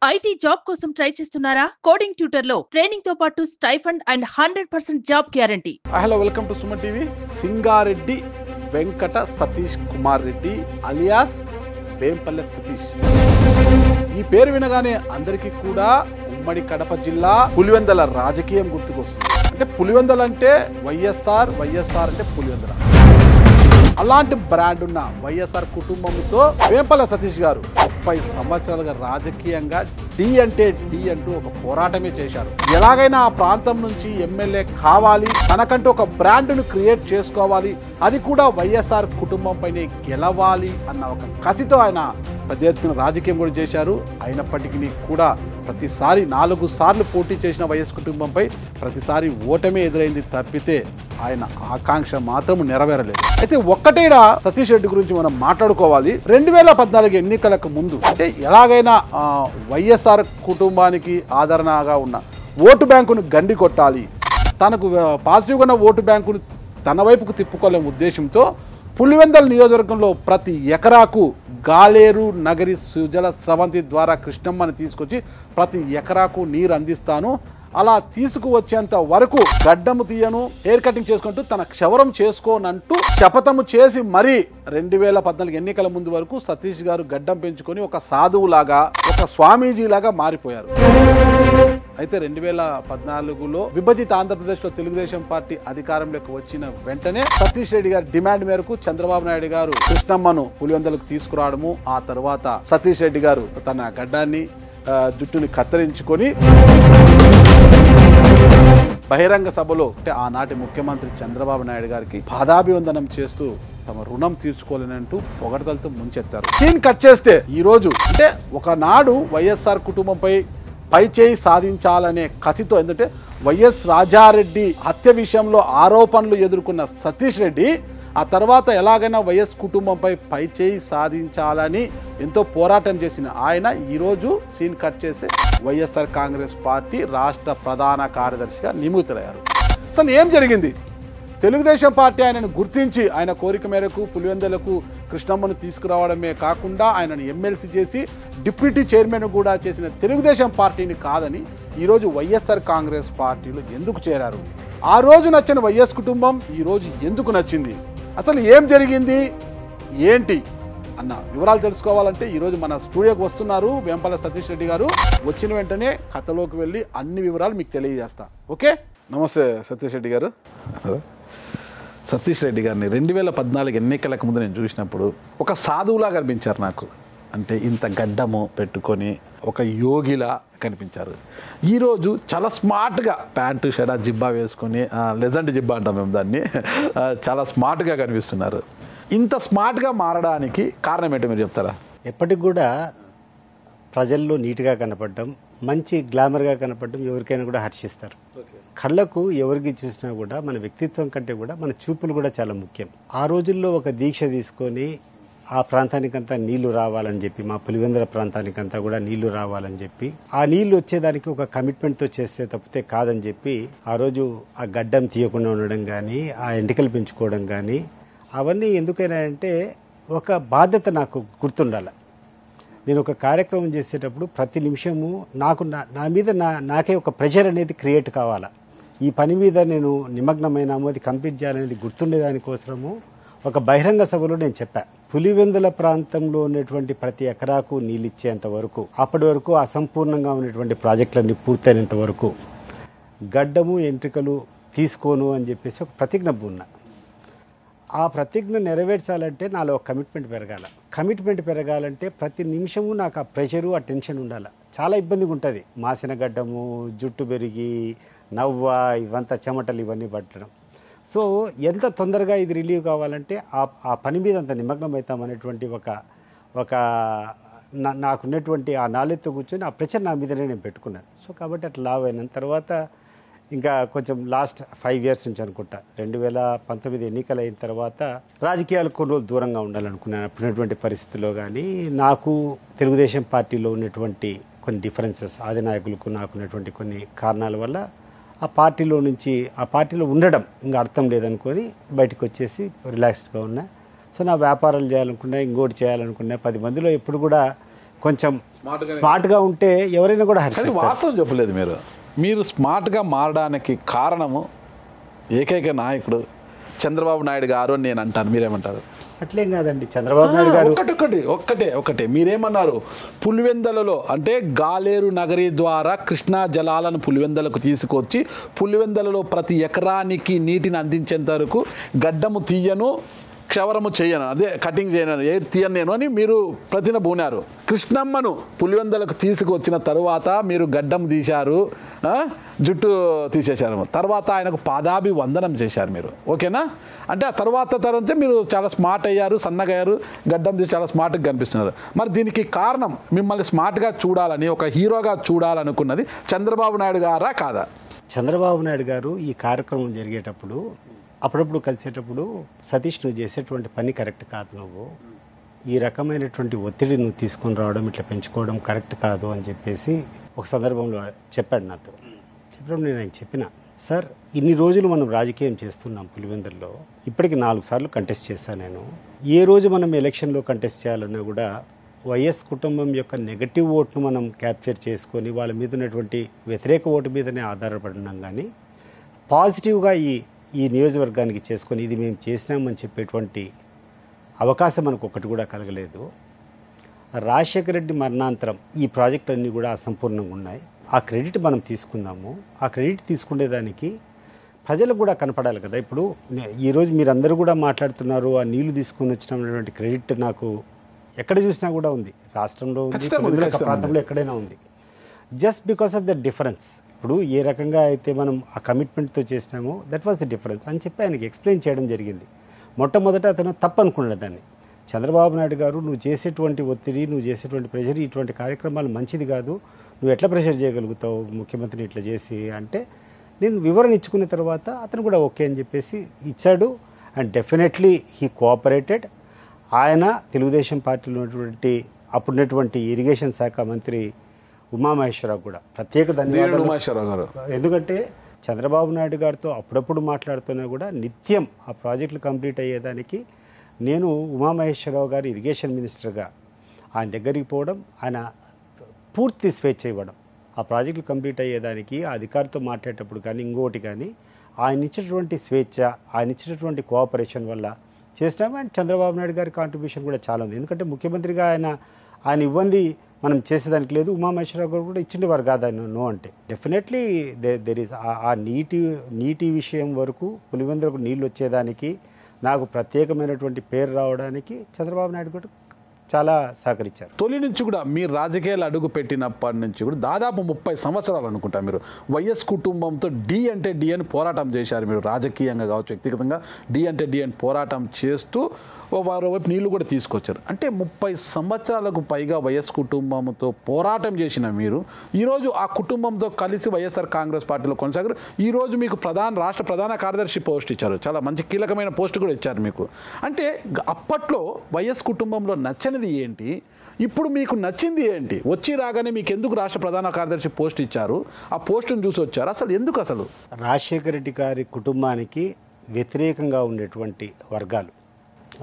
IT job కోసం try చేస్తున్నారా? Coding ట్యూటర్లో training తో పాటు stipend and 100% job guarantee. Hello, welcome to Suman TV. Singareddy Venkata Satish Kumar Reddy alias Vempalle Satish. ఈ పేరు వినగానే అందరికీ కూడా ఉమ్మడి కడప జిల్లా పులివెందల రాజకీయం గుర్తుకొస్తుంది. అంటే పులివెందల అంటే వైఎస్ఆర్, వైఎస్ఆర్ అంటే పులివెందల. అలాంటి బ్రాండ్ ఉన్న వైఎస్ఆర్ కుటుంబంతో వేంపల్లె సతీష్ గారు 30 సంవత్సరాలుగా రాజకీయంగా డి అంటే డి అంటూ ఒక పోరాటమే చేశారు. ఎలాగైనా ఆ ప్రాంతం నుంచి ఎమ్మెల్యే కావాలి, తనకంటూ ఒక బ్రాండ్ను క్రియేట్ చేసుకోవాలి, అది కూడా వైఎస్ఆర్ కుటుంబం పైనే గెలవాలి అన్న ఒక కసితో ఆయన పెద్ద ఎత్తున రాజకీయం కూడా చేశారు. అయినప్పటికీ కూడా ప్రతిసారి 4 సార్లు పోటీ చేసిన వైఎస్ కుటుంబంపై ప్రతిసారి ఓటమే ఎదురైంది తప్పితే ఆయన ఆకాంక్ష మాత్రం నెరవేరలేదు. అయితే ఒక్కటేడా సతీష్ రెడ్డి గురించి మనం మాట్లాడుకోవాలి. 2014 ఎన్నికలకు ముందు అంటే ఎలాగైనా వైఎస్ఆర్ కుటుంబానికి ఆదరణగా ఉన్న ఓటు బ్యాంకును గండి కొట్టాలి, తనకు పాజిటివ్గా ఉన్న ఓటు బ్యాంకును తన వైపుకు తిప్పుకోలేని ఉద్దేశంతో పులివెందల నియోజకవర్గంలో ప్రతి ఎకరాకు గాలేరు నగరి సుజల స్రవంతి ద్వారా కృష్ణమ్మని తీసుకొచ్చి ప్రతి ఎకరాకు నీరు అందిస్తాను, అలా తీసుకువచ్చేంత వరకు గడ్డము తీయను, హెయిర్ కటింగ్ చేసుకుంటూ తన క్షవరం చేసుకోనంటూ శపథము చేసి మరీ 2014 ఎన్నికల ముందు వరకు సతీష్ గారు గడ్డం పెంచుకొని ఒక సాధువులాగా, ఒక స్వామీజీలాగా మారిపోయారు. అయితే 2014లో విభజిత ఆంధ్రప్రదేశ్లో తెలుగుదేశం పార్టీ అధికారంలోకి వచ్చిన వెంటనే సతీష్ రెడ్డి గారి డిమాండ్ మేరకు చంద్రబాబు నాయుడు గారు కృష్ణమ్మను పులివెందలకు తీసుకురావడము, ఆ తర్వాత సతీష్ రెడ్డి గారు తన గడ్డాన్ని జుట్టుని కత్తిరించుకొని బహిరంగ సభలో అంటే ఆనాటి ముఖ్యమంత్రి చంద్రబాబు నాయుడు గారికి పాదాభివందనం చేస్తూ తమ రుణం తీర్చుకోలేనంటూ పొగడతలతో ముంచెత్తారు. సీన్ కట్ చేస్తే ఈ రోజు అంటే ఒకనాడు వైఎస్ఆర్ కుటుంబంపై పైచేయి సాధించాలనే కసితో, ఎందుకంటే వైఎస్ రాజారెడ్డి హత్య విషయంలో ఆరోపణలు ఎదుర్కొన్న సతీష్ రెడ్డి ఆ తర్వాత ఎలాగైనా వైఎస్ కుటుంబంపై పైచేయి సాధించాలని ఎంతో పోరాటం చేసిన ఆయన ఈరోజు సీన్ కట్ చేసి వైఎస్ఆర్ కాంగ్రెస్ పార్టీ రాష్ట్ర ప్రధాన కార్యదర్శిగా నియమితులయ్యారు. అసలు ఏం జరిగింది? తెలుగుదేశం పార్టీ ఆయనను గుర్తించి ఆయన కోరిక మేరకు పులివెందలకు కృష్ణమ్మను తీసుకురావడమే కాకుండా ఆయనను ఎమ్మెల్సీ చేసి డిప్యూటీ చైర్మన్ కూడా చేసిన తెలుగుదేశం పార్టీని కాదని ఈరోజు వైఎస్ఆర్ కాంగ్రెస్ పార్టీలో ఎందుకు చేరారు? ఆ రోజు నచ్చిన వైఎస్ కుటుంబం ఈరోజు ఎందుకు నచ్చింది? అసలు ఏం జరిగింది ఏంటి అన్న వివరాలు తెలుసుకోవాలంటే ఈరోజు మన స్టూడియోకి వస్తున్నారు వేంపల్లె సతీష్ రెడ్డి గారు. వచ్చిన వెంటనే కథలోకి వెళ్ళి అన్ని వివరాలు మీకు తెలియజేస్తా. ఓకే, నమస్తే సతీష్ రెడ్డి గారు. సతీష్ రెడ్డి గారిని 2014 ఎన్నికలకు ముందు నేను చూసినప్పుడు ఒక సాధువులా కనిపించారు నాకు. అంటే ఇంత గడ్డము పెట్టుకొని ఒక యోగిలా కనిపించారు. ఈరోజు చాలా స్మార్ట్గా ప్యాంటు షడా జిబ్బా వేసుకొని, లెజెండ్ జిబ్బా అంటాం మేము దాన్ని, చాలా స్మార్ట్గా కనిపిస్తున్నారు. ఇంత స్మార్ట్గా మారడానికి కారణం ఏంటో మీరు చెప్తారా? ఎప్పటికి కూడా ప్రజల్లో నీట్గా కనపడడం, మంచి గ్లామర్గా కనపడడం ఎవరికైనా కూడా హర్షిస్తారు. కళ్ళకు ఎవరికి చూసినా కూడా మన వ్యక్తిత్వం కంటే కూడా మన చూపులు కూడా చాలా ముఖ్యం. ఆ రోజుల్లో ఒక దీక్ష తీసుకొని ఆ ప్రాంతానికంతా నీళ్లు రావాలని చెప్పి, మా పులివెందుల ప్రాంతానికంతా కూడా నీళ్లు రావాలని చెప్పి, ఆ నీళ్లు వచ్చేదానికి ఒక కమిట్మెంట్తో చేస్తే తప్పితే కాదని చెప్పి ఆ రోజు ఆ గడ్డం తీయకుండా ఉండడం కానీ, ఆ ఎంటికలు పెంచుకోవడం కానీ, అవన్నీ ఎందుకైనా అంటే ఒక బాధ్యత నాకు గుర్తుండాలి. నేను ఒక కార్యక్రమం చేసేటప్పుడు ప్రతి నిమిషము నాకు నా మీద నాకే ఒక ప్రెషర్ అనేది క్రియేట్ కావాలా. ఈ పని మీద నేను నిమగ్నమైనాము, అది కంప్లీట్ చేయాలనేది గుర్తుండేదానికోసము ఒక బహిరంగ సభలో నేను చెప్పా, పులివెందుల ప్రాంతంలో ఉన్నటువంటి ప్రతి ఎకరాకు నీళ్ళు ఇచ్చేంత వరకు, అప్పటి వరకు అసంపూర్ణంగా ఉన్నటువంటి ప్రాజెక్టులన్నీ పూర్తయినంత వరకు గడ్డము ఎంట్రికలు తీసుకోను అని చెప్పేసి ఒక ప్రతిజ్ఞ పూన్నా. ఆ ప్రతిజ్ఞ నెరవేర్చాలంటే నాలో ఒక కమిట్మెంట్ పెరగాలంటే ప్రతి నిమిషము నాకు ఆ ప్రెషరు, ఆ టెన్షన్ ఉండాలి. చాలా ఇబ్బందిగా ఉంటుంది. మాసిన గడ్డము, జుట్టు పెరిగి, నవ్వ, ఇవంతా చెమటలు ఇవన్నీ పట్టడం. సో ఎంత తొందరగా ఇది రిలీవ్ కావాలంటే ఆ పని మీద అంత నిమగ్నం అవుతాం అనేటువంటి ఒక నాకున్నటువంటి ఆ నాలెడ్జ్తో కూర్చొని ఆ ప్రెషర్ నా మీదనే నేను పెట్టుకున్నాను. సో కాబట్టి అట్లా లావ్ అయిన తర్వాత ఇంకా కొంచెం లాస్ట్ 5 years నుంచి అనుకుంటా 2019 ఎన్నికలు అయిన తర్వాత రాజకీయాలకు కొన్ని రోజులు దూరంగా ఉండాలనుకున్నాను. అప్పుడున్నటువంటి పరిస్థితుల్లో కానీ నాకు తెలుగుదేశం పార్టీలో ఉన్నటువంటి కొన్ని డిఫరెన్సెస్, ఆది నాయకులకు నాకు ఉన్నటువంటి కొన్ని కారణాల వల్ల ఆ పార్టీలో ఉండడం ఇంకా అర్థం లేదనుకొని బయటకు వచ్చేసి రిలాక్స్డ్గా ఉన్నా. సో నా వ్యాపారాలు చేయాలనుకున్నా, ఇంకోటి చేయాలనుకున్నా, 10 మందిలో ఎప్పుడు కూడా కొంచెం స్మార్ట్గా ఉంటే ఎవరైనా కూడా కానీ హర్షిస్తారు. వాస్తవం చెప్పలేదు మీరు స్మార్ట్గా మారడానికి కారణము ఏకైక నాయకుడు చంద్రబాబు నాయుడు గారు అని నేను అంటాను. మీరేమంటారు? అట్లేం కాదండి, చంద్రబాబు నాయుడు గారు ఒకటే మీరేమన్నారు? పులివెందలలో అంటే గాలేరు నగరి ద్వారా కృష్ణా జలాలను పులివెందలకు తీసుకొచ్చి పులివెందలలో ప్రతి ఎకరానికి నీటిని అందించేంత వరకు గడ్డము తీయను, క్షవరము చేయను, అదే కటింగ్ చేయను, ఎయిర్ తీయను నేను అని మీరు ప్రతినబూనారు. కృష్ణమ్మను పులివెందలకు తీసుకొచ్చిన తరువాత మీరు గడ్డం తీశారు, జుట్టు తీసేశారు, తర్వాత ఆయనకు పాదాభి వందనం చేశారు మీరు. ఓకేనా? అంటే ఆ తర్వాత మీరు చాలా స్మార్ట్ అయ్యారు, సన్నగా అయ్యారు, గడ్డం తీసి చాలా స్మార్ట్గా కనిపిస్తున్నారు. మరి దీనికి కారణం మిమ్మల్ని స్మార్ట్గా చూడాలని, ఒక హీరోగా చూడాలనుకున్నది చంద్రబాబు నాయుడు గారా కాదా? చంద్రబాబు నాయుడు గారు ఈ కార్యక్రమం జరిగేటప్పుడు అప్పుడప్పుడు కలిసేటప్పుడు, సతీష్ నువ్వు చేసేటువంటి పని కరెక్ట్ కాదు, నువ్వు ఈ రకమైనటువంటి ఒత్తిడి నువ్వు తీసుకొని రావడం, ఇట్లా పెంచుకోవడం కరెక్ట్ కాదు అని చెప్పేసి ఒక సందర్భంలో చెప్పాడు నాతో. చెప్పినప్పుడు నేను ఆయన చెప్పిన, సార్ ఇన్ని రోజులు మనం రాజకీయం చేస్తున్నాం పులివెందుల్లో, ఇప్పటికి 4 సార్లు కంటెస్ట్ చేశాను నేను. ఏ రోజు మనం ఎలక్షన్లో కంటెస్ట్ చేయాలన్నా కూడా వైఎస్ కుటుంబం యొక్క నెగటివ్ ఓట్ను మనం క్యాప్చర్ చేసుకొని వాళ్ళ మీద ఉన్నటువంటి వ్యతిరేక ఓటు మీదనే ఆధారపడినాం. కానీ పాజిటివ్గా ఈ నియోజకవర్గానికి చేసుకొని ఇది మేము చేసినామని చెప్పేటువంటి అవకాశం మనకు ఒకటి కూడా కలగలేదు. రాజశేఖర రెడ్డి మరణాంతరం ఈ ప్రాజెక్టులన్నీ కూడా అసంపూర్ణంగా ఉన్నాయి. ఆ క్రెడిట్ మనం తీసుకుందాము. ఆ క్రెడిట్ తీసుకునేదానికి ప్రజలకు కూడా కనపడాలి కదా. ఇప్పుడు ఈరోజు మీరందరూ కూడా మాట్లాడుతున్నారు, ఆ నీళ్లు తీసుకుని వచ్చినటువంటి క్రెడిట్ నాకు ఎక్కడ చూసినా కూడా ఉంది, రాష్ట్రంలో ఉంది, ప్రాంతంలో ఎక్కడైనా ఉంది. Just because of the difference. ఇప్పుడు ఏ రకంగా అయితే మనం ఆ కమిట్మెంట్తో చేసినామో దట్ వాజ్ ద డిఫరెన్స్ అని చెప్పి ఆయనకి ఎక్స్ప్లెయిన్ చేయడం జరిగింది. మొట్టమొదట అతను తప్పు అనుకున్నాడు దాన్ని. చంద్రబాబు నాయుడు గారు నువ్వు చేసేటువంటి ఒత్తిడి, నువ్వు చేసేటువంటి ప్రెషర్, ఇటువంటి కార్యక్రమాలు మంచిది కాదు, నువ్వు ఎట్లా ప్రెషర్ చేయగలుగుతావు ముఖ్యమంత్రిని ఇట్లా చేసి అంటే, నేను వివరణ ఇచ్చుకున్న తర్వాత అతను కూడా ఓకే అని చెప్పేసి ఇచ్చాడు. And definitely he cooperated. ఆయన తెలుగుదేశం పార్టీలో ఉన్నటువంటి అప్పుడున్నటువంటి ఇరిగేషన్ శాఖ మంత్రి ఉమామహేశ్వరరావు కూడా ప్రత్యేక ధన్యవాదాలు. ఎందుకంటే చంద్రబాబు నాయుడు గారితో అప్పుడప్పుడు మాట్లాడుతున్నా కూడా నిత్యం ఆ ప్రాజెక్టులు కంప్లీట్ అయ్యేదానికి నేను ఉమామహేశ్వరరావు గారు ఇరిగేషన్ మినిస్టర్గా ఆయన దగ్గరికి పోవడం, ఆయన పూర్తి స్వేచ్ఛ ఇవ్వడం, ఆ ప్రాజెక్టులు కంప్లీట్ అయ్యేదానికి ఆ అధికారితో మాట్లాడేటప్పుడు కానీ ఇంకోటి కానీ ఆయన ఇచ్చినటువంటి స్వేచ్ఛ, ఆయన ఇచ్చినటువంటి కోఆపరేషన్ వల్ల చేసినాము. అండ్ చంద్రబాబు నాయుడు గారి కాంట్రిబ్యూషన్ కూడా చాలా ఉంది. ఎందుకంటే ముఖ్యమంత్రిగా ఆయన ఇబ్బంది మనం చేసేదానికి లేదు. ఉమామహేశ్వరరావు గారు కూడా ఇచ్చిండేవారు కాదు ఆయన నో అంటే. డెఫినెట్లీ దెర్ ఈస్ ఆ నీటి విషయం వరకు పులివెందులకు నీళ్ళు వచ్చేదానికి, నాకు ప్రత్యేకమైనటువంటి పేరు రావడానికి చంద్రబాబు నాయుడు గారు చాలా సహకరించారు. తొలి నుంచి కూడా మీరు రాజకీయాలు అడుగు పెట్టినప్పటి నుంచి కూడా దాదాపు 30 సంవత్సరాలు అనుకుంటా మీరు వైఎస్ కుటుంబంతో డి అంటే డి అని పోరాటం చేశారు. మీరు రాజకీయంగా కావచ్చు, వ్యక్తిగతంగా డి అంటే డి అని పోరాటం చేస్తూ మరోవైపు నీళ్లు కూడా తీసుకొచ్చారు. అంటే 30 సంవత్సరాలకు పైగా వైఎస్ కుటుంబంతో పోరాటం చేసిన మీరు ఈరోజు ఆ కుటుంబంతో కలిసి వైఎస్ఆర్ కాంగ్రెస్ పార్టీలో కొనసాగారు. ఈరోజు మీకు రాష్ట్ర ప్రధాన కార్యదర్శి పోస్ట్ ఇచ్చారు, చాలా మంచి కీలకమైన పోస్ట్ కూడా ఇచ్చారు మీకు. అంటే అప్పట్లో వైఎస్ కుటుంబంలో నచ్చనిది ఏంటి, ఇప్పుడు మీకు నచ్చింది ఏంటి? వచ్చి రాగానే మీకు ఎందుకు రాష్ట్ర ప్రధాన కార్యదర్శి పోస్ట్ ఇచ్చారు, ఆ పోస్టును చూసి వచ్చారు, అసలు ఎందుకు? అసలు రాజశేఖర రెడ్డి గారి కుటుంబానికి వ్యతిరేకంగా ఉండేటువంటి వర్గాలు,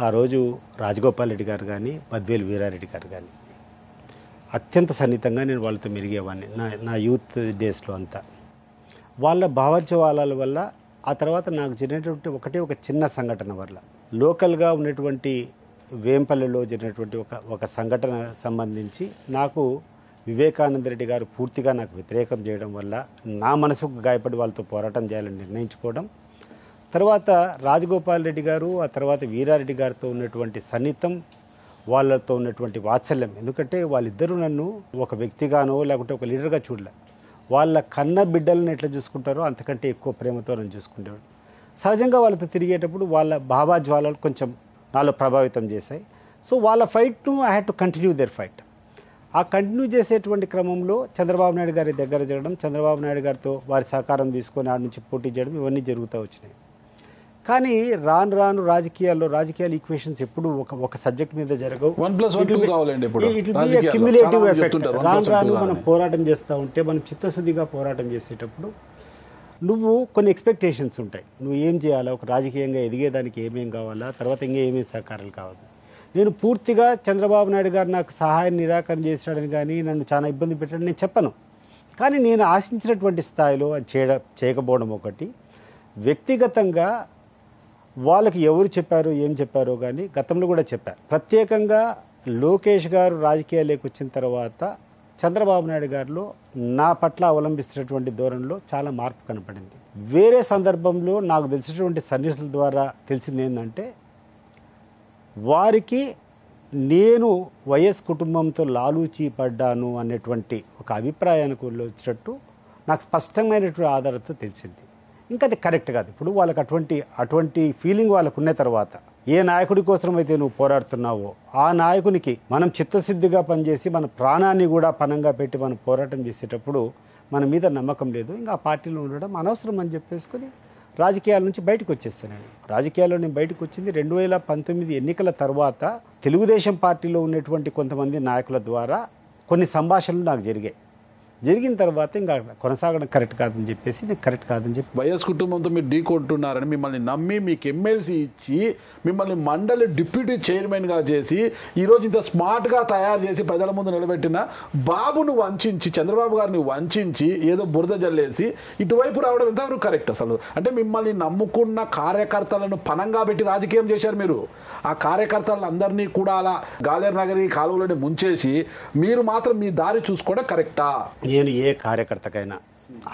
ఆ రోజు రాజగోపాల్ రెడ్డి గారు కానీ బద్వేలు వీరారెడ్డి గారు కానీ అత్యంత సన్నిహితంగా నేను వాళ్ళతో మెరిగేవాడిని నా యూత్ డేస్లో అంతా. వాళ్ళ భావోద్వేగాల వల్ల ఆ తర్వాత నాకు జరిగినటువంటి ఒక చిన్న సంఘటన వల్ల, లోకల్గా ఉన్నటువంటి వేంపల్లిలో జరిగినటువంటి ఒక సంఘటన సంబంధించి నాకు వివేకానంద రెడ్డి గారు పూర్తిగా నాకు వ్యతిరేకం చేయడం వల్ల నా మనసుకు గాయపడి వాళ్ళతో పోరాటం చేయాలని నిర్ణయించుకోవడం, తర్వాత రాజగోపాల్ రెడ్డి గారు ఆ తర్వాత వీరారెడ్డి గారితో ఉన్నటువంటి సన్నిహితం, వాళ్ళతో ఉన్నటువంటి వాత్సల్యం. ఎందుకంటే వాళ్ళిద్దరూ నన్ను ఒక వ్యక్తిగానో లేకుంటే ఒక లీడర్గా చూడలే, వాళ్ళ కన్న బిడ్డలను ఎట్లా చూసుకుంటారో అంతకంటే ఎక్కువ ప్రేమతో నన్ను చూసుకునేవాడు. సహజంగా వాళ్ళతో తిరిగేటప్పుడు వాళ్ళ భావాజ్వాలలు కొంచెం నాలో ప్రభావితం చేశాయి. సో వాళ్ళ ఫైట్ను I had to continue their fight. ఆ కంటిన్యూ చేసేటువంటి క్రమంలో చంద్రబాబు నాయుడు గారి దగ్గర జరగడం, చంద్రబాబు నాయుడు గారితో వారి సహకారం తీసుకొని ఆడ నుంచి పోటీ చేయడం, ఇవన్నీ జరుగుతూ వచ్చినాయి. కానీ రాను రాజకీయాలు ఈక్వేషన్స్ ఎప్పుడు ఒక సబ్జెక్ట్ మీద జరగవు. Cumulative effect. రాను మనం పోరాటం చేస్తూ ఉంటే, మనం చిత్తశుద్ధిగా పోరాటం చేసేటప్పుడు నువ్వు కొన్ని ఎక్స్పెక్టేషన్స్ ఉంటాయి. నువ్వు ఏం చేయాలా, ఒక రాజకీయంగా ఎదిగేదానికి ఏమేం కావాలా, తర్వాత ఇంకా ఏమేమి సహకారాలు కావాలి. నేను పూర్తిగా చంద్రబాబు నాయుడు గారు నాకు సహాయం నిరాకరణ చేశాడని కానీ నన్ను చాలా ఇబ్బంది పెట్టాడని నేను చెప్పను. కానీ నేను ఆశించినటువంటి స్థాయిలో అది చేయకపోవడం ఒకటి. వ్యక్తిగతంగా వాళ్ళకి ఎవరు చెప్పారో ఏం చెప్పారో కానీ గతంలో కూడా చెప్పారు. ప్రత్యేకంగా లోకేష్ గారు రాజకీయాల్లోకి వచ్చిన తర్వాత చంద్రబాబు నాయుడు గారిలో నా పట్ల అవలంబిస్తున్నటువంటి ధోరణిలో చాలా మార్పు కనపడింది. వేరే సందర్భంలో నాకు తెలిసినటువంటి సన్నిహితుల ద్వారా తెలిసింది ఏంటంటే, వారికి నేను వైఎస్ కుటుంబంతో లాలూచీ పడ్డాను అనేటువంటి ఒక అభిప్రాయానికి వచ్చినట్టు నాకు స్పష్టమైనటువంటి ఆధారంతో తెలిసింది. ఇంకా అది కరెక్ట్ కాదు. ఇప్పుడు వాళ్ళకి అటువంటి ఫీలింగ్ వాళ్ళకు ఉన్న తర్వాత ఏ నాయకుడి కోసం అయితే నువ్వు పోరాడుతున్నావో ఆ నాయకునికి మనం చిత్తశుద్ధిగా పనిచేసి మన ప్రాణాన్ని కూడా పణంగా పెట్టి మనం పోరాటం చేసేటప్పుడు మన మీద నమ్మకం లేదు, ఇంకా ఆ పార్టీలో ఉండడం అనవసరం అని చెప్పేసుకొని రాజకీయాల నుంచి బయటకు వచ్చేస్తానండి. రాజకీయాల్లో నేను బయటకు వచ్చింది 2019 ఎన్నికల తర్వాత తెలుగుదేశం పార్టీలో ఉన్నటువంటి కొంతమంది నాయకుల ద్వారా కొన్ని సంభాషణలు నాకు జరిగిన తర్వాత ఇంకా కొనసాగడం కరెక్ట్ కాదని చెప్పేసి నేను కరెక్ట్ కాదని చెప్పి వైఎస్ కుటుంబంతో మీరు ఢీకొంటున్నారని మిమ్మల్ని నమ్మి మీకు ఎమ్మెల్సీ ఇచ్చి మిమ్మల్ని మండలి డిప్యూటీ చైర్మన్గా చేసి ఈరోజు ఇంత స్మార్ట్గా తయారు చేసి ప్రజల ముందు నిలబెట్టిన బాబును వంచి చంద్రబాబు గారిని వంచి ఏదో బురద జల్లేసి ఇటువైపు రావడం ఎంతవరకు కరెక్ట్ అసలు? అంటే మిమ్మల్ని నమ్ముకున్న కార్యకర్తలను పనంగా పెట్టి రాజకీయం చేశారు మీరు. ఆ కార్యకర్తలను అందరినీ కూడా అలా గాలేరు నగరి కాలువలోనే ముంచేసి మీరు మాత్రం మీ దారి చూసుకోవడం కరెక్టా? నేను ఏ కార్యకర్తకైనా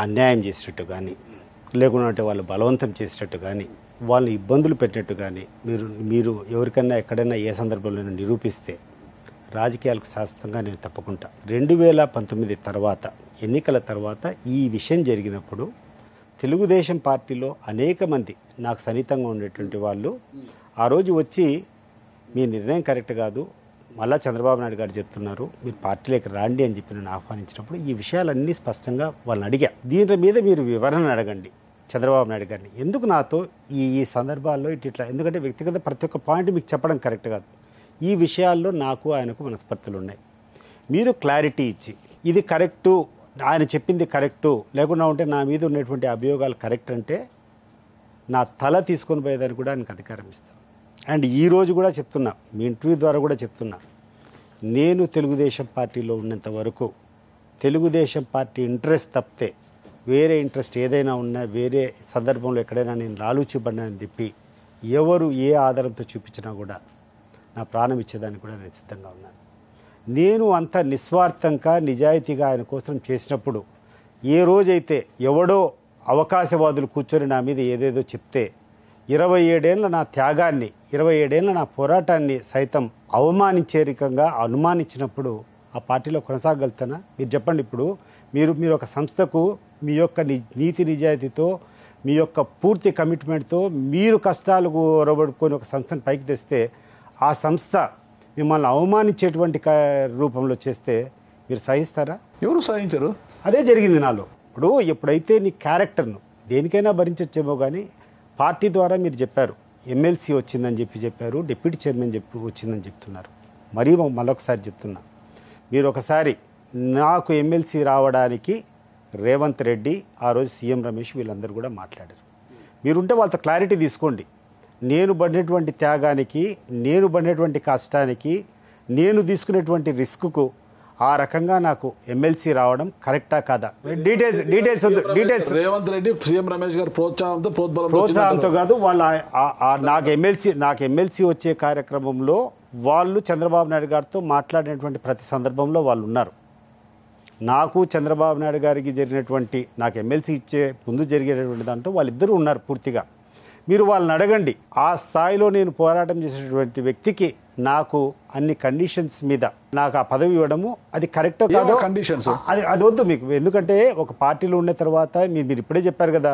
అన్యాయం చేసినట్టు కానీ లేకుంటే వాళ్ళు బలవంతం చేసినట్టు కానీ వాళ్ళని ఇబ్బందులు పెట్టినట్టు కానీ మీరు ఎవరికైనా ఎక్కడైనా ఏ సందర్భంలో నిరూపిస్తే రాజకీయాలకు శాశ్వతంగా నేను తప్పకుండా 2019 తర్వాత ఎన్నికల తర్వాత ఈ విషయం జరిగినప్పుడు తెలుగుదేశం పార్టీలో అనేక మంది నాకు సన్నిహితంగా ఉండేటువంటి వాళ్ళు ఆ రోజు వచ్చి మీ నిర్ణయం కరెక్ట్ కాదు, మళ్ళా చంద్రబాబు నాయుడు గారు చెప్తున్నారు, మీరు పార్టీలోకి రాండి అని చెప్పి నన్ను ఆహ్వానించినప్పుడు ఈ విషయాలన్నీ స్పష్టంగా వాళ్ళని అడిగా. దీని మీద మీరు వివరణ అడగండి చంద్రబాబు నాయుడు గారిని, ఎందుకు నాతో ఈ సందర్భాల్లో ఇట్లా, ఎందుకంటే వ్యక్తిగత ప్రతి ఒక్క పాయింట్ మీకు చెప్పడం కరెక్ట్ కాదు. ఈ విషయాల్లో నాకు ఆయనకు మనస్పర్ధలు ఉన్నాయి. మీరు క్లారిటీ ఇచ్చి ఇది కరెక్టు, ఆయన చెప్పింది కరెక్టు, లేకుండా ఉంటే నా మీద ఉన్నటువంటి అభియోగాలు కరెక్ట్ అంటే నా తల తీసుకొని పోయేదాన్ని కూడా ఆయనకు అధికారం ఇస్తాను. అండ్ ఈరోజు కూడా చెప్తున్నా, మీ ఇంటర్వ్యూ ద్వారా కూడా చెప్తున్నా, నేను తెలుగుదేశం పార్టీలో ఉన్నంత వరకు తెలుగుదేశం పార్టీ ఇంట్రెస్ట్ తప్పితే వేరే ఇంట్రెస్ట్ ఏదైనా ఉన్నా వేరే సందర్భంలో ఎక్కడైనా నేను లాలూచిపడ్డానని చెప్పి ఎవరు ఏ ఆధారంతో చూపించినా కూడా నా ప్రాణం ఇచ్చేదానికి కూడా నేను సిద్ధంగా ఉన్నాను. నేను అంత నిస్వార్థంగా నిజాయితీగా ఆయన కోసం చేసినప్పుడు ఏ రోజైతే ఎవడో అవకాశవాదులు కూర్చొని నా మీద ఏదేదో చెప్తే 27 ఏళ్ళ నా త్యాగాన్ని 27 ఏళ్ళ నా పోరాటాన్ని సైతం అవమానించే రకంగా అనుమానించినప్పుడు ఆ పార్టీలో కొనసాగలుగుతానా? మీరు చెప్పండి. ఇప్పుడు మీరు ఒక సంస్థకు మీ యొక్క నీతి నిజాయితీతో మీ యొక్క పూర్తి కమిట్మెంట్తో మీరు కష్టాలు రొబడుకొని ఒక సంస్థను పైకి తెస్తే ఆ సంస్థ మిమ్మల్ని అవమానించేటువంటి రూపంలో చేస్తే మీరు సహిస్తారా? ఎవరు సహించరు. అదే జరిగింది నాలో. ఇప్పుడు ఎప్పుడైతే నీ క్యారెక్టర్ను దేనికైనా భరించచ్చేమో కానీ పార్టీ ద్వారా మీరు చెప్పారు, ఎమ్మెల్సీ వచ్చిందని చెప్పారు, డిప్యూటీ చైర్మన్ వచ్చిందని చెప్తున్నారు. మరొకసారి చెప్తున్నా, మీరు ఒకసారి నాకు ఎమ్మెల్సీ రావడానికి రేవంత్ రెడ్డి, ఆ రోజు సీఎం రమేష్ వీళ్ళందరూ కూడా మాట్లాడారు. మీరుంటే వాళ్ళతో క్లారిటీ తీసుకోండి. నేను పడినటువంటి త్యాగానికి, నేను పడినటువంటి కష్టానికి, నేను తీసుకునేటువంటి రిస్క్కు ఆ రకంగా నాకు ఎమ్మెల్సీ రావడం కరెక్టా కాదా? డీటెయిల్స్ రేవంత్ రెడ్డి సీఎం రమేష్ గారు ప్రోత్సాహంతో కాదు, వాళ్ళు నాకు ఎమ్మెల్సీ వచ్చే కార్యక్రమంలో వాళ్ళు చంద్రబాబు నాయుడు గారితో మాట్లాడినటువంటి ప్రతి సందర్భంలో వాళ్ళు ఉన్నారు. నాకు చంద్రబాబు నాయుడు గారికి జరిగినటువంటి నాకు ఎమ్మెల్సీ ఇచ్చే ముందు జరిగేటటువంటి దాంట్లో వాళ్ళిద్దరూ ఉన్నారు పూర్తిగా. మీరు వాళ్ళని అడగండి. ఆ స్థాయిలో నేను పోరాటం చేసేటువంటి వ్యక్తికి నాకు అన్ని కండిషన్స్ మీద నాకు ఆ పదవి ఇవ్వడము అది కరెక్టో కాదో కండిషన్స్ అది వద్దు మీకు. ఎందుకంటే ఒక పార్టీలో ఉన్న తర్వాత మీరు ఇప్పుడే చెప్పారు కదా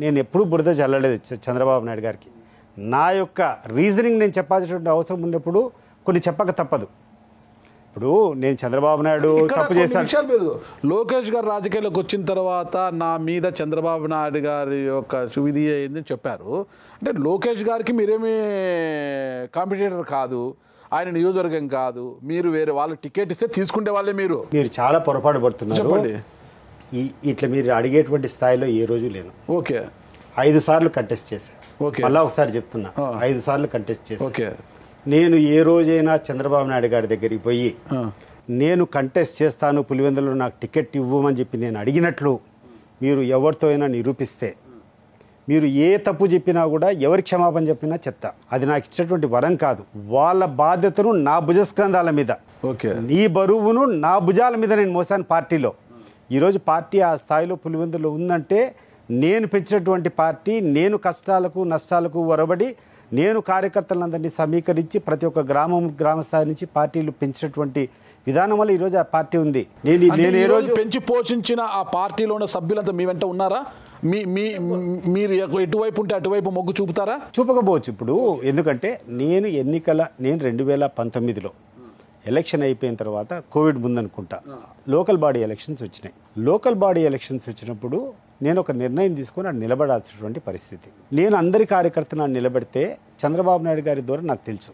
నేను ఎప్పుడూ బురద జల్లలేదు చంద్రబాబు నాయుడు గారికి. నా యొక్క రీజనింగ్ నేను చెప్పాల్సినటువంటి అవసరం ఉన్నప్పుడు కొన్ని చెప్పక తప్పదు. ఇప్పుడు నేను చంద్రబాబు నాయుడు తప్పు చేశాను. లోకేష్ గారు రాజకీయాల్లోకి వచ్చిన తర్వాత నా మీద చంద్రబాబు నాయుడు గారి యొక్క సువిధి అయిందని చెప్పారు. అంటే లోకేష్ గారికి మీరేమీ కాంపిటేటర్ కాదు, ఆయన నియోజకవర్గం కాదు, మీరు వేరే వాళ్ళు టికెట్ ఇస్తే తీసుకుంటే వాళ్ళే. మీరు చాలా పొరపాటు పడుతున్నారు. చెప్పండి. ఇట్లా మీరు అడిగేటువంటి స్థాయిలో ఏ రోజు లేను. ఓకే. 5 సార్లు కంటెస్ట్ చేశాను. ఓకే. మళ్ళీ ఒకసారి చెప్తున్నా, 5 సార్లు కంటెస్ట్ చేశాను. ఓకే. నేను ఏ రోజైనా చంద్రబాబు నాయుడు గారి దగ్గరికి పోయి నేను కంటెస్ట్ చేస్తాను పులివెందులో నాకు టికెట్ ఇవ్వమని చెప్పి నేను అడిగినట్లు మీరు ఎవరితో అయినా నిరూపిస్తే, మీరు ఏ తప్పు చెప్పినా కూడా ఎవరి క్షమాపణ చెప్పినా చెప్తా. అది నాకు ఇచ్చినటువంటి వరం కాదు, వాళ్ళ బాధ్యతను నా భుజస్కంధాల మీద, నీ బరువును నా భుజాల మీద నేను మోసాను పార్టీలో. ఈరోజు పార్టీ ఆ స్థాయిలో పులివెందులో ఉందంటే నేను పెంచినటువంటి పార్టీ, నేను కష్టాలకు నష్టాలకు ఒరబడి నేను కార్యకర్తలందరినీ సమీకరించి ప్రతి ఒక్క గ్రామ స్థాయి నుంచి పార్టీలు పెంచినటువంటి విధానం వల్ల ఈరోజు ఆ పార్టీ ఉంది. నేను ఏ రోజు పెంచి పోషించిన ఆ పార్టీలో ఉన్న సభ్యులంతా మీ వెంట ఉన్నారా? మీరు ఎటువైపు ఉంటే అటువైపు మొగ్గు చూపుతారా? చూపకపోవచ్చు. ఇప్పుడు ఎందుకంటే నేను 2019లో ఎలక్షన్ అయిపోయిన తర్వాత కోవిడ్ ముందనుకుంటా లోకల్ బాడీ ఎలక్షన్స్ వచ్చినాయి. లోకల్ బాడీ ఎలక్షన్స్ వచ్చినప్పుడు నేను ఒక నిర్ణయం తీసుకొని నిలబడాల్సినటువంటి పరిస్థితి. నేను అందరి కార్యకర్తను నిలబెడితే చంద్రబాబు నాయుడు గారి ద్వారా నాకు తెలుసు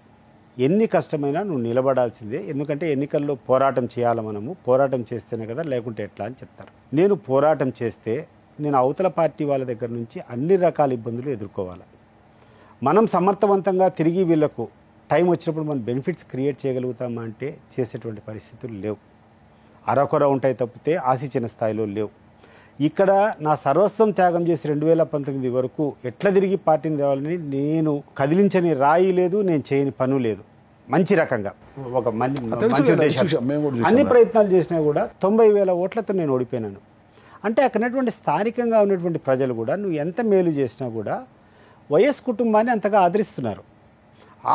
ఎన్ని కష్టమైనా నువ్వు నిలబడాల్సిందే, ఎందుకంటే ఎన్నికల్లో పోరాటం చేయాలి, మనము పోరాటం చేస్తేనే కదా, లేకుంటే ఎట్లా అని చెప్తారు. నేను పోరాటం చేస్తే నేను అవతల పార్టీ వాళ్ళ దగ్గర నుంచి అన్ని రకాల ఇబ్బందులు ఎదుర్కోవాలి. మనం సమర్థవంతంగా తిరిగి వీళ్లకు టైం వచ్చినప్పుడు మనం బెనిఫిట్స్ క్రియేట్ చేయగలుగుతామా అంటే చేసేటువంటి పరిస్థితులు లేవు. అరకొర ఉంటాయి తప్పితే ఆశించిన స్థాయిలో లేవు. ఇక్కడ నా సర్వస్వం త్యాగం చేసి 2019 వరకు ఎట్లా తిరిగి పార్టీని తేవాలని నేను కదిలించని రాయి లేదు, నేను చేయని పను లేదు. మంచి రకంగా ఒక మంచి ఉద్దేశం అన్ని ప్రయత్నాలు చేసినా కూడా 90,000 ఓట్లతో నేను ఓడిపోయినాను. అంటే అక్కడటువంటి స్థానికంగా ఉన్నటువంటి ప్రజలు కూడా నువ్వు ఎంత మేలు చేసినా కూడా వైఎస్ కుటుంబాన్ని అంతగా ఆదరిస్తున్నారు.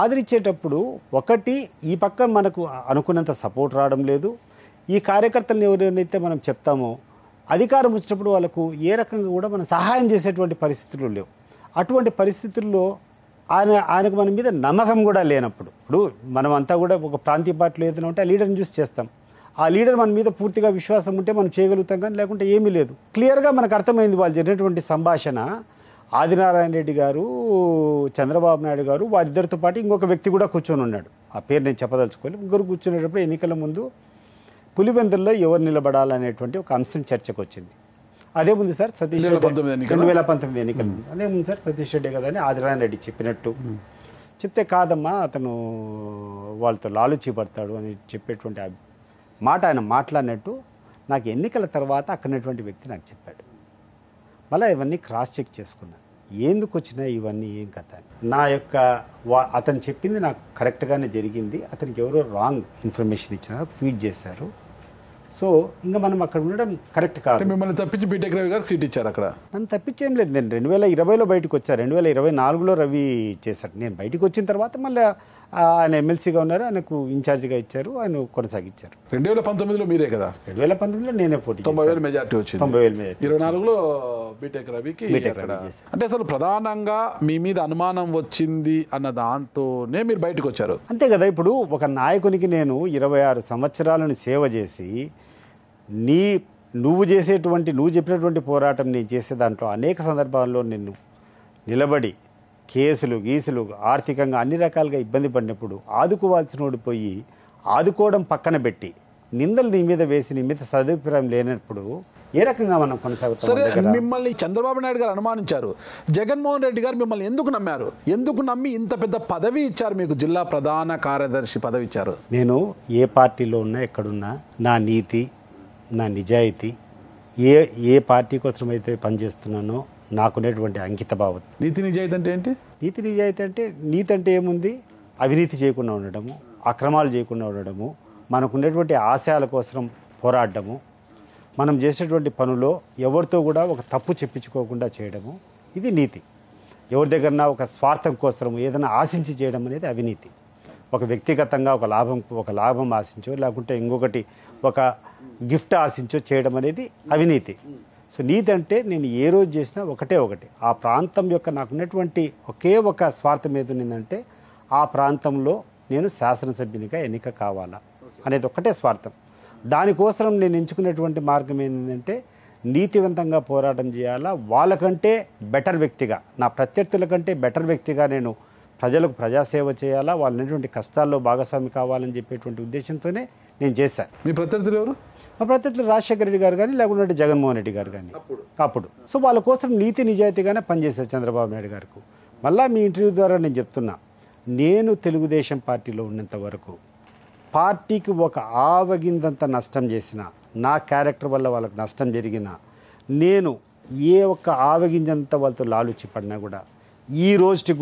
ఆదరించేటప్పుడు ఒకటి ఈ పక్క మనకు అనుకున్నంత సపోర్ట్ రావడం లేదు. ఈ కార్యకర్తలను ఎవరైతే మనం చెప్తామో అధికారం వచ్చినప్పుడు వాళ్ళకు ఏ రకంగా కూడా మనం సహాయం చేసేటువంటి పరిస్థితులు లేవు. అటువంటి పరిస్థితుల్లో ఆయనకు మన మీద నమ్మకం కూడా లేనప్పుడు, ఇప్పుడు మనం అంతా కూడా ఒక ప్రాంతీయ పార్టీలో ఏదైనా ఉంటే ఆ లీడర్ని చూసి చేస్తాం. ఆ లీడర్ మన మీద పూర్తిగా విశ్వాసం ఉంటే మనం చేయగలుగుతాం, కానీ లేకుంటే ఏమీ లేదు. క్లియర్గా మనకు అర్థమైంది వాళ్ళు జరిగినటువంటి సంభాషణ. ఆదినారాయణ రెడ్డి గారు, చంద్రబాబు నాయుడు గారు, వారిద్దరితో పాటు ఇంకొక వ్యక్తి కూడా కూర్చొని ఉన్నాడు. ఆ పేరు నేను చెప్పదలుచుకోవాలి. ముగ్గురు కూర్చునేటప్పుడు ఎన్నికల ముందు పులివెందుల్లో ఎవరు నిలబడాలనేటువంటి ఒక అంశం చర్చకు వచ్చింది. అదేముంది సార్ సతీష్ రెడ్డి 2019 ఎన్నికలు అదేముంది సార్ సతీష్ రెడ్డి కదా అని ఆదినారాయణ రెడ్డి చెప్పినట్టు చెప్తే, కాదమ్మా అతను వాళ్ళతో లాలుచి పడతాడు అని చెప్పేటువంటి మాట ఆయన మాట్లాడినట్టు నాకు ఎన్నికల తర్వాత అక్కడటువంటి వ్యక్తి నాకు చెప్పాడు. మళ్ళీ ఇవన్నీ క్రాస్ చెక్ చేసుకున్నాను, ఎందుకు వచ్చినాయి ఇవన్నీ ఏం కథ అని. నా యొక్క అతను చెప్పింది నాకు కరెక్ట్గానే జరిగింది, అతనికి ఎవరో రాంగ్ ఇన్ఫర్మేషన్ ఇచ్చినారు, ఫీడ్ చేశారు. సో ఇంకా మనం అక్కడ ఉండడం కరెక్ట్ కాదు. మిమ్మల్ని తప్పించి బీటెక్ రవి గారికి సీట్ ఇచ్చారు అక్కడ? నన్ను తప్పించేం లేదు. నేను 2020లో బయటకు వచ్చాను, 2024లో రవి చేశాడు. నేను బయటకు వచ్చిన తర్వాత మళ్ళీ ఆయన ఎమ్మెల్సీగా ఉన్నారు, ఆయనకు ఇన్ఛార్జిగా ఇచ్చారు, ఆయన కొనసాగించారు. 2019లో మీరే కదా? 2019లో నేనే పోటీ 90,000 మెజార్టీ వచ్చింది. 90,000 మెజార్టీ. 24లో బీటెక్ రవికి. అంటే అసలు ప్రధానంగా మీ మీద అనుమానం వచ్చింది అన్న దాంతోనే మీరు బయటకు వచ్చారు, అంతే కదా. ఇప్పుడు ఒక నాయకునికి నేను 26 సంవత్సరాలను సేవ చేసి నువ్వు చెప్పినటువంటి పోరాటం నేను చేసే దాంట్లో అనేక సందర్భాల్లో నిన్ను నిలబడి కేసులు గీసులు ఆర్థికంగా అన్ని రకాలుగా ఇబ్బంది పడినప్పుడు ఆదుకోవాల్సిన ఓడిపోయి ఆదుకోవడం పక్కన పెట్టి నిందలు నీ మీద వేసి నీ మీద సదుపాయం లేనప్పుడు ఏ రకంగా మనం కొనసాగుతాం? సరే, మిమ్మల్ని చంద్రబాబు నాయుడు గారు అనుమానించారు, జగన్మోహన్ రెడ్డి గారు మిమ్మల్ని ఎందుకు నమ్మారు? ఎందుకు నమ్మి ఇంత పెద్ద పదవి ఇచ్చారు మీకు? జిల్లా ప్రధాన కార్యదర్శి పదవి ఇచ్చారు. నేను ఏ పార్టీలో ఉన్నా ఎక్కడున్నా నా నీతి నా నిజాయితీ ఏ పార్టీ కోసం అయితే పనిచేస్తున్నానో నాకునేటువంటి అంకిత భావం. నీతి నిజాయితీ అంటే ఏంటి? నీతి నిజాయితీ అంటే నీతి అంటే ఏముంది? అవినీతి చేయకుండా ఉండడము, అక్రమాలు చేయకుండా ఉండడము, మనకున్నటువంటి ఆశయాల కోసం పోరాడము, మనం చేసేటువంటి పనులో ఎవరితో కూడా ఒక తప్పు చెప్పించుకోకుండా చేయడము, ఇది నీతి. ఎవరి దగ్గరన్నా ఒక స్వార్థం కోసం ఏదైనా ఆశించి చేయడం అనేది అవినీతి. ఒక వ్యక్తిగతంగా ఒక లాభం ఆశించో లేకుంటే ఇంకొకటి ఒక గిఫ్ట్ ఆశించో చేయడం అనేది అవినీతి. సో నీతి అంటే నేను ఏ రోజు చేసినా ఒకటే ఆ ప్రాంతం యొక్క నాకున్నటువంటి ఒకే ఒక స్వార్థం ఏదుందంటే ఆ ప్రాంతంలో నేను శాసనసభ్యునిగా ఎన్నిక కావాలా అనేది ఒకటే స్వార్థం. దానికోసం నేను ఎంచుకునేటువంటి మార్గం ఏంటంటే నీతివంతంగా పోరాటం చేయాలా, వాళ్ళకంటే బెటర్ వ్యక్తిగా, నా ప్రత్యర్థుల కంటే బెటర్ వ్యక్తిగా నేను ప్రజలకు ప్రజాసేవ చేయాలా, వాళ్ళటువంటి కష్టాల్లో భాగస్వామి కావాలని చెప్పేటువంటి ఉద్దేశంతోనే నేను చేశాను. మీ ప్రత్యర్థులు ఎవరు? మా ప్రత్యర్థులు రాజశేఖర రెడ్డి గారు కానీ లేకుంటే జగన్మోహన్ రెడ్డి గారు కానీ అప్పుడు. సో వాళ్ళ కోసం నీతి నిజాయితీగానే పనిచేశారు చంద్రబాబు నాయుడు గారికి. మళ్ళీ మీ ఇంటర్వ్యూ ద్వారా నేను చెప్తున్నా, నేను తెలుగుదేశం పార్టీలో ఉన్నంత వరకు పార్టీకి ఒక ఆవగిందంత నష్టం చేసిన, నా క్యారెక్టర్ వల్ల వాళ్ళకి నష్టం జరిగిన, నేను ఏ ఒక్క ఆవగింజంత వాళ్ళతో లాలుచి పడినా కూడా ఈ రోజుకి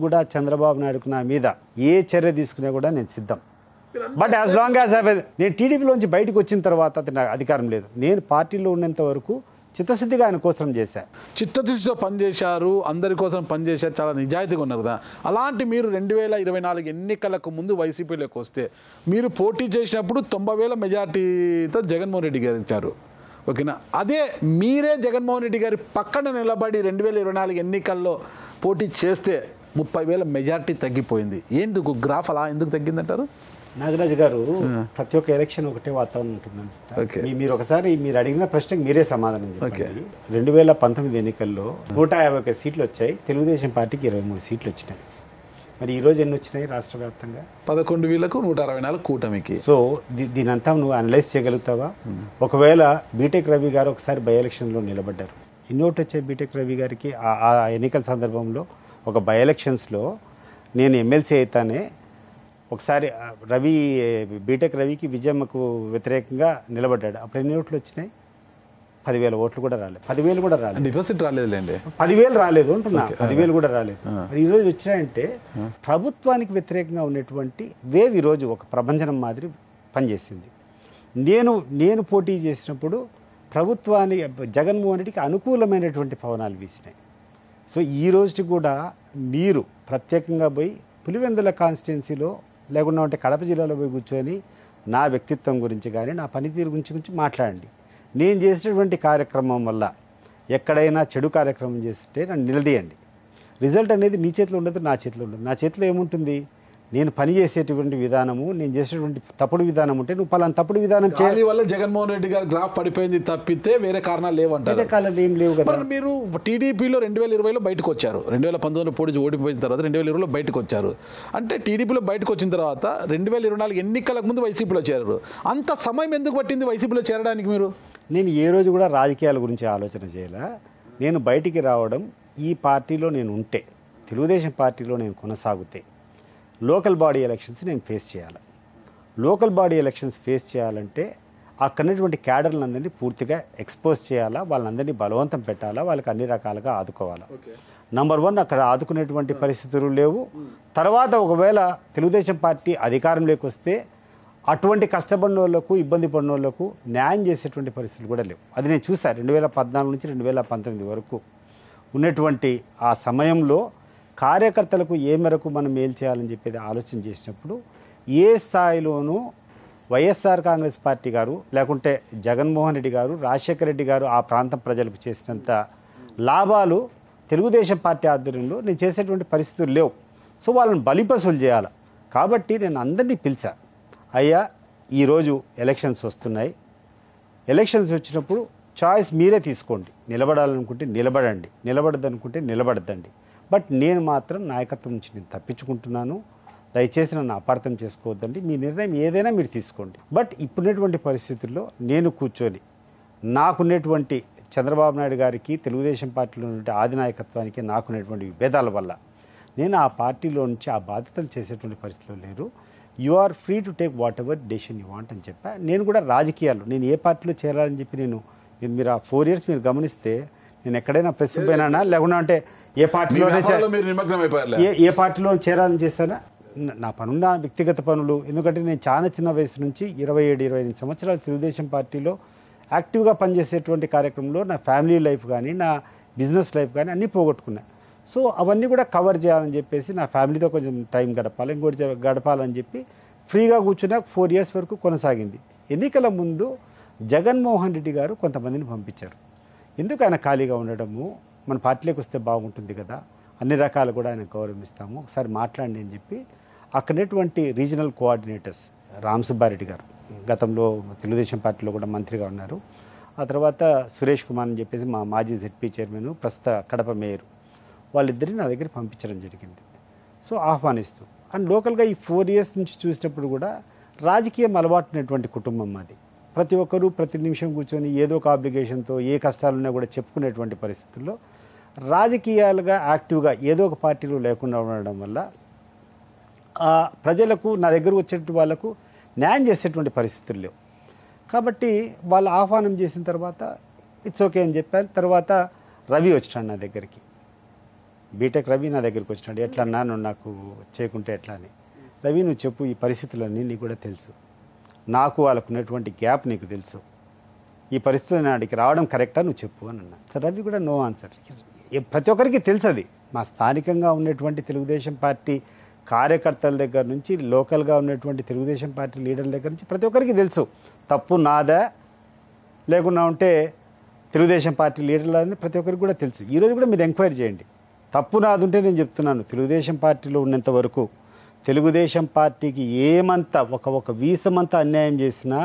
కూడా చంద్రబాబు నాయుడుకు నా మీద ఏ చర్య తీసుకునే కూడా నేను సిద్ధం. బట్ యాజ్ లాంగ్ యాజ్ నేను టీడీపీలోంచి బయటకు వచ్చిన తర్వాత నాకు అధికారం లేదు. నేను పార్టీలో ఉన్నంత వరకు చిత్తశుద్ధిగా ఆయన కోసం చేశారు. చిత్తశుద్ధితో పనిచేశారు, అందరి కోసం పనిచేశారు, చాలా నిజాయితీగా ఉన్నారు కదా. అలాంటి మీరు 2024 ఎన్నికలకు ముందు వైసీపీలోకి వస్తే మీరు పోటీ చేసినప్పుడు 90,000 మెజార్టీతో జగన్మోహన్ రెడ్డి గారు ఇచ్చారు. ఓకేనా, అదే మీరే జగన్మోహన్ రెడ్డి గారి పక్కన నిలబడి 2024 ఎన్నికల్లో పోటీ చేస్తే 30,000 మెజార్టీ తగ్గిపోయింది. ఎందుకు గ్రాఫ్ అలా ఎందుకు తగ్గిందంటారు? నాగరాజు గారు, ప్రతి ఒక్క ఎలక్షన్ ఒకటే వాతావరణం ఉంటుందంట. మీరు ఒకసారి మీరు అడిగిన ప్రశ్నకు మీరే సమాధానం చెప్పండి. 2019 ఎన్నికల్లో 151 సీట్లు వచ్చాయి, తెలుగుదేశం పార్టీకి 23 సీట్లు వచ్చినాయి. మరి ఈరోజు ఎన్ని వచ్చినాయి రాష్ట్ర వ్యాప్తంగా? 11,000కు 164 కూటమికి. సో దీనంతా నువ్వు అనలైజ్ చేయగలుగుతావా? ఒకవేళ బీటెక్ రవి గారు ఒకసారి బై ఎలక్షన్లో నిలబడ్డారు, ఎన్ని ఓట్లు వచ్చాయి బీటెక్ రవి గారికి? ఆ ఎన్నికల సందర్భంలో ఒక బై ఎలక్షన్స్లో నేను ఎమ్మెల్సీ అయితేనే ఒకసారి బీటెక్ రవికి విజయమ్మకు వ్యతిరేకంగా నిలబడ్డాడు. అప్పుడు ఎన్ని ఓట్లు వచ్చినాయి? 10,000 ఓట్లు కూడా రాలేదు, 10,000 కూడా రాలేదు, డిపాజిట్ రాలేదులేండి, 10,000 రాలేదు అంటున్నా, 10,000 కూడా రాలేదు. మరి ఈరోజు వచ్చినాయంటే ప్రభుత్వానికి వ్యతిరేకంగా ఉన్నటువంటి వేవ్ ఈరోజు ఒక ప్రభంజనం మాదిరి పనిచేసింది. నేను పోటీ చేసినప్పుడు ప్రభుత్వానికి జగన్మోహన్ రెడ్డికి అనుకూలమైనటువంటి పవనాలు వీసినాయి. సో ఈ రోజుకి కూడా మీరు ప్రత్యేకంగా పోయి పులివెందుల కాన్స్టిట్యున్సీలో లేకుండా ఉంటే కడప జిల్లాలో పోయి కూర్చొని నా వ్యక్తిత్వం గురించి కానీ నా పనితీరు గురించి మాట్లాడండి. నేను చేసినటువంటి కార్యక్రమం వల్ల ఎక్కడైనా చెడు కార్యక్రమం చేస్తే నన్ను నిలదీయండి. రిజల్ట్ అనేది నీ చేతిలో ఉండదు, నా చేతిలో ఉండదు. నా చేతిలో ఏముంటుంది? నేను పని చేసేటువంటి విధానము, నేను చేసేటువంటి తప్పుడు విధానం ఉంటే నువ్వు పలానా తప్పుడు విధానం చేయాలి వల్ల జగన్మోహన్ రెడ్డి గారు గ్రాఫ్ పడిపోయింది తప్పితే వేరే కారణాలు లేవంటారు. వేరే కారణాలు ఏం లేవు కదా. మీరు టీడీపీలో 2020లో బయటకు వచ్చారు, 2019లో పోటీ ఓడిపోయిన తర్వాత 2020లో బయటకు వచ్చారు. అంటే టీడీపీలో బయటకు వచ్చిన తర్వాత 2024 ఎన్నికలకు ముందు వైసీపీలో చేరారు. అంత సమయం ఎందుకు పట్టింది వైసీపీలో చేరడానికి? మీరు నేను ఏ రోజు కూడా రాజకీయాల గురించి ఆలోచన చేయాల. నేను బయటికి రావడం, ఈ పార్టీలో నేను ఉంటే, తెలుగుదేశం పార్టీలో నేను కొనసాగితే లోకల్ బాడీ ఎలక్షన్స్ నేను ఫేస్ చేయాలి. లోకల్ బాడీ ఎలక్షన్స్ ఫేస్ చేయాలంటే అక్కడటువంటి క్యాడర్లందరినీ పూర్తిగా ఎక్స్పోజ్ చేయాలా, వాళ్ళందరినీ బలవంతం పెట్టాలా, వాళ్ళకి అన్ని రకాలుగా ఆదుకోవాలా. నంబర్ 1 అక్కడ ఆదుకునేటువంటి పరిస్థితులు లేవు. తర్వాత ఒకవేళ తెలుగుదేశం పార్టీ అధికారంలోకి వస్తే అటువంటి కష్టపడిన వాళ్ళకు, ఇబ్బంది పడిన వాళ్ళకు న్యాయం చేసేటువంటి పరిస్థితులు కూడా లేవు. అది నేను చూసాను 2014 నుంచి 2019 వరకు ఉన్నటువంటి ఆ సమయంలో కార్యకర్తలకు ఏ మేరకు మనం మేలు చేయాలని చెప్పేది ఆలోచన చేసినప్పుడు ఏ స్థాయిలోనూ వైఎస్ఆర్ కాంగ్రెస్ పార్టీ గారు, లేకుంటే జగన్మోహన్ రెడ్డి గారు, రాజశేఖర రెడ్డి గారు ఆ ప్రాంతం ప్రజలకు చేసినంత లాభాలు తెలుగుదేశం పార్టీ ఆధ్వర్యంలో నేను చేసేటువంటి పరిస్థితులు లేవు. సో వాళ్ళని బలిపశువులు చేయాలి. కాబట్టి నేను అందరినీ పిలిచా, అయ్యా ఈరోజు ఎలక్షన్స్ వస్తున్నాయి, ఎలక్షన్స్ వచ్చినప్పుడు చాయిస్ మీరే తీసుకోండి. నిలబడాలనుకుంటే నిలబడండి, నిలబడద్దనుకుంటే నిలబడద్దండి. బట్ నేను మాత్రం నాయకత్వం నుంచి నేను తప్పించుకుంటున్నాను, దయచేసి నన్ను అపార్థం చేసుకోవద్దండి, మీ నిర్ణయం ఏదైనా మీరు తీసుకోండి. బట్ ఇప్పుడున్నటువంటి పరిస్థితుల్లో నేను కూర్చొని నాకున్నటువంటి చంద్రబాబు నాయుడు గారికి, తెలుగుదేశం పార్టీలో ఉన్నటువంటి ఆది నాయకత్వానికి నాకున్నటువంటి విభేదాల వల్ల నేను ఆ పార్టీలో నుంచి ఆ బాధ్యతలు చేసేటువంటి పరిస్థితిలో లేరు. You are free to take whatever decision you want అని చెప్పా. నేను కూడా రాజకీయాల్లో నేను ఏ పార్టీలో చేరాలని చెప్పి నేను మీరు ఆ 4 years మీరు గమనిస్తే నేను ఎక్కడైనా ప్రెస్ పోయినా, లేకుండా అంటే ఏ పార్టీలోనే ఏ పార్టీలో చేరాలని చేశానా? నా పనున్న వ్యక్తిగత పనులు. ఎందుకంటే నేను చాలా చిన్న వయసు నుంచి 27-28 సంవత్సరాలు తెలుగుదేశం పార్టీలో యాక్టివ్గా పనిచేసేటువంటి కార్యక్రమంలో నా ఫ్యామిలీ లైఫ్ కానీ, నా బిజినెస్ లైఫ్ కానీ అన్నీ పోగొట్టుకున్నాను. సో అవన్నీ కూడా కవర్ చేయాలని చెప్పేసి నా ఫ్యామిలీతో కొంచెం టైం గడపాలి, ఇంకోటి గడపాలని చెప్పి ఫ్రీగా కూర్చున్నా 4 years వరకు కొనసాగింది. ఎన్నికల ముందు జగన్మోహన్ రెడ్డి గారు కొంతమందిని పంపించారు. ఎందుకు ఆయన ఖాళీగా ఉండడము, మన పార్టీలోకి వస్తే బాగుంటుంది కదా, అన్ని రకాలు కూడా ఆయన గౌరవిస్తాము, ఒకసారి మాట్లాడండి అని చెప్పి అక్కడటువంటి రీజనల్ కోఆర్డినేటర్స్ రామ్ సుబ్బారెడ్డి గారు గతంలో తెలుగుదేశం పార్టీలో కూడా మంత్రిగా ఉన్నారు, ఆ తర్వాత సురేష్ కుమార్ అని చెప్పేసి మా మాజీ ZP చైర్మన్, ప్రస్తుత కడప మేయర్, వాళ్ళిద్దరిని నా దగ్గర పంపించడం జరిగింది. సో ఆహ్వానిస్తూ అండ్ లోకల్గా ఈ 4 years నుంచి చూసినప్పుడు కూడా రాజకీయం అలవాటునటువంటి కుటుంబం మాది. ప్రతి ఒక్కరూ ప్రతి నిమిషం కూర్చొని ఏదో ఒక ఆబ్లిగేషన్తో ఏ కష్టాలున్నా కూడా చెప్పుకునేటువంటి పరిస్థితుల్లో రాజకీయాలుగా యాక్టివ్గా ఏదో ఒక పార్టీలో లేకుండా ఉండడం వల్ల ప్రజలకు నా దగ్గర వచ్చేటువంటి వాళ్ళకు న్యాయం చేసేటువంటి పరిస్థితులు లేవు. కాబట్టి వాళ్ళు ఆహ్వానం చేసిన తర్వాత ఇట్స్ ఓకే అని చెప్పాను. తర్వాత రవి వచ్చినాడు నా దగ్గరికి, బీటెక్ రవి నా దగ్గరికి వచ్చినాడు. ఎట్లా అన్నా నువ్వు నాకు చేయకుంటే ఎట్లా అని. రవి నువ్వు చెప్పు, ఈ పరిస్థితులన్నీ నీకు కూడా తెలుసు, నాకు వాళ్ళకు ఉన్నటువంటి గ్యాప్ నీకు తెలుసు, ఈ పరిస్థితులు నాడికి రావడం కరెక్టా నువ్వు చెప్పు అని అన్నా. సార్ రవి కూడా నో ఆన్సర్. ప్రతి ఒక్కరికి తెలుసు, అది మా స్థానికంగా ఉన్నటువంటి తెలుగుదేశం పార్టీ కార్యకర్తల దగ్గర నుంచి లోకల్గా ఉన్నటువంటి తెలుగుదేశం పార్టీ లీడర్ల దగ్గర నుంచి ప్రతి ఒక్కరికి తెలుసు తప్పు నాదా లేకుండా ఉంటే తెలుగుదేశం పార్టీ లీడర్లని ప్రతి ఒక్కరికి కూడా తెలుసు. ఈరోజు కూడా మీరు ఎంక్వైరీ చేయండి, తప్పు నాది ఉంటే నేను చెప్తున్నాను, తెలుగుదేశం పార్టీలో ఉన్నంత వరకు తెలుగుదేశం పార్టీకి ఏమంతా ఒక వీసమంతా అన్యాయం చేసినా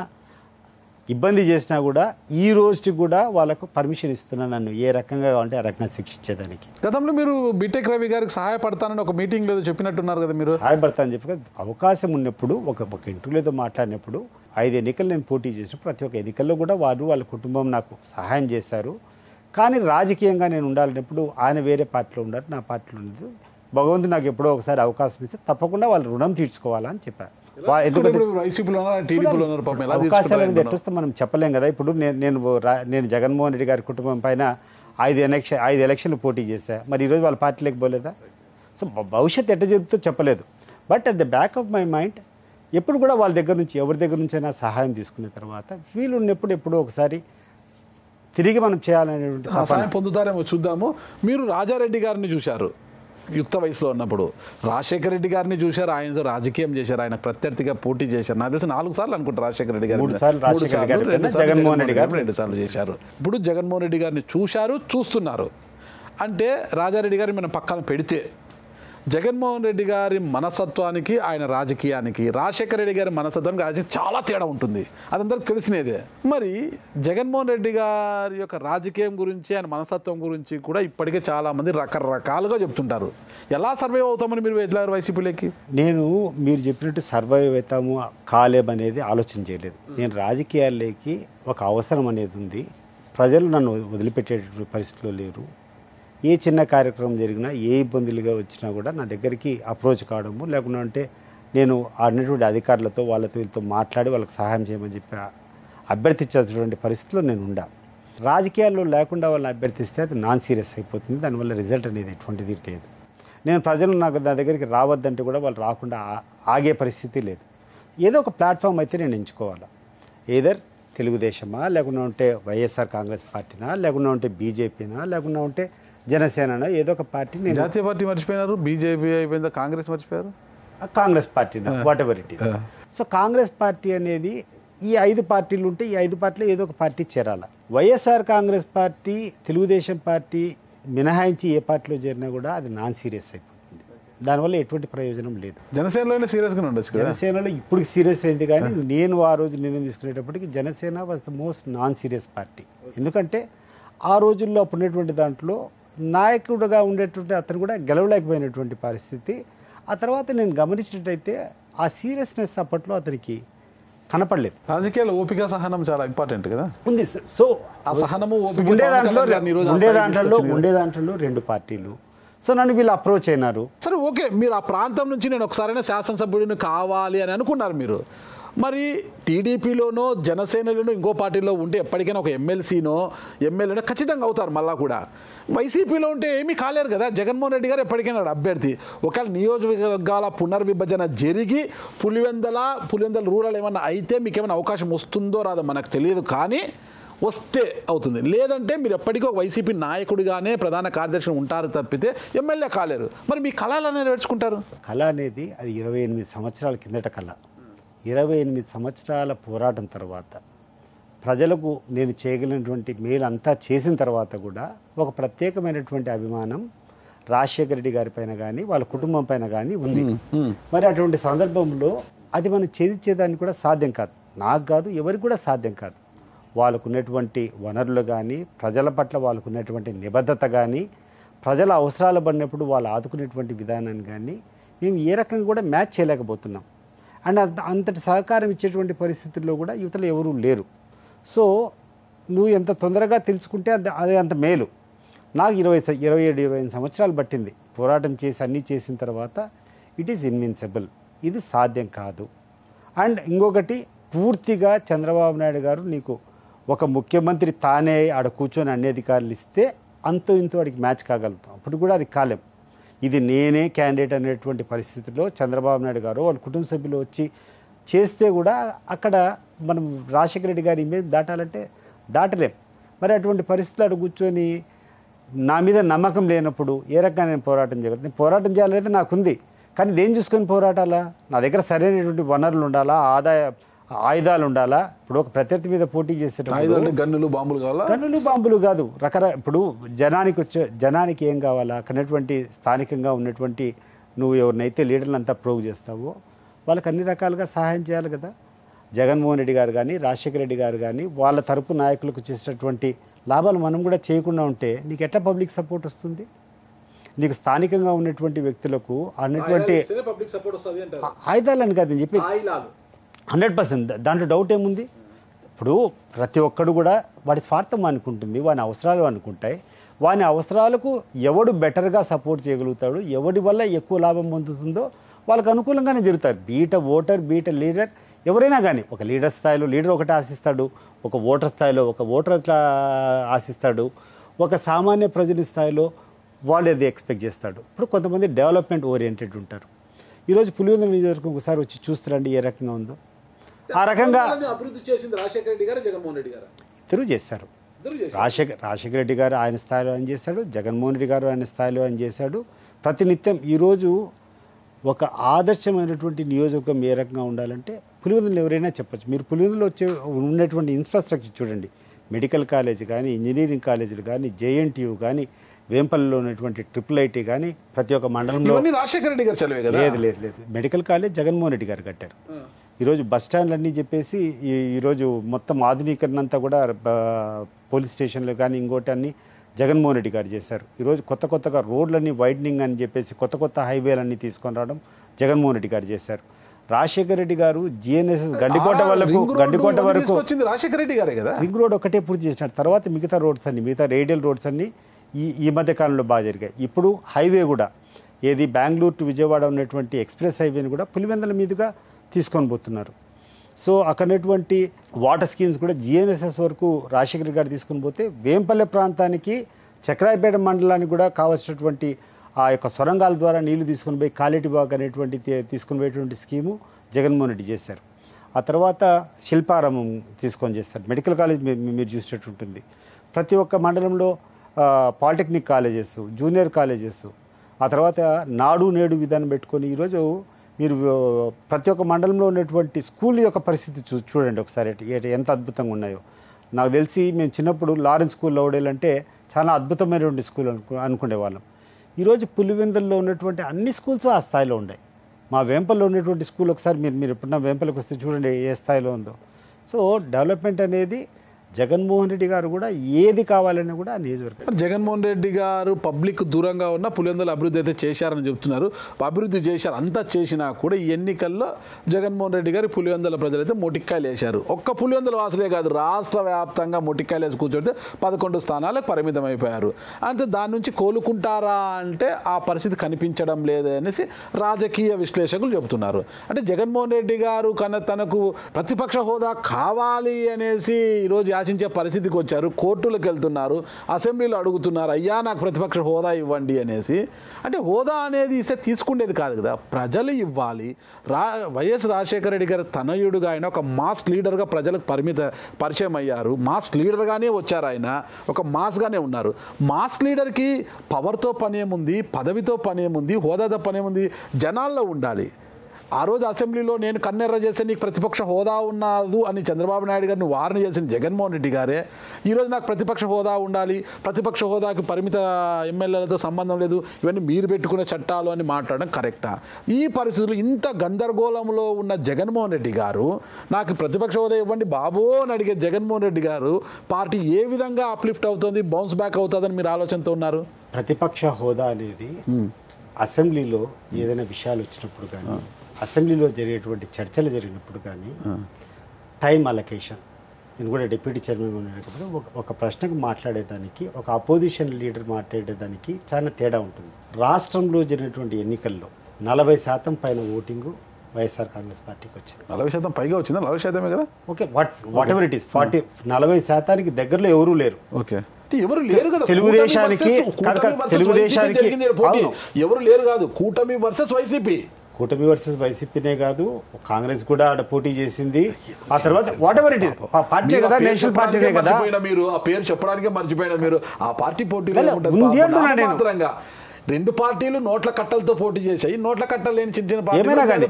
ఇబ్బంది చేసినా కూడా ఈ రోజుకి కూడా వాళ్ళకు పర్మిషన్ ఇస్తున్నాను నన్ను ఏ రకంగా కావాలంటే ఆ రకంగా శిక్షించేదానికి. గతంలో మీరు బీటెక్ రవి గారికి సహాయపడతానని ఒక మీటింగ్ లేదో చెప్పినట్టున్నారు కదా, మీరు సహాయపడతా అని చెప్పి అవకాశం ఉన్నప్పుడు ఒక ఇంటర్వ్యూలో మాట్లాడినప్పుడు 5 ఎన్నికలు నేను పోటీ చేసినప్పుడు ప్రతి ఒక్క ఎన్నికల్లో కూడా వాళ్ళ కుటుంబం నాకు సహాయం చేశారు. కానీ రాజకీయంగా నేను ఉండాలన్నప్పుడు ఆయన వేరే పార్టీలో ఉన్నారు, నా పార్టీలో ఉండదు. భగవంతుడు నాకు ఎప్పుడో ఒకసారి అవకాశం ఇస్తే తప్పకుండా వాళ్ళు రుణం తీర్చుకోవాలని చెప్పారు. అవకాశాలు అనేది ఎట్లొస్తే మనం చెప్పలేం కదా. ఇప్పుడు నేను జగన్మోహన్ రెడ్డి గారి కుటుంబం పైన 5 ఎలక్షన్లు పోటీ చేశా, మరి ఈరోజు వాళ్ళ పార్టీలోకి పోలేదా? సో భవిష్యత్తు ఎట్లా జరుగుతుందో చెప్పలేదు. But at the back of my mind ఎప్పుడు కూడా వాళ్ళ దగ్గర నుంచి ఎవరి దగ్గర నుంచి అయినా సహాయం తీసుకున్న తర్వాత వీళ్ళు ఉన్నప్పుడు ఎప్పుడో ఒకసారి తిరిగి మనం చేయాలనేటువంటి సహాయం పొందుతారేమో చూద్దాము. మీరు రాజారెడ్డి గారిని చూశారు యుక్త వయసులో ఉన్నప్పుడు, రాజశేఖర రెడ్డి గారిని చూశారు, ఆయనతో రాజకీయం చేశారు, ఆయన ప్రత్యర్థిగా పోటీ చేశారు. నాకు తెలిసి 4 సార్లు అనుకుంటారు రాజశేఖర రెడ్డి గారు, 3 సార్లు జగన్మోహన్ రెడ్డి గారు 2 సార్లు చేశారు. ఇప్పుడు జగన్మోహన్ రెడ్డి గారిని చూశారు, చూస్తున్నారు. అంటే రాజారెడ్డి గారిని మనం పక్కన పెడితే జగన్మోహన్ రెడ్డి గారి మనస్తత్వానికి ఆయన రాజకీయానికి, రాజశేఖర రెడ్డి గారి మనస్తత్వానికి రాజకీయం చాలా తేడా ఉంటుంది, అదందరికి తెలిసినదే. మరి జగన్మోహన్ రెడ్డి గారి యొక్క రాజకీయం గురించి, ఆయన మనస్తత్వం గురించి కూడా ఇప్పటికే చాలామంది రకరకాలుగా చెప్తుంటారు. ఎలా సర్వైవ్ అవుతామని మీరు వెళ్ళారు వైసీపీలోకి? నేను మీరు చెప్పినట్టు సర్వైవ్ అవుతాము కాలేమనేది ఆలోచన చేయలేదు. నేను రాజకీయాల్లోకి ఒక అవసరం అనేది ఉంది. ప్రజలు నన్ను వదిలిపెట్టేటువంటి పరిస్థితిలో లేరు. ఏ చిన్న కార్యక్రమం జరిగినా, ఏ ఇబ్బందులుగా వచ్చినా కూడా నా దగ్గరికి అప్రోచ్ కావడము, లేకుండా అంటే నేను ఆడినటువంటి అధికారులతో వాళ్ళతో వీళ్ళతో మాట్లాడి వాళ్ళకి సహాయం చేయమని చెప్పి అభ్యర్థించేటువంటి పరిస్థితిలో నేను ఉండా. రాజకీయాల్లో లేకుండా వాళ్ళని అభ్యర్థిస్తే అది నాన్ సీరియస్ అయిపోతుంది, దానివల్ల రిజల్ట్ అనేది ఎటువంటిది లేదు. నేను ప్రజలు నా దగ్గరికి రావద్దంటే కూడా వాళ్ళు రాకుండా ఆగే పరిస్థితి లేదు. ఏదో ఒక ప్లాట్ఫామ్ అయితే నేను ఎంచుకోవాలా, ఏదర్ తెలుగుదేశమా, లేకుండా ఉంటే వైఎస్ఆర్ కాంగ్రెస్ పార్టీనా, లేకుండా ఉంటే బీజేపీనా, లేకుండా ఉంటే జనసేన, ఏదో ఒక పార్టీ. నేను జాతీయ పార్టీ మర్చిపోయినారు, బీజేపీ అయిపోయిందా, కాంగ్రెస్ మర్చిపోయారు, కాంగ్రెస్ పార్టీనా, whatever it is. So Congress party అనేది ఈ 5 పార్టీలు ఉంటే ఈ 5 పార్టీలో ఏదో ఒక party చేరాల. YSR Congress party, Telugu Desam party మినహాయించి ఏ పార్టీలో చేరినా కూడా అది నాన్ సీరియస్ అయిపోతుంది, దానివల్ల ఎటువంటి ప్రయోజనం లేదు. జనసేనలోనే సీరియస్గా ఉండొచ్చు. జనసేనలో ఇప్పుడు సీరియస్ అయింది, కానీ నేను ఆ రోజు నిర్ణయం తీసుకునేటప్పటికి Janasena was the most non serious party. ఎందుకంటే ఆ రోజుల్లో అప్పుడున్నటువంటి దాంట్లో నాయకుడుగా ఉండేటువంటి అతను కూడా గెలవలేకపోయినటువంటి పరిస్థితి. ఆ తర్వాత నేను గమనించినట్టయితే ఆ సీరియస్నెస్ అప్పట్లో అతనికి కనపడలేదు. రాజకీయాల్లో ఓపిక, సహనం చాలా ఇంపార్టెంట్ కదా ఉంది. సో ఆ సహనము ఉండే దాంట్లో 2 పార్టీలు. సో నన్ను వీళ్ళు అప్రోచ్ అయినారు. సరే ఓకే, మీరు ఆ ప్రాంతం నుంచి నేను ఒకసారైనా శాసనసభ్యుడిని కావాలి అని అనుకున్నారు మీరు. మరి టీడీపీలోనో జనసేనలోనో ఇంకో పార్టీలో ఉంటే ఎప్పటికైనా ఒక ఎమ్మెల్సీనో ఎమ్మెల్యేనో ఖచ్చితంగా అవుతారు. మళ్ళా కూడా వైసీపీలో ఉంటే ఏమీ కాలేరు కదా. జగన్మోహన్ రెడ్డి గారు ఎప్పటికైనా అభ్యర్థి. ఒకవేళ నియోజకవర్గాల పునర్విభజన జరిగి పులివెందల రూరల్ ఏమన్నా అయితే మీకు ఏమైనా అవకాశం వస్తుందో రాదో మనకు తెలియదు, కానీ వస్తే అవుతుంది. లేదంటే మీరు ఎప్పటికీ ఒక వైసీపీ నాయకుడిగానే ప్రధాన కార్యదర్శి ఉంటారు తప్పితే ఎమ్మెల్యే కాలేరు. మరి మీ కళలు అనేది నేర్చుకుంటారు. కళ అనేది అది 28 సంవత్సరాల కిందట కళ. 28 సంవత్సరాల పోరాటం తర్వాత ప్రజలకు నేను చేయగలిగినటువంటి మేలు అంతా చేసిన తర్వాత కూడా ఒక ప్రత్యేకమైనటువంటి అభిమానం రాజశేఖర రెడ్డి గారి పైన కానీ వాళ్ళ కుటుంబం పైన కానీ ఉంది. మరి అటువంటి సందర్భంలో అది మనం ఛేదించేదానికి కూడా సాధ్యం కాదు, నాకు కాదు, ఎవరికి కూడా సాధ్యం కాదు. వాళ్ళకున్నటువంటి వనరులు కానీ, ప్రజల పట్ల వాళ్ళకున్నటువంటి నిబద్ధత కానీ, ప్రజల అవసరాలు పడినప్పుడు వాళ్ళు ఆదుకునేటువంటి విధానాన్ని కానీ మేము ఏ రకంగా కూడా మ్యాచ్ చేయలేకపోతున్నాం. అండ్ అంతటి సహకారం ఇచ్చేటువంటి పరిస్థితుల్లో కూడా యువతలు ఎవరూ లేరు. సో నువ్వు ఎంత తొందరగా తెలుసుకుంటే అదే అంత మేలు. నాకు 27-28 సంవత్సరాలు పట్టింది పోరాటం చేసి అన్నీ చేసిన తర్వాత. It is invincible. ఇది సాధ్యం కాదు. అండ్ ఇంకొకటి, పూర్తిగా చంద్రబాబు నాయుడు గారు నీకు ఒక ముఖ్యమంత్రి తానే ఆడ కూర్చొని అన్ని అధికారులు ఇస్తే అంతో ఇంతో వాడికి మ్యాచ్ కాగలుగుతాం. అప్పుడు కూడా అది కాలేం. ఇది నేనే క్యాండిడేట్ అనేటువంటి పరిస్థితిలో చంద్రబాబు నాయుడు గారు వాళ్ళ కుటుంబ సభ్యులు వచ్చి చేస్తే కూడా అక్కడ మనం రాజశేఖర రెడ్డి గారి ఇమేజ్ దాటాలంటే దాటలేం. మరి అటువంటి పరిస్థితులు అక్కడ కూర్చొని నా మీద నమ్మకం లేనప్పుడు ఏ రకంగా నేను పోరాటం చేయగలను? నేను పోరాటం చేయాలనేది నాకుంది, కానీ దేని చూసుకొని పోరాటాలా? నా దగ్గర సరైనటువంటి వనరులు ఉండాలా, ఆయుధాలు ఉండాలా. ఇప్పుడు ఒక ప్రత్యర్థి మీద పోటీ చేసేటప్పుడు గన్నులు బాంబులు కావాలా? గన్నులు బాంబులు కాదు, ఇప్పుడు జనానికి ఏం కావాలా? అక్కడటువంటి స్థానికంగా ఉన్నటువంటి నువ్వు ఎవరినైతే లీడర్లు అంతా ప్రోగ్ చేస్తావో వాళ్ళకి అన్ని రకాలుగా సహాయం చేయాలి కదా. జగన్మోహన్ రెడ్డి గారు కానీ రాజశేఖర రెడ్డి గారు కానీ వాళ్ళ తరపు నాయకులకు చేసినటువంటి లాభాలు మనం కూడా చేయకుండా ఉంటే నీకు ఎట్లా పబ్లిక్ సపోర్ట్ వస్తుంది? నీకు స్థానికంగా ఉన్నటువంటి వ్యక్తులకు అన్నటువంటి ఆయుధాలని కాదని చెప్పి 100% దాంట్లో డౌట్ ఏముంది? ఇప్పుడు ప్రతి ఒక్కడు కూడా వాడి స్వార్థం అనుకుంటుంది, వాని అవసరాలు అనుకుంటాయి. వాని అవసరాలకు ఎవడు బెటర్గా సపోర్ట్ చేయగలుగుతాడు, ఎవడి వల్ల ఎక్కువ లాభం పొందుతుందో వాళ్ళకు అనుకూలంగానే జరుగుతారు. బీట ఓటర్, బీట లీడర్, ఎవరైనా కానీ ఒక లీడర్ స్థాయిలో లీడర్ ఒకటి ఆశిస్తాడు, ఒక ఓటర్ స్థాయిలో ఒక ఓటర్ అట్లా ఆశిస్తాడు, ఒక సామాన్య ప్రజల స్థాయిలో వాళ్ళు అది ఎక్స్పెక్ట్ చేస్తాడు. ఇప్పుడు కొంతమంది డెవలప్మెంట్ ఓరియంటెడ్ ఉంటారు. ఈరోజు పులివెందుల నియోజకవర్గం ఒకసారి వచ్చి చూస్తారండి ఏ రకంగా ఉందో. ఆ రకంగా అభివృద్ధి చేసింది రాజశేఖర రెడ్డి గారు, జగన్మోహన్ రెడ్డి గారు ఇద్దరు చేశారు. రాజశేఖర రెడ్డి గారు ఆయన స్థాయిలో ఆయన చేశాడు, జగన్మోహన్ రెడ్డి గారు ఆయన స్థాయిలో ఆయన చేశాడు. ప్రతినిత్యం ఈరోజు ఒక ఆదర్శమైనటువంటి నియోజకవర్గం ఏ రకంగా ఉండాలంటే పులివెందులు ఎవరైనా చెప్పచ్చు. మీరు పులివెందులో ఉన్నటువంటి ఇన్ఫ్రాస్ట్రక్చర్ చూడండి, మెడికల్ కాలేజ్ కానీ, ఇంజనీరింగ్ కాలేజీలు కానీ, జేఎన్టీయూ కానీ, వేంపల్లిలో ఉన్నటువంటి IIIT కానీ, ప్రతి ఒక్క మండలంలో రాజశేఖర రెడ్డి గారు చదివే కదా. లేదు మెడికల్ కాలేజ్ జగన్మోహన్ రెడ్డి గారు కట్టారు. ఈరోజు బస్ స్టాండ్లు అన్నీ చెప్పేసి ఈరోజు మొత్తం ఆధునీకరణ అంతా కూడా పోలీస్ స్టేషన్లు కానీ ఇంకోటి అన్నీ జగన్మోహన్ రెడ్డి గారు చేశారు. ఈరోజు కొత్తగా రోడ్లన్నీ వైడనింగ్ అని చెప్పేసి కొత్త హైవేలన్నీ తీసుకొని రావడం జగన్మోహన్ రెడ్డి గారు చేశారు. రాజశేఖర రెడ్డి గారు GNSS గండికోట వరకు రాజశేఖర రెడ్డి గారే కదా రింగ్ రోడ్ ఒకటే పూర్తి చేసినారు. తర్వాత మిగతా రోడ్స్ అన్ని, మిగతా రేడియల్ రోడ్స్ అన్ని ఈ మధ్య కాలంలో బాగా జరిగాయి. ఇప్పుడు హైవే కూడా ఏది బెంగళూరు టు విజయవాడ ఉన్నటువంటి ఎక్స్ప్రెస్ హైవేని కూడా పులివెందుల మీదుగా తీసుకొని పోతున్నారు. సో అక్కడటువంటి వాటర్ స్కీమ్స్ కూడా GNSS వరకు రాజశేఖర గారు తీసుకొని పోతే వేంపల్లె ప్రాంతానికి చక్రాయపేట మండలానికి కూడా కావాల్సినటువంటి ఆ యొక్క సొరంగాల ద్వారా నీళ్లు తీసుకొని పోయి కాలేటిబాగ్ అనేటువంటి తీసుకొని పోయేటువంటి స్కీము జగన్మోహన్ రెడ్డి చేశారు. ఆ తర్వాత శిల్పారామం తీసుకొని చేస్తారు. మెడికల్ కాలేజ్ మీరు చూసినట్టు ఉంటుంది. ప్రతి ఒక్క మండలంలో పాలిటెక్నిక్ కాలేజెస్, జూనియర్ కాలేజెస్, ఆ తర్వాత నాడు నేడు విధానం పెట్టుకొని ఈరోజు మీరు ప్రతి ఒక్క మండలంలో ఉన్నటువంటి స్కూల్ యొక్క పరిస్థితి చూడండి ఒకసారి ఎంత అద్భుతంగా ఉన్నాయో. నాకు తెలిసి మేము చిన్నప్పుడు లారెన్స్ స్కూల్లో ఓడేలంటే చాలా అద్భుతమైనటువంటి స్కూల్ అనుకునే వాళ్ళం. ఈరోజు పులివెందుల్లో ఉన్నటువంటి అన్ని స్కూల్స్ ఆ స్థాయిలో ఉన్నాయి. మా వేంపల్లో ఉన్నటువంటి స్కూల్ ఒకసారి మీరు ఎప్పుడన్నా వేంపల్లికి వస్తే చూడండి ఏ స్థాయిలో ఉందో. సో డెవలప్మెంట్ అనేది జగన్మోహన్ రెడ్డి గారు కూడా ఏది కావాలని కూడా నియోజకవర్గం. జగన్మోహన్ రెడ్డి గారు పబ్లిక్ దూరంగా ఉన్న పులివెందుల అభివృద్ధి అయితే చేశారని చెప్తున్నారు. అభివృద్ధి చేశారు, అంతా చేసినా కూడా ఈ ఎన్నికల్లో జగన్మోహన్ రెడ్డి గారు పులివెందుల ప్రజలైతే మొటిక్కాయలు వేశారు. ఒక్క పులివెందుల వాసులే కాదు, రాష్ట్ర వ్యాప్తంగా మొటిక్కాయలు వేసి కూర్చోడితే 11 స్థానాలకు పరిమితం అయిపోయారు. అంటే దాని నుంచి కోలుకుంటారా అంటే ఆ పరిస్థితి కనిపించడం లేదనేసి రాజకీయ విశ్లేషకులు చెబుతున్నారు. అంటే జగన్మోహన్ రెడ్డి గారు తనకు ప్రతిపక్ష హోదా కావాలి అనేసి ఈరోజు యాచించే పరిస్థితికి వచ్చారు. కోర్టులకు వెళ్తున్నారు, అసెంబ్లీలో అడుగుతున్నారు, అయ్యా నాకు ప్రతిపక్ష హోదా ఇవ్వండి అనేసి. అంటే హోదా అనేది ఇస్తే తీసుకునేది కాదు కదా, ప్రజలు ఇవ్వాలి. వైఎస్ రాజశేఖర రెడ్డి గారు తనయుడుగా ఆయన ఒక మాస్ లీడర్గా ప్రజలకు పరిచయం అయ్యారు. మాస్ లీడర్గానే వచ్చారు, ఆయన ఒక మాస్గానే ఉన్నారు. మాస్ లీడర్కి పవర్తో పనేముంది, పదవితో పనేముంది, హోదాతో పనేముంది, జనాల్లో ఉండాలి. ఆ రోజు అసెంబ్లీలో నేను కన్నెర్ర చేస్తే నీకు ప్రతిపక్ష హోదా ఉన్నదు అని చంద్రబాబు నాయుడు గారిని వార్న చేసిన జగన్మోహన్ రెడ్డి గారే ఈరోజు నాకు ప్రతిపక్ష హోదా ఉండాలి, ప్రతిపక్ష హోదాకి పరిమిత ఎమ్మెల్యేలతో సంబంధం లేదు, ఇవన్నీ మీరు పెట్టుకునే చట్టాలు అని మాట్లాడడం కరెక్టా? ఈ పరిస్థితులు ఇంత గందరగోళంలో ఉన్న జగన్మోహన్ రెడ్డి గారు నాకు ప్రతిపక్ష హోదా ఇవ్వండి బాబో అని అడిగే జగన్మోహన్ రెడ్డి గారు పార్టీ ఏ విధంగా అప్లిఫ్ట్ అవుతుంది, బౌన్స్ బ్యాక్ అవుతుందని మీరు ఆలోచనతో ఉన్నారు? ప్రతిపక్ష హోదా అనేది అసెంబ్లీలో ఏదైనా విషయాలు వచ్చినప్పుడు కానీ, అసెంబ్లీలో జరిగేటువంటి చర్చలు జరిగినప్పుడు కానీ టైం అలొకేషన్, నేను కూడా డిప్యూటీ చైర్మన్ ఉండేటప్పుడు ఒక ప్రశ్నకు మాట్లాడేదానికి ఒక అపోజిషన్ లీడర్ మాట్లాడేదానికి చాలా తేడా ఉంటుంది. రాష్ట్రంలో జరిగినటువంటి ఎన్నికల్లో 40% పైన ఓటింగు వైఎస్ఆర్ కాంగ్రెస్ పార్టీకి వచ్చింది. 40% పైగా వచ్చిందా? 40%మే కదా. Okay, what ever it is 40% దగ్గరలో ఎవరూ లేరు. ఓకే, ఎవరు లేరు కదా. తెలుగుదేశానికి ఎవరు లేరు కాదు, కూటమి వర్సెస్ వైసీపీ. కూటమి వర్సెస్ వైసీపీనే కాదు, కాంగ్రెస్ కూడా ఆడ పోటీ చేసింది. ఆ తర్వాత what ever it is party కదా, నేషనల్ పార్టీనే కదా. మీరు ఆ పేరు చెప్పడానికే మర్చిపోయినా. మీరు ఆ పార్టీ పోటీ ఉంది. రెండు పార్టీలు నోట్ల కట్టలతో పోటీ చేశాయి. నోట్ల కట్టలు లేని చిన్న చిన్న ఏమైనా కానీ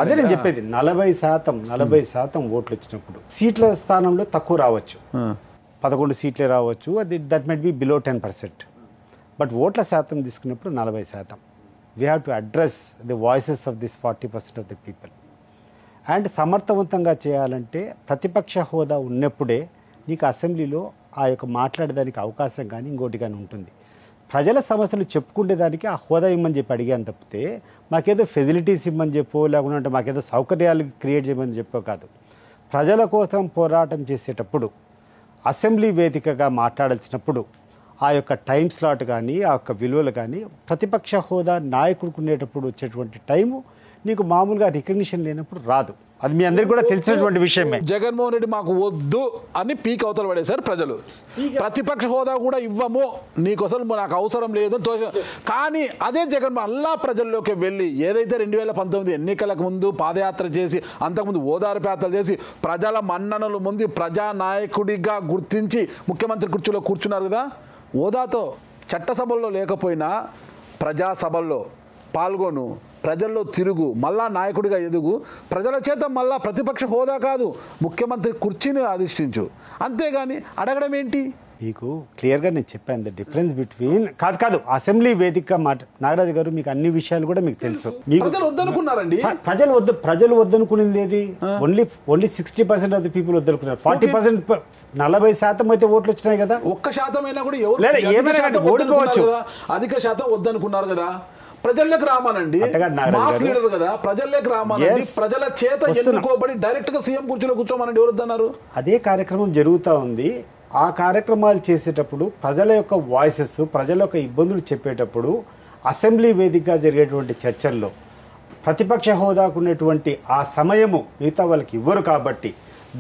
అదే నేను చెప్పేది. 40% ఓట్లు వచ్చినప్పుడు సీట్ల స్థానంలో తక్కువ రావచ్చు, 11 సీట్లే రావచ్చు. అది that might be below 10%. But ఓట్ల శాతం తీసుకున్నప్పుడు 40%. We have to address the voices of this 40% of the people. And సమర్థవంతంగా చేయాలంటే ప్రతిపక్ష హోదా ఉన్నప్పుడే నీకు అసెంబ్లీలో ఆ యొక్క మాట్లాడేదానికి అవకాశం కానీ ఇంకోటి కానీ ఉంటుంది. ప్రజల సమస్యలు చెప్పుకునేదానికి ఆ హోదా ఇమ్మని చెప్పి అడిగాను తప్పితే మాకేదో ఫెసిలిటీస్ ఇమ్మని చెప్పో, లేకుంటే మాకేదో సౌకర్యాలు క్రియేట్ చేయమని చెప్పో కాదు. ప్రజల కోసం పోరాటం చేసేటప్పుడు అసెంబ్లీ వేదికగా మాట్లాడాల్సినప్పుడు ఆ యొక్క టైం స్లాట్ కానీ ఆ యొక్క విలువలు కానీ ప్రతిపక్ష హోదా నాయకుడికి ఉండేటప్పుడు వచ్చేటువంటి టైము నీకు మామూలుగా రికగ్నిషన్ లేనప్పుడు రాదు. అది మీ అందరికీ కూడా తెలిసినటువంటి విషయమే. జగన్మోహన్ రెడ్డి మాకు వద్దు అని పీక్ అవతల పడేశారు ప్రజలు. ప్రతిపక్ష హోదా కూడా ఇవ్వము, నీకు అసలు నాకు అవసరం లేదు. కానీ అదే జగన్మోహన్ అల్లా ప్రజల్లోకి వెళ్ళి ఏదైతే 2019 ఎన్నికలకు ముందు పాదయాత్ర చేసి, అంతకుముందు ఓదార్పు యాత్రలు చేసి ప్రజల మన్ననలు ముందు ప్రజానాయకుడిగా గుర్తించి ముఖ్యమంత్రి కుర్చీలో కూర్చున్నారు కదా. హోదాతో చట్టసభల్లో లేకపోయినా ప్రజాసభల్లో పాల్గొను, ప్రజల్లో తిరుగు, మళ్ళా నాయకుడిగా ఎదుగు, ప్రజల చేత మళ్ళా ప్రతిపక్ష హోదా కాదు ముఖ్యమంత్రి కుర్చీని అధిష్ఠించు. అంతేగాని అడగడం ఏంటి? మీకు క్లియర్గా నేను చెప్పాను ద డిఫరెన్స్ బిట్వీన్ కాదు అసెంబ్లీ వేదిక మాట. నాగరాజు గారు మీకు అన్ని విషయాలు కూడా మీకు తెలుసు. ప్రజలు వద్దనుకున్నారండి. ప్రజలు వద్దనుకునేది ఏది? ఓన్లీ 60% ఆఫ్ ది పీపుల్ వద్దనుకున్నారు. 40% 40% అయితే ఓట్లు వచ్చినాయి కదా. 1% అయినా కూడా ఎవరు ఓడిపోవచ్చు. అధిక శాతం వద్దనుకున్నారు కదా. ప్రజల్లోకి రామానండి, మాస్ లీడర్ కదా, ప్రజల్లోకి రామానండి, ప్రజల చేత ఎన్నుకోబడి డైరెక్ట్ గా సీఎం కుర్చీలో కూర్చోమనండి. ఎవరు వద్దన్నారు? అదే కార్యక్రమం జరుగుతూ ఉంది. ఆ కార్యక్రమాలు చేసేటప్పుడు ప్రజల యొక్క వాయిసెస్, ప్రజల యొక్క ఇబ్బందులు చెప్పేటప్పుడు అసెంబ్లీ వేదికగా జరిగేటువంటి చర్చల్లో ప్రతిపక్ష హోదాకు ఉన్నటువంటి ఆ సమయము మిగతా వాళ్ళకి ఇవ్వరు కాబట్టి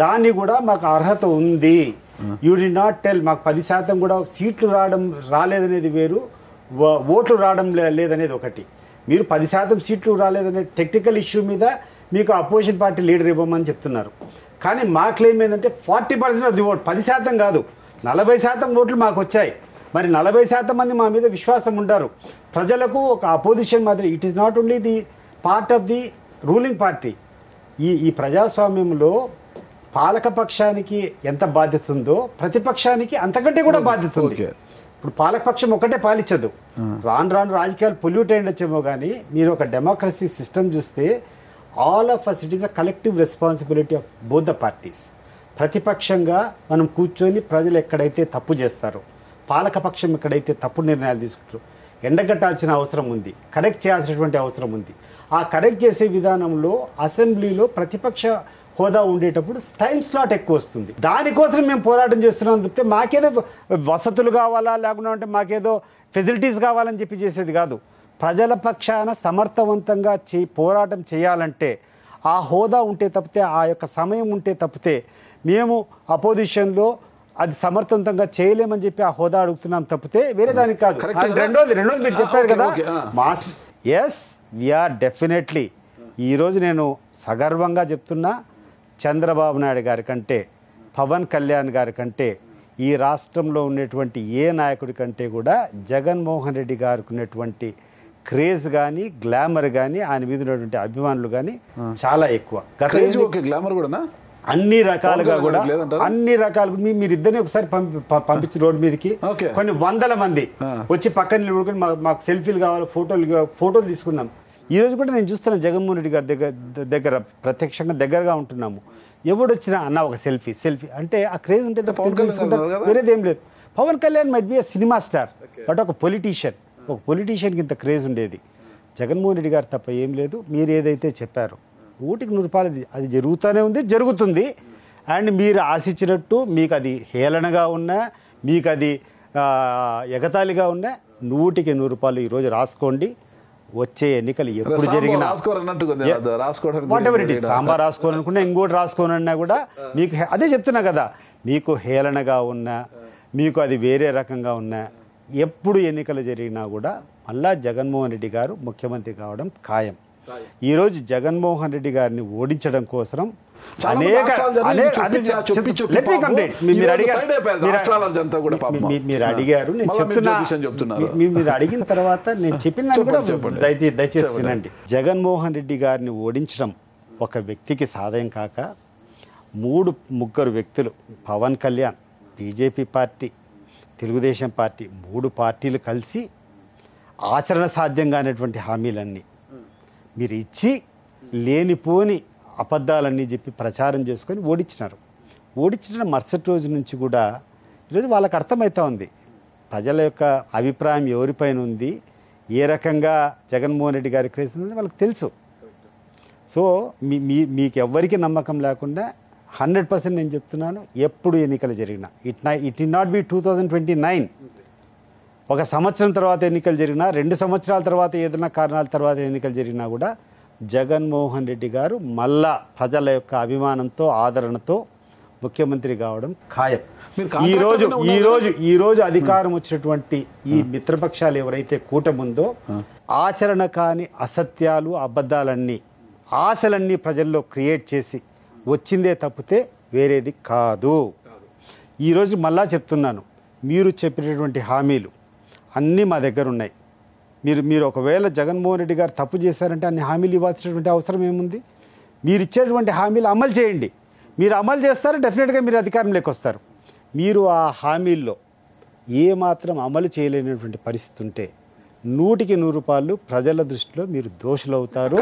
దాన్ని కూడా మాకు అర్హత ఉంది. యూ డి నాట్ టెల్ మాకు 10% కూడా సీట్లు రాలేదనేది వేరు, ఓట్లు రావడం లేదనేది ఒకటి. మీరు 10% సీట్లు రాలేదనే టెక్నికల్ ఇష్యూ మీద మీకు అపోజిషన్ పార్టీ లీడర్ ఇవ్వమని చెప్తున్నారు. కానీ మా క్లెయిమ్ ఏంటంటే 40% ఆఫ్ ది ఓట్, 10% కాదు 40% ఓట్లు మాకు వచ్చాయి. మరి 40% మంది మా మీద విశ్వాసం ఉంటారు. ప్రజలకు ఒక అపోజిషన్ మాదిరి. It is not only the part of the ruling party. ఈ ప్రజాస్వామ్యంలో పాలకపక్షానికి ఎంత బాధ్యత ఉందో ప్రతిపక్షానికి అంతకంటే కూడా బాధ్యత ఉంది. ఇప్పుడు పాలకపక్షం ఒకటే పాలించదు. రాను రాజకీయాలు పొల్యూట్ అయ్యొచ్చేమో కానీ మీరు ఒక డెమోక్రసీ సిస్టమ్ చూస్తే all of us it is a collective responsibility of both the parties. ప్రతిపక్షంగా మనం కూర్చొని ప్రజలు ఎక్కడైతే తప్పు చేస్తారో, పాలకపక్షం ఎక్కడైతే తప్పుడు నిర్ణయాలు తీసుకుంటారో ఎండగట్టాల్సిన అవసరం ఉంది, కరెక్ట్ చేయాల్సినటువంటి అవసరం ఉంది. ఆ కరెక్ట్ చేసే విధానంలో అసెంబ్లీలో ప్రతిపక్ష హోదా ఉండేటప్పుడు టైం స్లాట్ ఎక్కువ వస్తుంది. దానికోసం మేము పోరాటం చేస్తున్నాం తప్పితే మాకేదో వసతులు కావాలా, లేకుంటే మాకేదో ఫెసిలిటీస్ కావాలని చెప్పి చేసేది కాదు. ప్రజల పక్షాన సమర్థవంతంగా పోరాటం చేయాలంటే ఆ హోదా ఉంటే తప్పితే, ఆ యొక్క సమయం ఉంటే తప్పితే మేము అపోజిషన్లో అది సమర్థవంతంగా చేయలేమని చెప్పి ఆ హోదా అడుగుతున్నాం తప్పితే వేరే దానికి కాదు. రెండోది మీరు చెప్పారు కదా మాస్. Yes, we're definitely. ఈరోజు నేను సగర్వంగా చెప్తున్నా, చంద్రబాబు నాయుడు గారి కంటే, పవన్ కళ్యాణ్ గారి కంటే, ఈ రాష్ట్రంలో ఉన్నటువంటి ఏ నాయకుడి కంటే కూడా జగన్మోహన్ రెడ్డి గారికి ఉన్నటువంటి క్రేజ్ కానీ, గ్లామర్ కానీ, ఆయన మీద ఉన్నటువంటి అభిమానులు కానీ చాలా ఎక్కువ. గ్లామర్ కూడా అన్ని రకాలుగా కూడా అన్ని రకాలుగా మీరిద్దరిని ఒకసారి పంపించి రోడ్డు మీదకి కొన్ని వందల మంది వచ్చి పక్కన నిలబడుకొని మాకు సెల్ఫీలు కావాలి, ఫోటోలు తీసుకుందాం. ఈ రోజు కూడా నేను చూస్తున్నాను జగన్మోహన్ రెడ్డి గారి దగ్గర ప్రత్యక్షంగా దగ్గరగా ఉంటున్నాము. ఎవడొచ్చినా అన్న ఒక సెల్ఫీ అంటే ఆ క్రేజ్ ఉంటే వేరేది ఏం లేదు. Pawan Kalyan might be a cinema star, but ఒక పొలిటీషియన్కి ఇంత క్రేజ్ ఉండేది. జగన్మోహన్ రెడ్డి గారు తప్ప ఏం లేదు. మీరు ఏదైతే చెప్పారో 100% అది జరుగుతూనే ఉంది, జరుగుతుంది. అండ్ మీరు ఆశించినట్టు మీకు అది హేళనగా ఉన్నా, మీకు అది ఎగతాళిగా ఉన్నా 100% ఈరోజు రాసుకోండి. వచ్చే ఎన్నికలు ఎప్పుడు జరిగినా whatever it is, sambar రాసుకోవాలనుకున్నా ఇంకోటి రాసుకోనన్నా కూడా మీకు అదే చెప్తున్నా కదా, మీకు హేళనగా ఉన్నా మీకు అది వేరే రకంగా ఉన్నా ఎప్పుడు ఎన్నికలు జరిగినా కూడా మళ్ళా జగన్మోహన్ రెడ్డి గారు ముఖ్యమంత్రి కావడం ఖాయం. ఈరోజు జగన్మోహన్ రెడ్డి గారిని ఓడించడం కోసం మీరు అడిగారు, నేను చెప్తున్నా, మీరు అడిగిన తర్వాత నేను చెప్పిన దయచేసి వినండి. జగన్మోహన్ రెడ్డి గారిని ఓడించడం ఒక వ్యక్తికి సాధ్యం కాక ముగ్గురు వ్యక్తులు, Pawan Kalyan, BJP party, Telugu Desam party, 3 పార్టీలు కలిసి ఆచరణ సాధ్యంగానేటువంటి హామీలన్నీ మీరు ఇచ్చి లేనిపోని అబద్ధాలన్నీ చెప్పి ప్రచారం చేసుకొని ఓడించినారు. ఓడించిన మరుసటి రోజు నుంచి కూడా ఈరోజు వాళ్ళకి అర్థమవుతా ఉంది ప్రజల యొక్క అభిప్రాయం ఎవరిపైన ఉంది, ఏ రకంగా జగన్మోహన్ రెడ్డి గారికి వేసింది వాళ్ళకి తెలుసు. సో మీకు ఎవ్వరికి నమ్మకం లేకుండా 100% నేను చెప్తున్నాను, ఎప్పుడు ఎన్నికలు జరిగినా ఇట్ నాట్ బి 2029, ఒక సంవత్సరం తర్వాత ఎన్నికలు జరిగినా, 2 సంవత్సరాల తర్వాత ఏదైనా కారణాల తర్వాత ఎన్నికలు జరిగినా కూడా జగన్మోహన్ రెడ్డి గారు మళ్ళా ప్రజల యొక్క అభిమానంతో ఆదరణతో ముఖ్యమంత్రి కావడం ఖాయం. ఈరోజు అధికారం వచ్చినటువంటి ఈ మిత్రపక్షాలు ఎవరైతే కూటముందో ఆచరణ కాని అసత్యాలు అబద్ధాలన్నీ ఆశలన్నీ ప్రజల్లో క్రియేట్ చేసి వచ్చిందే తప్పితే వేరేది కాదు. ఈరోజు మళ్ళా చెప్తున్నాను, మీరు చెప్పినటువంటి హామీలు అన్నీ మా దగ్గర ఉన్నాయి. మీరు ఒకవేళ జగన్మోహన్ రెడ్డి గారు తప్పు చేశారంటే అన్ని హామీలు ఇవ్వాల్సినటువంటి అవసరం ఏముంది? మీరు ఇచ్చేటువంటి హామీలు అమలు చేయండి. మీరు అమలు చేస్తారు, డెఫినెట్గా మీరు అధికారంలోకి వస్తారు. మీరు ఆ హామీల్లో ఏమాత్రం అమలు చేయలేనటువంటి పరిస్థితి ఉంటే 100కి 100 ప్రజల దృష్టిలో మీరు దోషులు అవుతారు.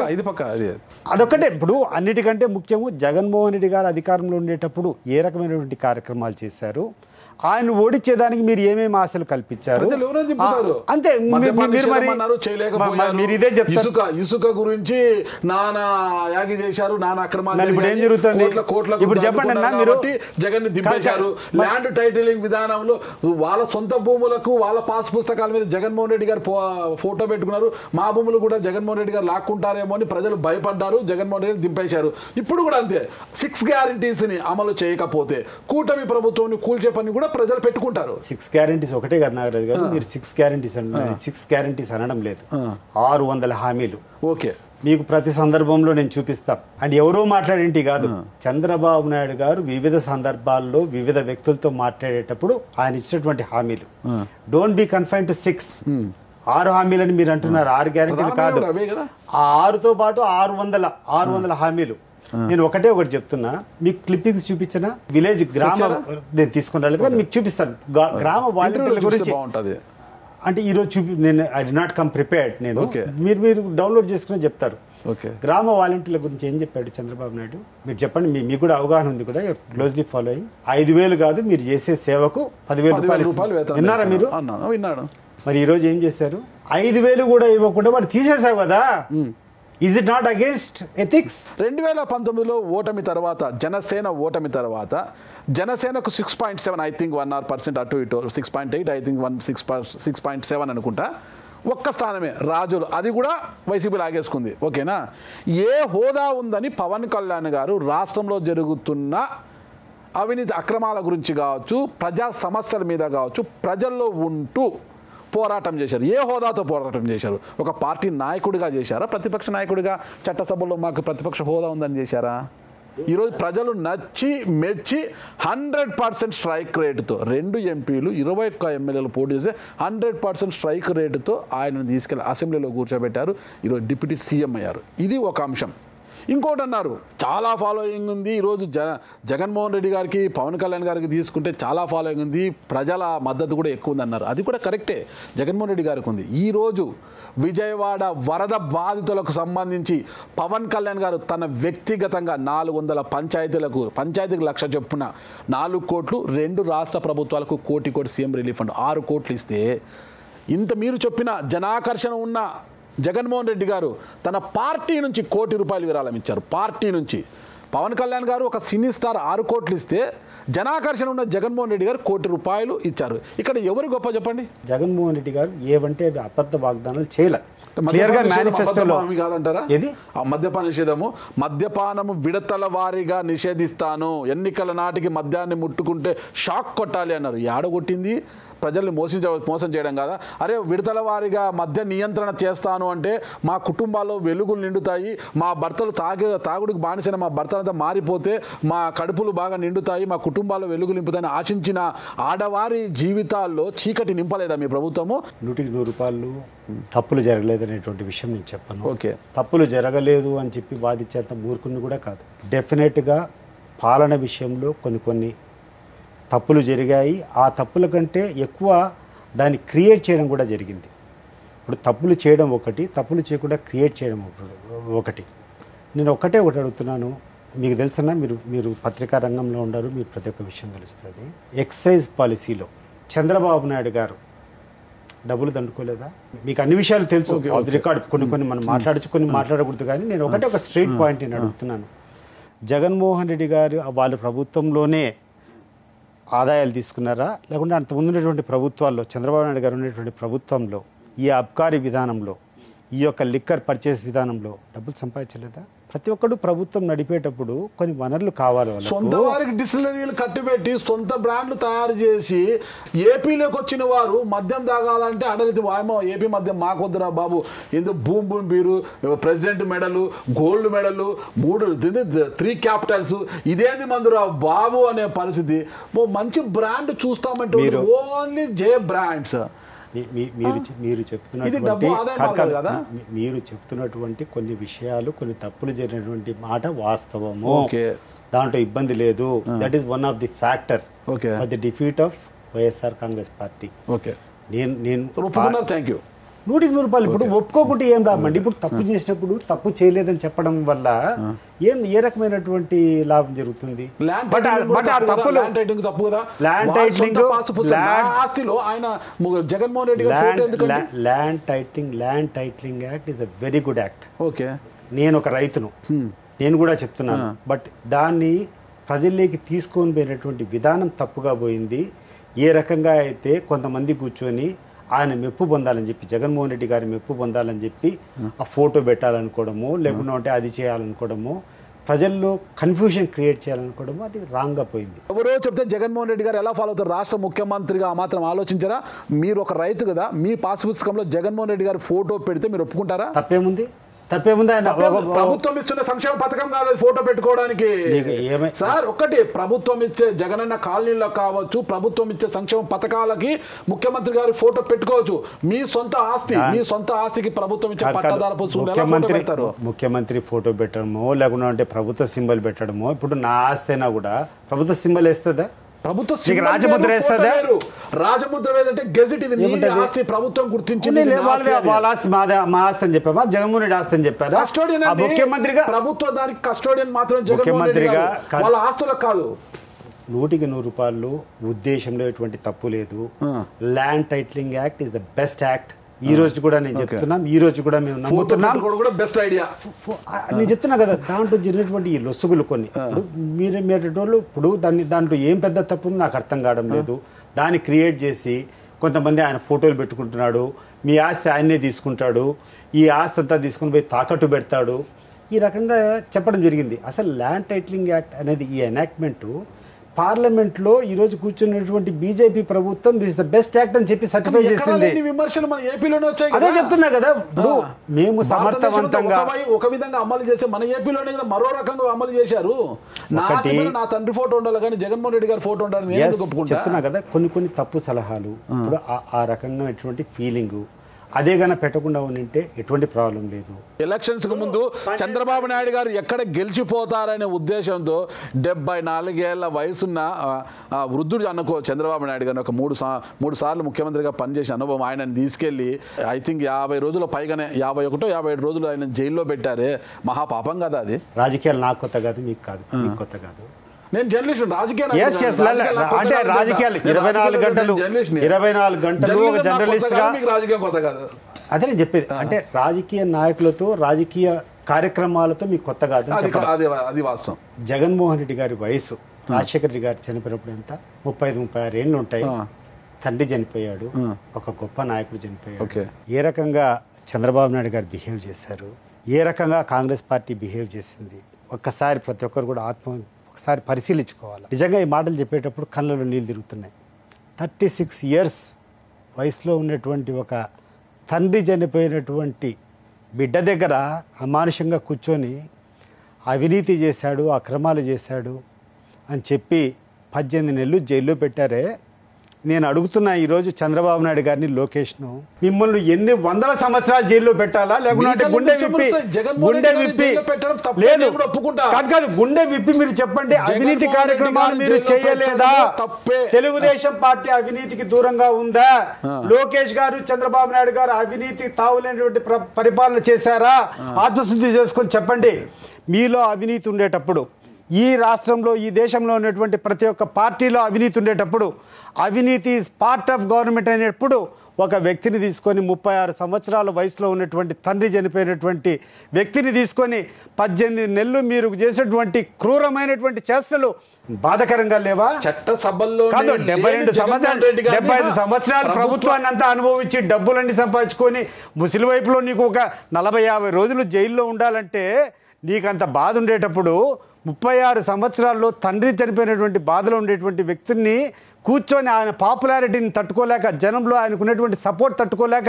అదొక్కటే. ఇప్పుడు అన్నిటికంటే ముఖ్యము, జగన్మోహన్ రెడ్డి గారు అధికారంలో ఉండేటప్పుడు ఏ రకమైనటువంటి కార్యక్రమాలు చేశారు, ఆయన ఓడించేదానికి మీరు ఏమేమి ఆశలు కల్పించారు అంతే. మీరు ఇదే చెప్తారు. ఇసుక గురించి నానా యాగి చేశారు, నానా అక్రమాలు. ఇప్పుడు ఏం జరుగుతుంది? ఇప్పుడు చెప్పండి అన్న, మీరు జగన్ దింపేశారు. ల్యాండ్ టైటిలింగ్ విధానంలో వాళ్ళ సొంత భూములకు వాళ్ళ పాస్ పుస్తకాల మీద జగన్మోహన్ రెడ్డి గారు ఫోటో పెట్టుకున్నారు. మా భూములు కూడా జగన్మోహన్ రెడ్డి గారు లాక్కుంటారేమో అని ప్రజలు భయపడ్డారు, జగన్మోహన్ రెడ్డి దింపేశారు. ఇప్పుడు కూడా అంతే, 6 గ్యారంటీస్ ని అమలు చేయకపోతే కూటమి ప్రభుత్వం కూల్చే పని కూడా ప్రజలు పెట్టుకుంటారు. 6 గ్యారంటీస్ ఒకటే కదా నాగరాజు గారు, మీరు 6 గ్యారంటీస్ అనడం లేదు, 600 హామీలు. ఓకే, మీకు ప్రతి సందర్భంలో నేను చూపిస్తాం. అండ్ ఎవరో మాట్లాడేంటి కాదు, చంద్రబాబు నాయుడు గారు వివిధ సందర్భాల్లో వివిధ వ్యక్తులతో మాట్లాడేటప్పుడు ఆయన ఇచ్చినటువంటి హామీలు. Don't be confine to 6. 6 హామీలని మీరు అంటున్నారు, 6 గ్యారంటీలు కాదు. ఆ 6తో పాటు 600 హామీలు. నేను ఒకటి చెప్తున్నా, మీకు క్లిప్పింగ్స్ చూపించిన విలేజ్ గ్రామ నేను తీసుకున్నాను కదా, మీకు చూపిస్తాను. గ్రామ వాలంటీర్ల గురించి అంటే ఈరోజు నేను I did not come prepared. నేను మీరు డౌన్లోడ్ చేసుకుని చెప్తారు. గ్రామ వాలంటీర్ల గురించి ఏం చెప్పాడు చంద్రబాబు నాయుడు, మీరు చెప్పండి. మీకు కూడా అవగాహన ఉంది కదా, క్లోజ్లీ ఫాలోయింగ్. 5,000 కాదు, మీరు చేసే సేవకు 10,000 రూపాయలు. విన్నారా మీరు? విన్నాడు. మరి ఈ రోజు ఏం చేశారు? 5,000 కూడా ఇవ్వకుండా వాడు తీసేసావు కదా. Is it not against ethics? 2019లో ఓటమి తర్వాత, జనసేన ఓటమి తర్వాత జనసేనకు 6.7 ఐ థింక్ 1% అటు ఇటు 6.8 ఐ థింక్ 6.7 అనుకుంటా, ఒక్క స్థానమే రాజులు, అది కూడా వైసీపీ లాగేసుకుంది. ఓకేనా? ఏ హోదా ఉందని పవన్ కళ్యాణ్ గారు రాష్ట్రంలో జరుగుతున్న అవినీతి అక్రమాల గురించి కావచ్చు, ప్రజా సమస్యల మీద కావచ్చు, ప్రజల్లో ఉంటూ పోరాటం చేశారు. ఏ హోదాతో పోరాటం చేశారు? ఒక పార్టీ నాయకుడిగా చేశారా, ప్రతిపక్ష నాయకుడిగా చట్టసభలో మాకు ప్రతిపక్ష హోదా ఉందని చేశారా? ఈరోజు ప్రజలు నచ్చి మెచ్చి 100% స్ట్రైక్ రేటుతో 2 ఎంపీలు 21 ఎమ్మెల్యేలు పోటీ చేస్తే 100% స్ట్రైక్ రేటుతో ఆయనను తీసుకెళ్లి అసెంబ్లీలో కూర్చోబెట్టారు. ఈరోజు డిప్యూటీ సీఎం అయ్యారు. ఇది ఒక అంశం. ఇంకోటి అన్నారు, చాలా ఫాలోయింగ్ ఉంది ఈరోజు జగన్మోహన్ రెడ్డి గారికి, పవన్ కళ్యాణ్ గారికి తీసుకుంటే చాలా ఫాలోయింగ్ ఉంది, ప్రజల మద్దతు కూడా ఎక్కువ ఉంది అన్నారు. అది కూడా కరెక్టే, జగన్మోహన్ రెడ్డి గారికి ఉంది. ఈరోజు విజయవాడ వరద బాధితులకు సంబంధించి పవన్ కళ్యాణ్ గారు తన వ్యక్తిగతంగా 400 పంచాయతీకి 1,00,000 చొప్పున 4 కోట్లు, 2 రాష్ట్ర ప్రభుత్వాలకు 1 కోటి సీఎం రిలీఫ్ ఫండ్ 6 కోట్లు ఇస్తే, ఇంత మీరు చెప్పిన జనాకర్షణ ఉన్న జగన్మోహన్ రెడ్డి గారు తన పార్టీ నుంచి 1 కోటి రూపాయలు విరాళం ఇచ్చారు. పార్టీ నుంచి పవన్ కళ్యాణ్ గారు ఒక సినీ స్టార్ 6 కోట్లు ఇస్తే, జనాకర్షణ ఉన్న జగన్మోహన్ రెడ్డి గారు 1 కోటి రూపాయలు ఇచ్చారు. ఇక్కడ ఎవరు గొప్ప చెప్పండి? జగన్మోహన్ రెడ్డి గారు ఏవంటే అబద్ధ వాగ్దానాలు చేయలే. క్లియర్గా మేనిఫెస్టోలో కాదంటారా ఏది మద్యపాన నిషేధము? మద్యపానము విడతల వారీగా నిషేధిస్తాను, ఎన్నికల నాటికి మద్యాన్ని ముట్టుకుంటే షాక్ కొట్టాలి అన్నారు. ఏడగొట్టింది? ప్రజల్ని మోసం చేయడం కదా. అరే విడతల వారీగా మద్య నియంత్రణ చేస్తాను అంటే మా కుటుంబాల్లో వెలుగులు నిండుతాయి, మా భర్తలు తాగుడికి బానిసైన మా భర్తలంతా మారిపోతే మా కడుపులు బాగా నిండుతాయి, మా కుటుంబాల్లో వెలుగులు నింపుతాయని ఆశించిన ఆడవారి జీవితాల్లో చీకటి నింపలేదా మీ ప్రభుత్వము? 100కి 100 తప్పులు జరగలేదనేటువంటి విషయం నేను చెప్పను. ఓకే, తప్పులు జరగలేదు అని చెప్పి వాదించేంత మూర్ఖుని కూడా కాదు. డెఫినెట్గా పాలన విషయంలో కొన్ని తప్పులు జరిగాయి. ఆ తప్పుల కంటే ఎక్కువ దాన్ని క్రియేట్ చేయడం కూడా జరిగింది. ఇప్పుడు తప్పులు చేయడం ఒకటి, తప్పులు చేయకుండా క్రియేట్ చేయడం ఒకటి. నేను ఒకటి అడుగుతున్నాను, మీకు తెలుసన్నా, మీరు పత్రికా రంగంలో ఉన్నారు, మీరు ప్రతి ఒక్క విషయం తెలుస్తుంది. ఎక్సైజ్ పాలసీలో చంద్రబాబు నాయుడు గారు డబ్బులు దండుకోలేదా? మీకు అన్ని విషయాలు తెలుసు, రికార్డ్ కొన్ని మనం మాట్లాడచ్చు, కొన్ని మాట్లాడకూడదు. కానీ నేను ఒక స్ట్రైట్ పాయింట్ నేను అడుగుతున్నాను. జగన్మోహన్ రెడ్డి గారు వాళ్ళ ప్రభుత్వంలోనే ఆదాయాలు తీసుకున్నారా, లేకుంటే అంత ముందున్నటువంటి ప్రభుత్వాల్లో, చంద్రబాబు నాయుడు గారు ఉన్నటువంటి ప్రభుత్వంలో, ఈ అబ్కారీ విధానంలో, ఈ యొక్క లిక్కర్ పర్చేస్ విధానంలో డబ్బులు సంపాదించలేదా? ప్రతి ఒక్కడు ప్రభుత్వం నడిపేటప్పుడు కొన్ని వనరులు కావాలి. సొంత వారికి డిస్టిలరీలు కట్టిపెట్టి సొంత బ్రాండ్లు తయారు చేసి ఏపీలోకి వచ్చిన వారు మద్యం తాగాలంటే అడలితి వాయమో ఏపీ మద్యం మాకొద్దురా బాబు, ఎందుకు భూమి బీరు, ప్రెసిడెంట్ మెడలు, గోల్డ్ మెడలు, 3 క్యాపిటల్స్, ఇదేంది మందురా బాబు అనే పరిస్థితి. మంచి బ్రాండ్ చూస్తామంటే ఓన్లీ జే బ్రాండ్స్. మీరు చెప్తున్నటువంటి కొన్ని విషయాలు, కొన్ని తప్పులు జరిగినటువంటి మాట వాస్తవము, దాంట్లో ఇబ్బంది లేదు. That is one of the factor for the defeat of YSR Congress party. నేను 100కి 100 ఇప్పుడు ఒప్పుకోకుండా ఏం రామండి. ఇప్పుడు తప్పు చేసినప్పుడు తప్పు చేయలేదని చెప్పడం వల్ల ఏ రకమైనటువంటి లాభం జరుగుతుంది? Land titling act is a very good act. Okay, నేను ఒక రైతును, నేను కూడా చెప్తున్నాను. బట్ దాన్ని ప్రజల్లోకి తీసుకొని పోయినటువంటి విధానం తప్పుగా పోయింది. ఏ రకంగా అయితే కొంతమంది కూర్చొని ఆయన మెప్పు పొందాలని చెప్పి, జగన్మోహన్ రెడ్డి గారి మెప్పు పొందాలని చెప్పి ఆ ఫోటో పెట్టాలనుకోవడము, లేకుంటే అది చేయాలనుకోవడము, ప్రజల్లో కన్ఫ్యూజన్ క్రియేట్ చేయాలనుకోవడము, అది రాంగ్గా పోయింది. ఎవరో చెప్తే జగన్మోహన్ రెడ్డి గారు ఎలా ఫాలో అవుతారు? రాష్ట్ర ముఖ్యమంత్రిగా ఆ మాత్రం ఆలోచించారా? మీరు ఒక రైతు కదా, మీ పాస్ పుస్తకంలో జగన్మోహన్ రెడ్డి గారి ఫోటో పెడితే మీరు ఒప్పుకుంటారా? తప్పేముంది? ఆయన ప్రభుత్వం ఇస్తున్న సంక్షేమ పథకం కాదు ఫోటో పెట్టుకోవడానికి. సార్ ఒక్కటి, ప్రభుత్వం ఇచ్చే జగనన్న కాలనీలో కావచ్చు, ప్రభుత్వం ఇచ్చే సంక్షేమ పథకాలకి ముఖ్యమంత్రి గారి ఫోటో పెట్టుకోవచ్చు. మీ సొంత ఆస్తికి ప్రభుత్వం ఇచ్చే పట్టాదారు ముఖ్యమంత్రి ఫోటో పెట్టడమో, లేకుంటే ప్రభుత్వ సింబల్ పెట్టడమో. ఇప్పుడు నా ఆస్తి అయినా కూడా ప్రభుత్వ సింబల్ వేస్తుందా? ప్రభుత్వం రాజముద్ర వేస్తుందా? రాజముద్ర వేదంటే గెజిట్, ఇది మీ ఆస్తి, ప్రభుత్వం గుర్తించింది. వాళ్ళ ఆస్తి మా ఆస్తి అని చెప్పామా? జగన్మోహన్ రెడ్డి ఆస్తి అని చెప్పారా? కస్టోడియన్ ముఖ్యమంత్రిగా, ప్రభుత్వం దానికి కస్టోడియన్ మాత్రం జగన్మోహన్ రెడ్డి గారు, వాళ్ళ ఆస్తులకు కాదు. 100కి 100 ఉద్దేశంలో ఎటువంటి తప్పు లేదు. Land titling act is the best act. ఈ రోజు కూడా నేను చెప్తున్నాం, ఈ రోజు కూడా మేము నమ్ముతున్నాం. బెస్ట్ ఐడియా నేను చెప్తున్నా కదా. దాంట్లో జరిగినటువంటి ఈ లొసుగులు కొన్ని, మీరు ఇప్పుడు దాంట్లో ఏం పెద్ద తప్పు ఉంది నాకు అర్థం కావడం లేదు. దాన్ని క్రియేట్ చేసి కొంతమంది ఆయన ఫోటోలు పెట్టుకుంటున్నాడు, మీ ఆస్తి ఆయన్నే తీసుకుంటాడు, ఈ ఆస్తి అంతా తీసుకుని పోయి తాకట్టు పెడతాడు, ఈ రకంగా చెప్పడం జరిగింది. అసలు ల్యాండ్ టైటిలింగ్ యాక్ట్ అనేది ఈ ఎనాక్ట్మెంట్ పార్లమెంట్లో ఈ రోజు కూర్చున్నటువంటి బీజేపీ ప్రభుత్వం దిస్ ద బెస్ట్ యాక్ట్ అని చెప్పి సర్టిఫై చేసింది. విమర్శలు మన ఏపీలోనే వచ్చాయి. అదే చెప్తున్నా కదా, మేము సమర్థవంతంగా ఒక విధంగా అమలు చేసే మన ఏపీలోనే కదా మరో రకంగా అమలు చేశారు. నా తండ్రి ఫోటో ఉండాలి కానీ జగన్మోహన్ రెడ్డి గారి ఫోటో ఉండాలి చెప్తున్నా కదా. కొన్ని తప్పు సలహాలు, ఇప్పుడు ఆ రకంగా ఎటువంటి ఫీలింగ్ అదే గాన పెట్టకుండా ఉంటే ఎటువంటి ప్రాబ్లం లేదు. ఎలక్షన్స్ కు ముందు చంద్రబాబు నాయుడు గారు ఎక్కడ గెలిచిపోతారనే ఉద్దేశంతో 74 ఏళ్ల వయసున్న వృద్ధుడు అనుకో చంద్రబాబు నాయుడు గారిని ఒక మూడు సార్లు ముఖ్యమంత్రిగా పనిచేసే అనుభవం ఆయనని తీసుకెళ్లి ఐ థింక్ 50 రోజుల పైగానే 51-57 రోజులు ఆయన జైల్లో పెట్టారే, మహాపాపం కదా అది. రాజకీయాలు నాకు కొత్త కాదు, మీకు కాదు, మీకు కొత్త కాదు. నేను జర్నలిస్ట్, రాజకీయ అంటే రాజకీయాలు 24 గంటలు జర్నలిస్ట్ గా రాజకీయం కొత్త కాదు. అదే నేను చెప్పేది. అంటే రాజకీయ నాయకులతో, రాజకీయ కార్యక్రమాలతో మీకు కొత్త కాదు. అది వాస్తవం. జగన్మోహన్ రెడ్డి గారి వయసు రాజశేఖర రెడ్డి గారు చనిపోయినప్పుడు ఎంత 35-36 ఏళ్ళు ఉంటాయి. తండ్రి చనిపోయాడు, ఒక గొప్ప నాయకుడు చనిపోయాడు. ఏ రకంగా చంద్రబాబు నాయుడు గారు బిహేవ్ చేశారు, ఏ రకంగా కాంగ్రెస్ పార్టీ బిహేవ్ చేసింది, ఒక్కసారి ప్రతి ఒక్కరు కూడా ఒకసారి పరిశీలించుకోవాలి. నిజంగా ఈ మాటలు చెప్పేటప్పుడు కళ్ళలో నీళ్ళు తిరుగుతున్నాయి. 36 years వయసులో ఉన్నటువంటి ఒక తండ్రి చనిపోయినటువంటి బిడ్డ దగ్గర అమానుషంగా కూర్చొని అవినీతి చేశాడు, అక్రమాలు చేశాడు అని చెప్పి 18 నెలలు జైల్లో పెట్టారే. నేను అడుగుతున్నా ఈరోజు చంద్రబాబు నాయుడు గారిని, లోకేష్ను, మిమ్మల్ని ఎన్ని వందల సంవత్సరాలు జైల్లో పెట్టాలా, లేకుంటే గుండె విప్పి లేదు కాదు గుండె విప్పి మీరు చెప్పండి, అవినీతి కార్యక్రమాలు మీరు చేయలేదా? తెలుగుదేశం పార్టీ అవినీతికి దూరంగా ఉందా? లోకేష్ గారు, చంద్రబాబు నాయుడు గారు అవినీతి తావులేనటువంటి పరిపాలన చేశారా? ఆత్మశుద్ధి చేసుకొని చెప్పండి. మీలో అవినీతి ఉండేటప్పుడు, ఈ రాష్ట్రంలో, ఈ దేశంలో ఉన్నటువంటి ప్రతి ఒక్క పార్టీలో అవినీతి ఉండేటప్పుడు, అవినీతి ఈజ్ పార్ట్ ఆఫ్ గవర్నమెంట్ అనేటప్పుడు ఒక వ్యక్తిని తీసుకొని 36 సంవత్సరాల వయసులో ఉన్నటువంటి తండ్రి చనిపోయినటువంటి వ్యక్తిని తీసుకొని 18 నెలలు మీరు చేసినటువంటి క్రూరమైనటువంటి చేష్టలు బాధకరంగా లేవా? చట్టసభల్లో కాదు, 75 సంవత్సరాలు ప్రభుత్వాన్ని అంతా అనుభవించి డబ్బులన్నీ సంపాదించుకొని ముసలి వైపులో నీకు ఒక 40-50 రోజులు జైల్లో ఉండాలంటే నీకంత బాధ ఉండేటప్పుడు 36 సంవత్సరాల్లో తండ్రి చనిపోయినటువంటి బాధలో ఉండేటువంటి వ్యక్తుల్ని కూర్చొని ఆయన పాపులారిటీని తట్టుకోలేక, జనంలో ఆయనకున్నటువంటి సపోర్ట్ తట్టుకోలేక,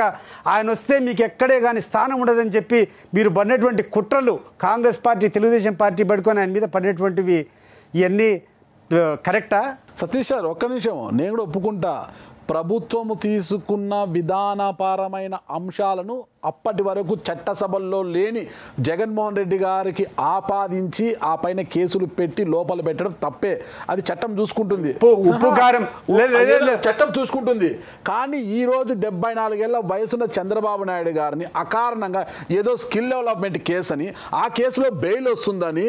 ఆయన వస్తే మీకు ఎక్కడే కానీ స్థానం ఉండదని చెప్పి మీరు పడినటువంటి కుట్రలు, కాంగ్రెస్ పార్టీ, తెలుగుదేశం పార్టీ పడుకొని ఆయన మీద పడినటువంటివి, ఇవన్నీ కరెక్టా? సతీష్ గారు ఒక్క నిమిషం, నేను కూడా ఒప్పుకుంటా. ప్రభుత్వము తీసుకున్న విధానపరమైన అంశాలను అప్పటి వరకు చట్టసభల్లో లేని జగన్మోహన్ రెడ్డి గారికి ఆపాదించి ఆ పైన కేసులు పెట్టి లోపల పెట్టడం తప్పే, అది చట్టం చూసుకుంటుంది, ఉప్పు కారం చట్టం చూసుకుంటుంది. కానీ ఈరోజు 74 ఏళ్ల వయసున్న చంద్రబాబు నాయుడు గారిని అకారణంగా ఏదో స్కిల్ డెవలప్మెంట్ కేసు అని, ఆ కేసులో బెయిల్ వస్తుందని,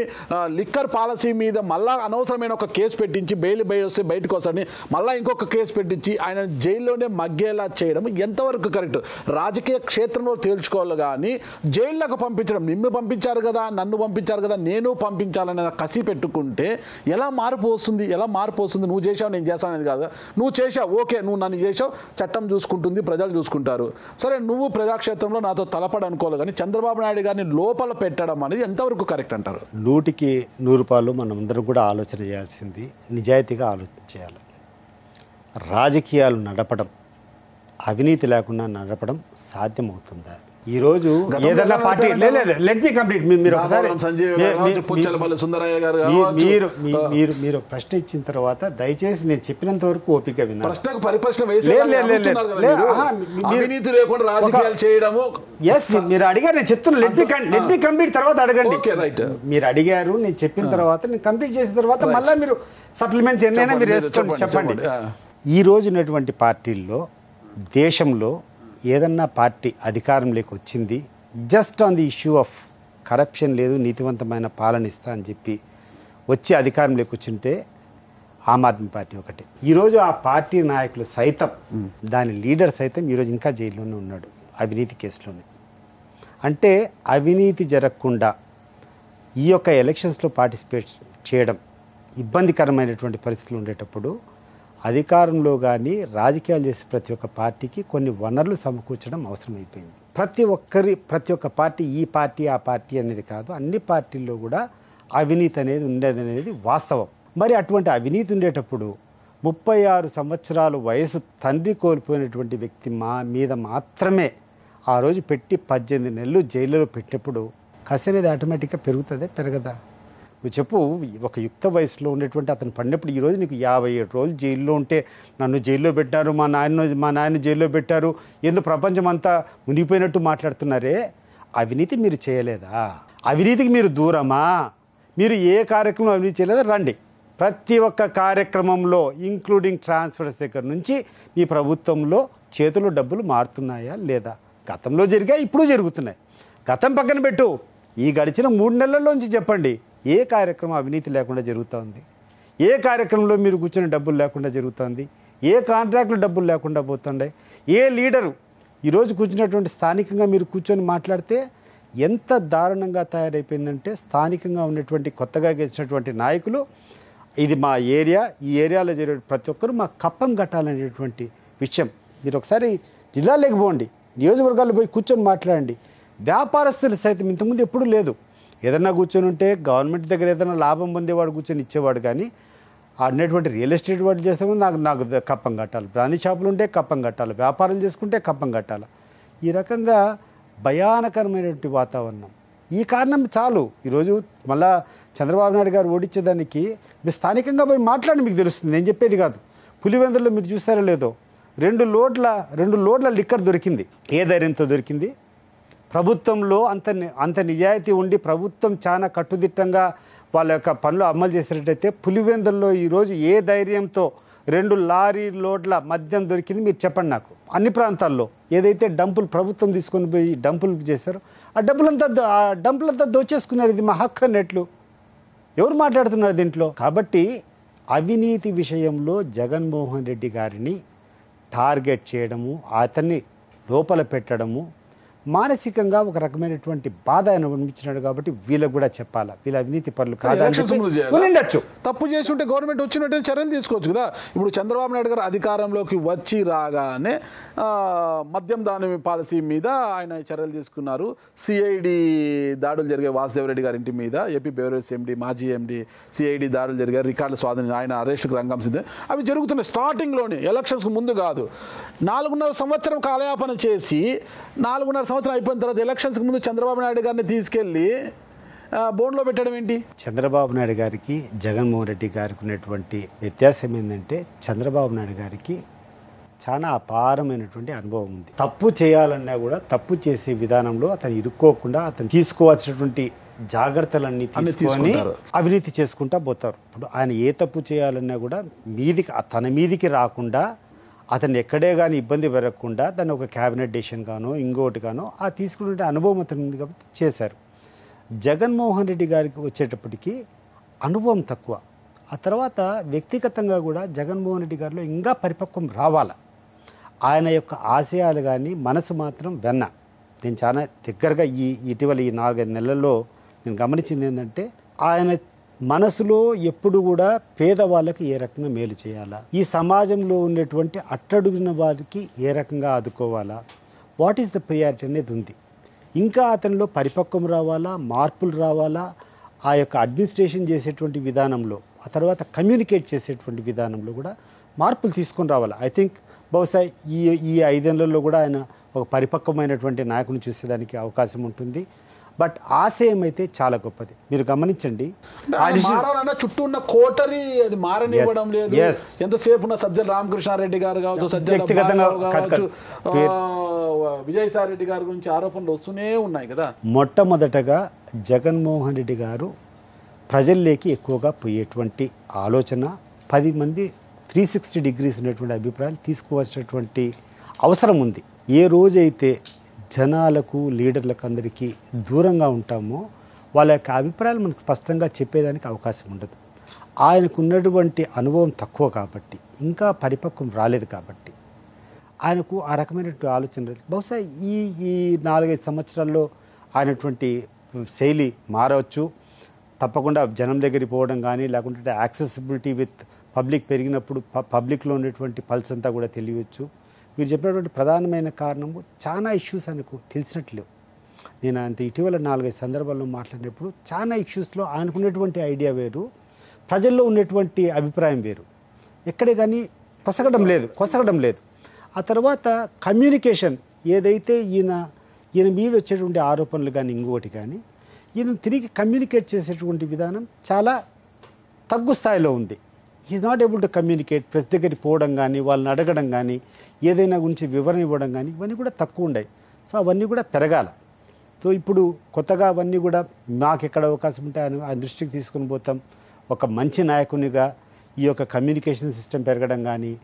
లిక్కర్ పాలసీ మీద మళ్ళా అనవసరమైన ఒక కేసు పెట్టించి బెయిల్ వస్తే బయటకు వస్తాడని మళ్ళీ ఇంకొక కేసు పెట్టించి ఆయన జైల్లోనే మగ్గేలా చేయడం ఎంతవరకు కరెక్ట్? రాజకీయ క్షేత్రంలో తేల్చుకోవాలి కానీ జైల్లోకి పంపించడం, నిన్ను పంపించారు కదా, నన్ను పంపించారు కదా, నేను పంపించాలనే కసి పెట్టుకుంటే ఎలా మార్పు వస్తుంది? ఎలా మార్పు వస్తుంది? నువ్వు చేసావు, నేను చేశాను అనేది కాదు. నువ్వు చేసావు, ఓకే, నువ్వు నన్ను చేసావు, చట్టం చూసుకుంటుంది, ప్రజలు చూసుకుంటారు. సరే, నువ్వు ప్రజాక్షేత్రంలో నాతో తలపడి అనుకోవాలి కానీ చంద్రబాబు నాయుడు గారిని లోపల పెట్టడం అనేది ఎంతవరకు కరెక్ట్ అంటారు? 100కి 100 రూపాయలు మనం అందరం కూడా ఆలోచన చేయాల్సింది, నిజాయితీగా ఆలోచన చేయాలి. రాజకీయాలు నడపడం, అవినీతి లేకుండా నడపడం సాధ్యమవుతుందా? ఈరోజు ఏదైనా పార్టీ లెట్ మీ కంప్లీట్. మీరు ఒకసారి మీరు ప్రశ్న ఇచ్చిన తర్వాత దయచేసి నేను చెప్పినంత వరకు ఓపిక విన్నారు. మీరు అడిగారు, నేను చెప్తున్నా, లెట్ మీ కంప్లీట్ తర్వాత అడగండి. మీరు అడిగారు, నేను చెప్పిన తర్వాత, నేను కంప్లీట్ చేసిన తర్వాత మళ్ళీ మీరు సప్లిమెంట్స్ ఎన్నైనా మీరు వేసుకోండి, చెప్పండి. ఈ రోజు ఉన్నటువంటి పార్టీల్లో, దేశంలో ఏదన్నా పార్టీ అధికారంలోకి వచ్చింది just on the issue of corruption లేదు, నీతివంతమైన పాలన ఇస్తా అని చెప్పి వచ్చి అధికారంలోకి వచ్చింటే ఆమ్ ఆద్మీ పార్టీ ఒకటే. ఈరోజు ఆ పార్టీ నాయకులు సైతం, దాని లీడర్ సైతం ఈరోజు ఇంకా జైల్లోనే ఉన్నాడు, అవినీతి కేసులోనే. అంటే అవినీతి జరగకుండా ఈ యొక్క ఎలక్షన్స్లో పార్టిసిపేట్ చేయడం ఇబ్బందికరమైనటువంటి పరిస్థితులు ఉండేటప్పుడు అధికారంలో కానీ రాజకీయాలు చేసే ప్రతి ఒక్క పార్టీకి కొన్ని వనరులు సమకూర్చడం అవసరమైపోయింది. ప్రతి ఒక్క పార్టీ, ఈ పార్టీ ఆ పార్టీ అనేది కాదు, అన్ని పార్టీల్లో కూడా అవినీతి అనేది ఉండేది అనేది వాస్తవం. మరి అటువంటి అవినీతి ఉండేటప్పుడు 36 సంవత్సరాలు వయసు తండ్రి కోల్పోయినటువంటి వ్యక్తి మీద మాత్రమే ఆ రోజు పెట్టి 18 నెలలు జైల్లో పెట్టినప్పుడు కసి అనేది ఆటోమేటిక్గా పెరుగుతుందే, పెరగదా? నువ్వు చెప్పు. ఒక యుక్త వయసులో ఉండేటువంటి అతను పడినప్పుడు ఈరోజు నీకు 57 రోజులు జైల్లో ఉంటే, నన్ను జైల్లో పెట్టారు, మా నాయన జైల్లో పెట్టారు, ఎందుకు ప్రపంచం అంతా మునిగిపోయినట్టు మాట్లాడుతున్నారే. అవినీతి మీరు చేయలేదా? అవినీతికి మీరు దూరమా? మీరు ఏ కార్యక్రమం అవినీతి చేయలేదా? రండి, ప్రతి ఒక్క కార్యక్రమంలో ఇంక్లూడింగ్ ట్రాన్స్ఫర్స్ దగ్గర నుంచి మీ ప్రభుత్వంలో చేతుల్లో డబ్బులు మారుతున్నాయా లేదా? గతంలో జరిగా, ఇప్పుడు జరుగుతున్నాయి. గతం పక్కన పెట్టు, ఈ గడిచిన 3 నెలల్లోంచి చెప్పండి, ఏ కార్యక్రమం అవినీతి లేకుండా జరుగుతుంది? ఏ కార్యక్రమంలో మీరు కూర్చొని డబ్బులు లేకుండా జరుగుతుంది? ఏ కాంట్రాక్టులు డబ్బులు లేకుండా పోతుండే? ఏ లీడరు ఈరోజు కూర్చున్నటువంటి స్థానికంగా మీరు కూర్చొని మాట్లాడితే ఎంత దారుణంగా తయారైపోయిందంటే, స్థానికంగా ఉన్నటువంటి కొత్తగా గెలిచినటువంటి నాయకులు, ఇది మా ఏరియా, ఈ ఏరియాలో జరిగే ప్రతి ఒక్కరు మా కప్పం కట్టాలనేటువంటి విషయం. మీరు ఒకసారి జిల్లాలోకి పోండి, నియోజకవర్గాల్లో పోయి కూర్చొని మాట్లాడండి. వ్యాపారస్తులు సైతం ఇంతకుముందు ఎప్పుడూ లేదు. ఏదన్నా కూర్చొని ఉంటే గవర్నమెంట్ దగ్గర ఏదైనా లాభం పొందేవాడు కూర్చొని ఇచ్చేవాడు, కానీ అన్నటువంటి రియల్ ఎస్టేట్ వాడు చేస్తే నాకు కప్పం కట్టాలి, బ్రాందీ షాపులు ఉంటే కప్పం కట్టాలి, వ్యాపారం చేసుకుంటే కప్పం కట్టాలి. ఈ రకంగా భయానకరమైనటువంటి వాతావరణం. ఈ కారణం చాలు. ఈరోజు మళ్ళా చంద్రబాబు నాయుడు గారు ఓడించేదానికి మీరు స్థానికంగా పోయి మాట్లాడి మీకు తెలుస్తుంది, నేను చెప్పేది కాదు. పులివెందుల్లో మీరు చూసారో లేదో 2 లోడ్ల లిక్కర్ దొరికింది. ఏ ధైర్యంతో దొరికింది? ప్రభుత్వంలో అంత నిజాయితీ ఉండి ప్రభుత్వం చాలా కట్టుదిట్టంగా వాళ్ళ యొక్క పనులు అమలు చేసినట్టయితే పులివెందుల్లో ఈరోజు ఏ ధైర్యంతో 2 లారీ లోడ్ల మద్యం దొరికింది మీరు చెప్పండి నాకు. అన్ని ప్రాంతాల్లో ఏదైతే డంపులు ప్రభుత్వం తీసుకొని పోయి డంపులు చేశారో ఆ డంపులంతా దోచేసుకున్నారు. ఇది మా హక్కు అన్నట్లు ఎవరు మాట్లాడుతున్నారు దీంట్లో? కాబట్టి అవినీతి విషయంలో జగన్మోహన్ రెడ్డి గారిని టార్గెట్ చేయడము, అతన్ని లోపల పెట్టడము మానసికంగా ఒక రకమైనటువంటి బాధ అనుభవించినాడు. కాబట్టి వీళ్ళకు కూడా చెప్పాలా, వీళ్ళ అవినీతి పనులు కాదు. తప్పు చేసి ఉంటే గవర్నమెంట్ వచ్చినట్టు చర్యలు తీసుకోవచ్చు కదా. ఇప్పుడు చంద్రబాబు నాయుడు గారు అధికారంలోకి వచ్చి రాగానే మద్యం దాని పాలసీ మీద ఆయన చర్యలు తీసుకున్నారు. సిఐడి దాడులు జరిగే వాసుదేవరెడ్డి గారి ఇంటి మీద ఏపీ బెవరేజ్ ఎండి, మాజీ ఎండి సిఐడి దాడులు జరిగారు. రికార్డు స్వాధీనం, ఆయన అరెస్టుకు రంగం సిద్ధం. అవి జరుగుతున్నాయి స్టార్టింగ్లోనే, ఎలక్షన్స్కు ముందు కాదు. 4.5 సంవత్సరం కాలయాపన చేసి 4.5 సంవత్సరం అయిపోయిన తర్వాత ఎలక్షన్స్కి ముందు చంద్రబాబు నాయుడు గారిని తీసుకెళ్ళి బోన్లో పెట్టడం ఏంటి? చంద్రబాబు నాయుడు గారికి జగన్మోహన్ రెడ్డి గారికి ఉన్నటువంటి వ్యత్యాసం ఏంటంటే చంద్రబాబు నాయుడు గారికి చాలా అపారమైనటువంటి అనుభవం ఉంది. తప్పు చేయాలన్నా కూడా తప్పు చేసే విధానంలో అతను ఇరుక్కోకుండా అతను తీసుకోవాల్సినటువంటి జాగ్రత్తలన్నీ తీసుకొని అవినీతి చేసుకుంటా పోతారు. ఇప్పుడు ఆయన ఏ తప్పు చేయాలన్నా కూడా తన మీదికి రాకుండా అతను ఎక్కడే కానీ ఇబ్బంది పెరగకుండా దాన్ని ఒక క్యాబినెట్ డెసిషన్ గానో ఇంకోటి గానో ఆ తీసుకునే అనుభవం అతను ఉంది కాబట్టి చేశారు. జగన్మోహన్ రెడ్డి గారికి వచ్చేటప్పటికి అనుభవం తక్కువ. ఆ తర్వాత వ్యక్తిగతంగా కూడా జగన్మోహన్ రెడ్డి గారిలో ఇంకా పరిపక్వం రావాలి. ఆయన యొక్క ఆశయాలు కానీ మనసు మాత్రం వెన్న. నేను చాలా దగ్గరగా ఇటీవల ఈ 4-5 నెలల్లో నేను గమనించింది ఏంటంటే ఆయన మనసులో ఎప్పుడు కూడా పేదవాళ్ళకి ఏ రకంగా మేలు చేయాలా, ఈ సమాజంలో ఉన్నటువంటి అట్టడుగున వారికి ఏ రకంగా ఆదుకోవాలా, వాట్ ఈస్ ద ప్రియారిటీ అనేది ఉంది. ఇంకా అతనిలో పరిపక్వం రావాలా, మార్పులు రావాలా, ఆ యొక్క అడ్మినిస్ట్రేషన్ చేసేటువంటి విధానంలో, ఆ తర్వాత కమ్యూనికేట్ చేసేటువంటి విధానంలో కూడా మార్పులు తీసుకొని రావాలి. ఐ థింక్ బహుశా ఈ 5 ఏళ్లలో కూడా ఆయన ఒక పరిపక్వమైనటువంటి నాయకుని చూసేదానికి అవకాశం ఉంటుంది. బట్ ఆశయం అయితే చాలా గొప్పది. మీరు గమనించండి, చుట్టూ ఉన్న కోటరీ అది మారనివ్వడం లేదు. ఎంతసేపు ఉన్న సజ్జల రామకృష్ణారెడ్డి గారు కావచ్చు, విజయసాయి రెడ్డి గారి గురించి ఆరోపణలు వస్తూనే ఉన్నాయి కదా. మొట్టమొదటగా జగన్మోహన్ రెడ్డి గారు ప్రజల్లోకి ఎక్కువగా పోయేటువంటి ఆలోచన, 10 మంది 360 degrees ఉన్నటువంటి అభిప్రాయాలు తీసుకోవాల్సినటువంటి అవసరం ఉంది. ఏ రోజైతే జనాలకు లీడర్లకు అందరికీ దూరంగా ఉంటామో వాళ్ళ యొక్క అభిప్రాయాలు మనకు స్పష్టంగా చెప్పేదానికి అవకాశం ఉండదు. ఆయనకు ఉన్నటువంటి అనుభవం తక్కువ కాబట్టి, ఇంకా పరిపక్వం రాలేదు కాబట్టి ఆయనకు ఆ రకమైనటువంటి ఆలోచన. బహుశా ఈ 4-5 సంవత్సరాల్లో ఆయనటువంటి శైలి మారవచ్చు. తప్పకుండా జనం దగ్గరికి పోవడం కానీ, లేకుంటే యాక్సెసిబిలిటీ విత్ పబ్లిక్ పెరిగినప్పుడు పబ్లిక్లో ఉన్నటువంటి పల్స్ అంతా కూడా తెలియవచ్చు. మీరు చెప్పినటువంటి ప్రధానమైన కారణము చాలా ఇష్యూస్ ఆయనకు తెలిసినట్లేవు. నేను అంత ఇటీవల 4-5 సందర్భాల్లో మాట్లాడినప్పుడు చాలా ఇష్యూస్లో ఆయనకున్నటువంటి ఐడియా వేరు, ప్రజల్లో ఉన్నటువంటి అభిప్రాయం వేరు. ఎక్కడే కానీ కొసగడం లేదు. ఆ తర్వాత కమ్యూనికేషన్ ఏదైతే ఈయన మీద వచ్చేటువంటి ఆరోపణలు కానీ ఇంకోటి కానీ ఈయన తిరిగి కమ్యూనికేట్ చేసేటువంటి విధానం చాలా తగ్గు స్థాయిలో ఉంది. Is not able to communicate. Press దగ్గరికి పోవడం కానీ, వాళ్ళని అడగడం కానీ, ఏదైనా గురించి వివరణ ఇవ్వడం కానీ ఇవన్నీ కూడా తక్కువ ఉన్నాయి. సో అవన్నీ కూడా పెరగాల. సో ఇప్పుడు కొత్తగా అవన్నీ కూడా మాకు ఎక్కడ అవకాశం ఉంటే ఆయన దృష్టికి తీసుకుని పోతాం. ఒక మంచి నాయకునిగా ఈ యొక్క కమ్యూనికేషన్ సిస్టమ్ పెరగడం కానీ,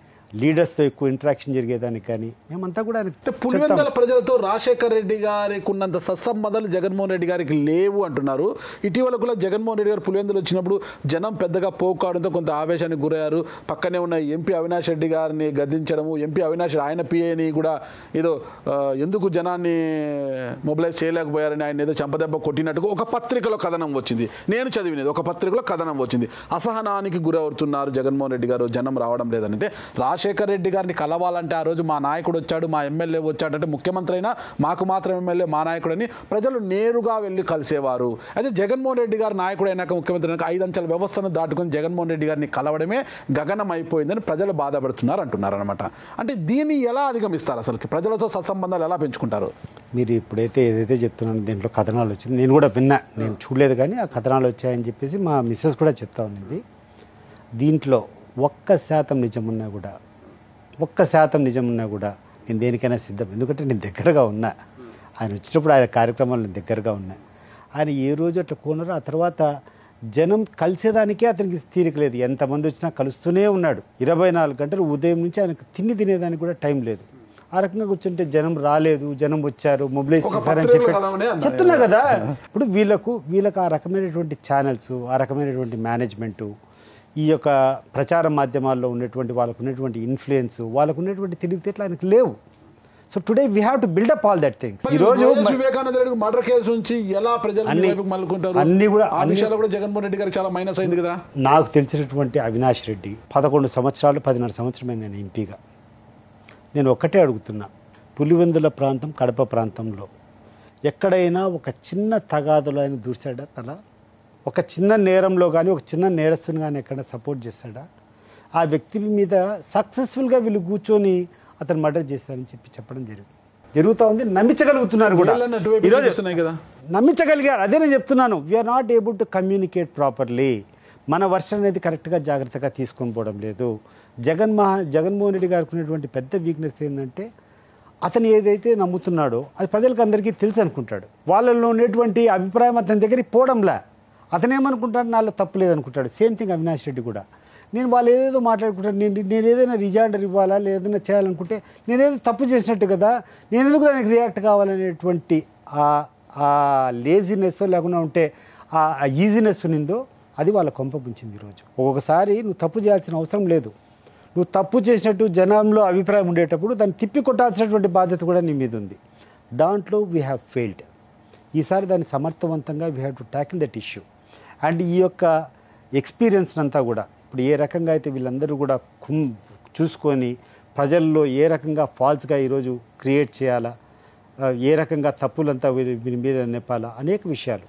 లీడర్స్తో ఎక్కువ ఇంటరాక్షన్ జరిగేదానికి కానీ మేమంతా కూడా పులివెందుల ప్రజలతో రాజశేఖర్ రెడ్డి గారికి ఉన్నంత సత్సంబంధాలు జగన్మోహన్ రెడ్డి గారికి లేవు అంటున్నారు. ఇటీవల కూడా జగన్మోహన్ రెడ్డి గారు పులివెందులు వచ్చినప్పుడు జనం పెద్దగా పోకాడంతో కొంత ఆవేశానికి గురయ్యారు. పక్కనే ఉన్న ఎంపీ అవినాష్ రెడ్డి గారిని గద్దించడము, ఎంపీ అవినాష్ ఆయన పిఏని కూడా ఏదో ఎందుకు జనాన్ని మొబిలైజ్ చేయలేకపోయారని ఆయన ఏదో చంపదెబ్బ కొట్టినట్టుగా ఒక పత్రికలో కథనం వచ్చింది. నేను చదివినది ఒక పత్రికలో కథనం వచ్చింది. అసహనానికి గురవుతున్నారు జగన్మోహన్ రెడ్డి గారు, జనం రావడం లేదంటే రాజశేఖర్ రాజశేఖర్ రెడ్డి గారిని కలవాలంటే ఆ రోజు మా నాయకుడు వచ్చాడు, మా ఎమ్మెల్యే వచ్చాడంటే ముఖ్యమంత్రి అయినా మాకు మాత్రం ఎమ్మెల్యే మా నాయకుడని ప్రజలు నేరుగా వెళ్ళి కలిసేవారు. అయితే జగన్మోహన్ రెడ్డి గారు నాయకుడు అయినాక ముఖ్యమంత్రి అయినాక 5 అంచెల వ్యవస్థను దాటుకొని జగన్మోహన్ రెడ్డి గారిని కలవడమే గగనం అయిపోయిందని ప్రజలు బాధపడుతున్నారు అంటున్నారు అనమాట. అంటే దీన్ని ఎలా అధిగమిస్తారు, అసలు ప్రజలతో సత్సంబంధాలు ఎలా పెంచుకుంటారు? మీరు ఇప్పుడైతే ఏదైతే చెప్తున్నానో దీంట్లో కథనాలు వచ్చింది, నేను కూడా విన్నా, నేను చూడలేదు కానీ ఆ కథనాలు వచ్చాయని చెప్పేసి మా మిస్సెస్ కూడా చెప్తా ఉన్నది. దీంట్లో 1% నిజమున్నా కూడా 1% నిజమున్నా కూడా నేను దేనికైనా సిద్ధం. ఎందుకంటే నేను దగ్గరగా ఉన్నా, ఆయన వచ్చినప్పుడు ఆయన కార్యక్రమాలు నేను దగ్గరగా ఉన్నా. ఆయన ఏ రోజు అట్లా కోనరో ఆ తర్వాత జనం కలిసేదానికే అతనికి తీరిక లేదు. ఎంతమంది వచ్చినా కలుస్తూనే ఉన్నాడు. 24 గంటలు ఉదయం నుంచి ఆయనకు తిండి తినేదానికి కూడా టైం లేదు. ఆ రకంగా కూర్చుంటే జనం రాలేదు, జనం వచ్చారు, మొబిలైజ్ చేశారని చెప్పి చెప్తున్నా కదా. ఇప్పుడు వీళ్ళకు ఆ రకమైనటువంటి ఛానల్స్, ఆ రకమైనటువంటి మేనేజ్మెంటు, ఈ యొక్క ప్రచార మాధ్యమాల్లో ఉన్నటువంటి వాళ్ళకు ఉన్నటువంటి ఇన్ఫ్లుయెన్స్, వాళ్ళకు ఉన్నటువంటి తెలివితేటలు ఆయనకు లేవు. So today we have to buildup all that things. ఈ రోజు వివేకానంద రెడ్డి మర్డర్ కేసు నుంచి ఎలా ప్రజలు మలుకుంటారు అన్ని కూడా ఆ విషయాలు కూడా జగన్మోహన్ రెడ్డి గారికి చాలా మైనస్ అయింది కదా. నాకు తెలిసినటువంటి అవినాష్ రెడ్డి 11 సంవత్సరాలు 10.5 సంవత్సరమైంది నేను ఎంపీగా. నేను ఒక్కటే అడుగుతున్నా, పులివెందుల ప్రాంతం, కడప ప్రాంతంలో ఎక్కడైనా ఒక చిన్న తగాదులో ఆయన దూర్చాడా? తల ఒక చిన్న నేరంలో కానీ ఒక చిన్న నేరస్తుని కానీ ఎక్కడ సపోర్ట్ చేస్తాడా? ఆ వ్యక్తి మీద సక్సెస్ఫుల్గా వీళ్ళు కూర్చొని అతను మర్డర్ చేస్తారని చెప్పడం జరుగుతూ ఉంది. నమ్మించగలుగుతున్నారు కూడా, ఈరోజు నమ్మించగలిగారు. అదే నేను చెప్తున్నాను, we're not able to communicate properly. మన వర్షన్ అనేది కరెక్ట్గా జాగ్రత్తగా తీసుకొని పోవడం లేదు. జగన్మోహన్ రెడ్డి గారికి ఉన్నటువంటి పెద్ద వీక్నెస్ ఏంటంటే అతను ఏదైతే నమ్ముతున్నాడో అది ప్రజలకు అందరికీ తెలుసు అనుకుంటాడు. వాళ్ళలో ఉన్నటువంటి అభిప్రాయం అతని దగ్గరికి పోవడంలా. అతను ఏమనుకుంటాడు, నాలో తప్పు లేదనుకుంటాడు. సేమ్ థింగ్ అవినాష్ రెడ్డి కూడా. నేను వాళ్ళు ఏదేదో మాట్లాడుకుంటాను, నేను ఏదైనా రిజార్డర్ ఇవ్వాలా లేదైనా చేయాలనుకుంటే నేనేదో తప్పు చేసినట్టు కదా, నేను ఎందుకు దానికి రియాక్ట్ కావాలనేటువంటి ఆ లేజినెస్ లేకుండా ఉంటే ఆ ఈజీనెస్ ఉన్నిందో అది వాళ్ళ కొంప పుంచింది. ఈరోజు ఒక్కొక్కసారి నువ్వు తప్పు చేయాల్సిన అవసరం లేదు. నువ్వు తప్పు చేసినట్టు జనంలో అభిప్రాయం ఉండేటప్పుడు దాన్ని తిప్పి కొట్టాల్సినటువంటి బాధ్యత కూడా నీ మీద ఉంది. దాంట్లో వీ హ్యావ్ ఫెయిల్డ్. ఈసారి దాన్ని సమర్థవంతంగా we have to tackle that issue. And ఈ యొక్క ఎక్స్పీరియన్స్ అంతా కూడా ఇప్పుడు ఏ రకంగా అయితే వీళ్ళందరూ కూడా చూసుకొని ప్రజల్లో ఏ రకంగా ఫాల్స్గా ఈరోజు క్రియేట్ చేయాలా, ఏ రకంగా తప్పులంతా వీరి మీద నింపాలా, అనేక విషయాలు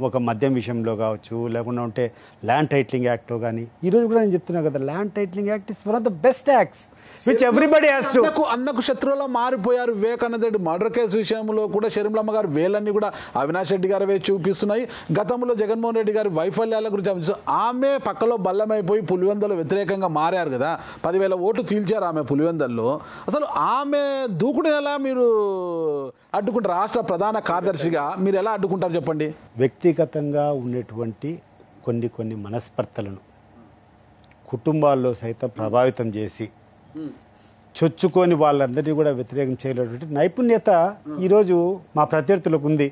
ఒక మద్యం విషయంలో కావచ్చు, లేకుండా ఉంటే ల్యాండ్ టైటిలింగ్ యాక్ట్ కానీ. ఈరోజు కూడా నేను చెప్తున్నా కదా, land titling act is one of the best acts which everybody has to. అన్నకు శత్రువులా మారిపోయారు. వివేకానంద రెడ్డి మర్డర్ కేసు విషయంలో కూడా షర్మిలమ్మ గారు వేలన్నీ కూడా అవినాష్ రెడ్డి గారు చూపిస్తున్నాయి. గతంలో జగన్మోహన్ రెడ్డి గారి వైఫల్యాల గురించి ఆమె పక్కలో బల్లమైపోయి పులివెందులో వ్యతిరేకంగా మారారు కదా. 10,000 ఓట్లు తీల్చారు ఆమె పులివెందుల్లో. అసలు ఆమె దూకుడుని ఎలా మీరు అడ్డుకుంటారు? రాష్ట్ర ప్రధాన కార్యదర్శిగా మీరు ఎలా అడ్డుకుంటారు చెప్పండి? వ్యక్తిగతంగా ఉన్నటువంటి కొన్ని మనస్పర్ధలను కుటుంబాల్లో సైతం ప్రభావితం చేసి చొచ్చుకొని వాళ్ళందరినీ కూడా వ్యతిరేకం చేయలేటువంటి నైపుణ్యత ఈరోజు మా ప్రత్యర్థులకు ఉంది.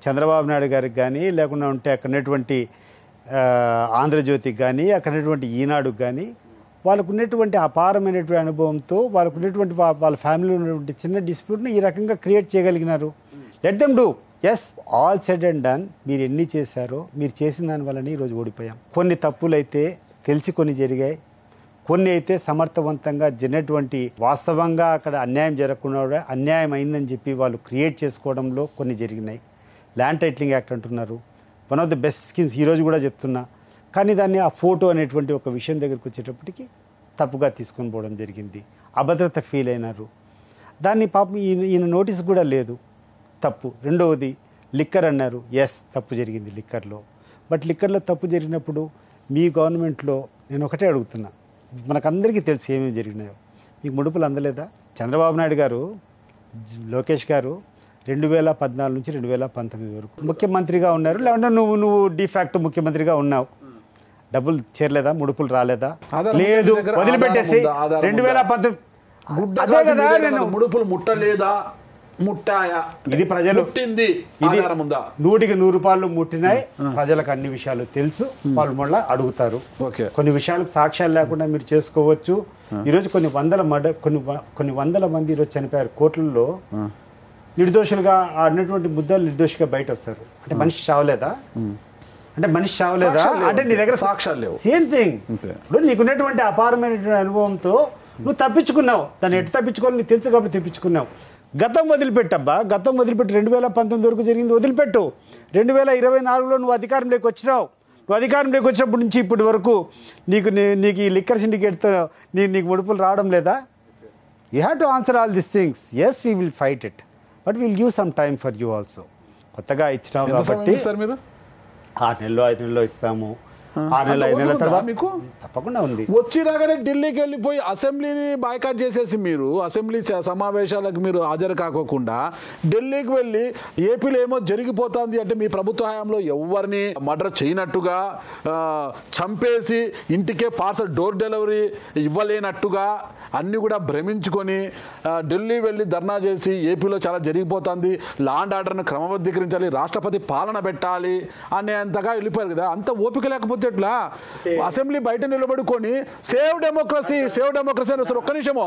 చంద్రబాబు నాయుడు గారికి కానీ, లేకుండా ఉంటే అక్కడటువంటి ఆంధ్రజ్యోతికి కానీ, అక్కడటువంటి ఈనాడుకి కానీ వాళ్ళకు ఉన్నటువంటి అపారమైనటువంటి అనుభవంతో వాళ్ళకు ఉన్నటువంటి వాళ్ళ ఫ్యామిలీలో ఉన్నటువంటి చిన్న డిస్ప్యూట్ని ఈ రకంగా క్రియేట్ చేయగలిగినారు. Let them do. Yes, all said and done. మీరు ఎన్ని చేశారో మీరు చేసిన దానివల్లనే ఈరోజు ఓడిపోయాం. కొన్ని తప్పులైతే తెలిసి కొన్ని జరిగాయి, కొన్ని అయితే సమర్థవంతంగా జరిగినటువంటి వాస్తవంగా అక్కడ అన్యాయం జరగకుండా అన్యాయం అయిందని చెప్పి వాళ్ళు క్రియేట్ చేసుకోవడంలో కొన్ని జరిగినాయి. ల్యాండ్ టైటిలింగ్ యాక్ట్ అంటున్నారు, one of the best schemes ఈరోజు కూడా చెప్తున్నా. కానీ దాన్ని ఆ ఫోటో అనేటువంటి ఒక విషయం దగ్గరికి వచ్చేటప్పటికి తప్పుగా తీసుకొని పోవడం జరిగింది. అభద్రత ఫీల్ అయినారు. దాన్ని పాపం ఈయన నోటీస్ కూడా లేదు, తప్పు. రెండవది లిక్కర్ అన్నారు. ఎస్, తప్పు జరిగింది లిక్కర్లో. బట్ లిక్కర్లో తప్పు జరిగినప్పుడు మీ గవర్నమెంట్లో నేను ఒకటే అడుగుతున్నా, మనకందరికీ తెలుసు ఏమేమి జరిగినాయో. మీకు ముడుపులు అందలేదా? చంద్రబాబు నాయుడు గారు, లోకేష్ గారు 2014 నుంచి 2019 వరకు ముఖ్యమంత్రిగా ఉన్నారు. లేకుంటే నువ్వు డిఫాక్ట్ ముఖ్యమంత్రిగా ఉన్నావు. డబ్బులు చేరలేదా? ముడుపులు రాలేదా? లేదు, వదిలిపెట్టేసి 2019 అదే కదా. నేను ముడుపులు ముట్టలేదా, ముట్టాయా, ఇది ప్రజలు ఇది 100కి 100 రూపాయలు ముట్టినాయి. ప్రజలకు అన్ని విషయాలు తెలుసు, వాళ్ళు మళ్ళీ అడుగుతారు. కొన్ని విషయాలకు సాక్ష్యాలు లేకుండా మీరు చేసుకోవచ్చు. ఈరోజు కొన్ని వందల మంది ఈరోజు చనిపోయారు కోర్టుల్లో. నిర్దోషులుగా ఆడినటువంటి ముద్దాలు నిర్దోషిగా బయట వస్తారు. అంటే మనిషి చావలేదా? అంటే నీ దగ్గర సాక్ష్యాలు లేవు. Same thing. ఇప్పుడు నీకున్నటువంటి అపారమైనటువంటి అనుభవంతో నువ్వు తప్పించుకున్నావు, దాన్ని ఎట్టు తప్పించుకోవాలి నీకు తెలుసు కాబట్టి తప్పించుకున్నావు. గతం వదిలిపెట్టబ్బా, గతం వదిలిపెట్టి 2019 వరకు జరిగింది వదిలిపెట్టు. 2024లో నువ్వు అధికారంలోకి వచ్చినావు. నువ్వు అధికారంలోకి వచ్చినప్పటి నుంచి ఇప్పటి వరకు నీకు ఈ లిక్కర్ సిండికేట్తో నీకు ముడుపులు రావడం లేదా? You have to answer all this things. Yes we will fight it, but will give some time for you also. కొత్తగా ఇచ్చినావు కాబట్టి 6 నెలలో 5 నెలలో ఇస్తాము. 6 నెలలు 5 నెలల తర్వాత మీకు తప్పకుండా ఉంది. వచ్చి రాగానే ఢిల్లీకి వెళ్ళిపోయి అసెంబ్లీని బాయ్కాట్ చేసేసి మీరు అసెంబ్లీ సమావేశాలకు మీరు హాజరు కాకోకుండా ఢిల్లీకి వెళ్ళి ఏపీలో ఏమో జరిగిపోతుంది అంటే మీ ప్రభుత్వ హయాంలో ఎవరిని మర్డర్ చేయనట్టుగా, చంపేసి ఇంటికే పార్సల్ డోర్ డెలివరీ ఇవ్వలేనట్టుగా అన్నీ కూడా భ్రమించుకొని ఢిల్లీ వెళ్ళి ధర్నా చేసి ఏపీలో చాలా జరిగిపోతుంది, లా అండ్ ఆర్డర్ను క్రమబద్ధీకరించాలి, రాష్ట్రపతి పాలన పెట్టాలి అనేంతగా వెళ్ళిపోయారు కదా. అంత ఓపిక లేకపోతే ఎట్లా? అసెంబ్లీ బయట నిలబడుకొని సేవ్ డెమోక్రసీ అని వస్తారు. ఒక్క నిమిషమో,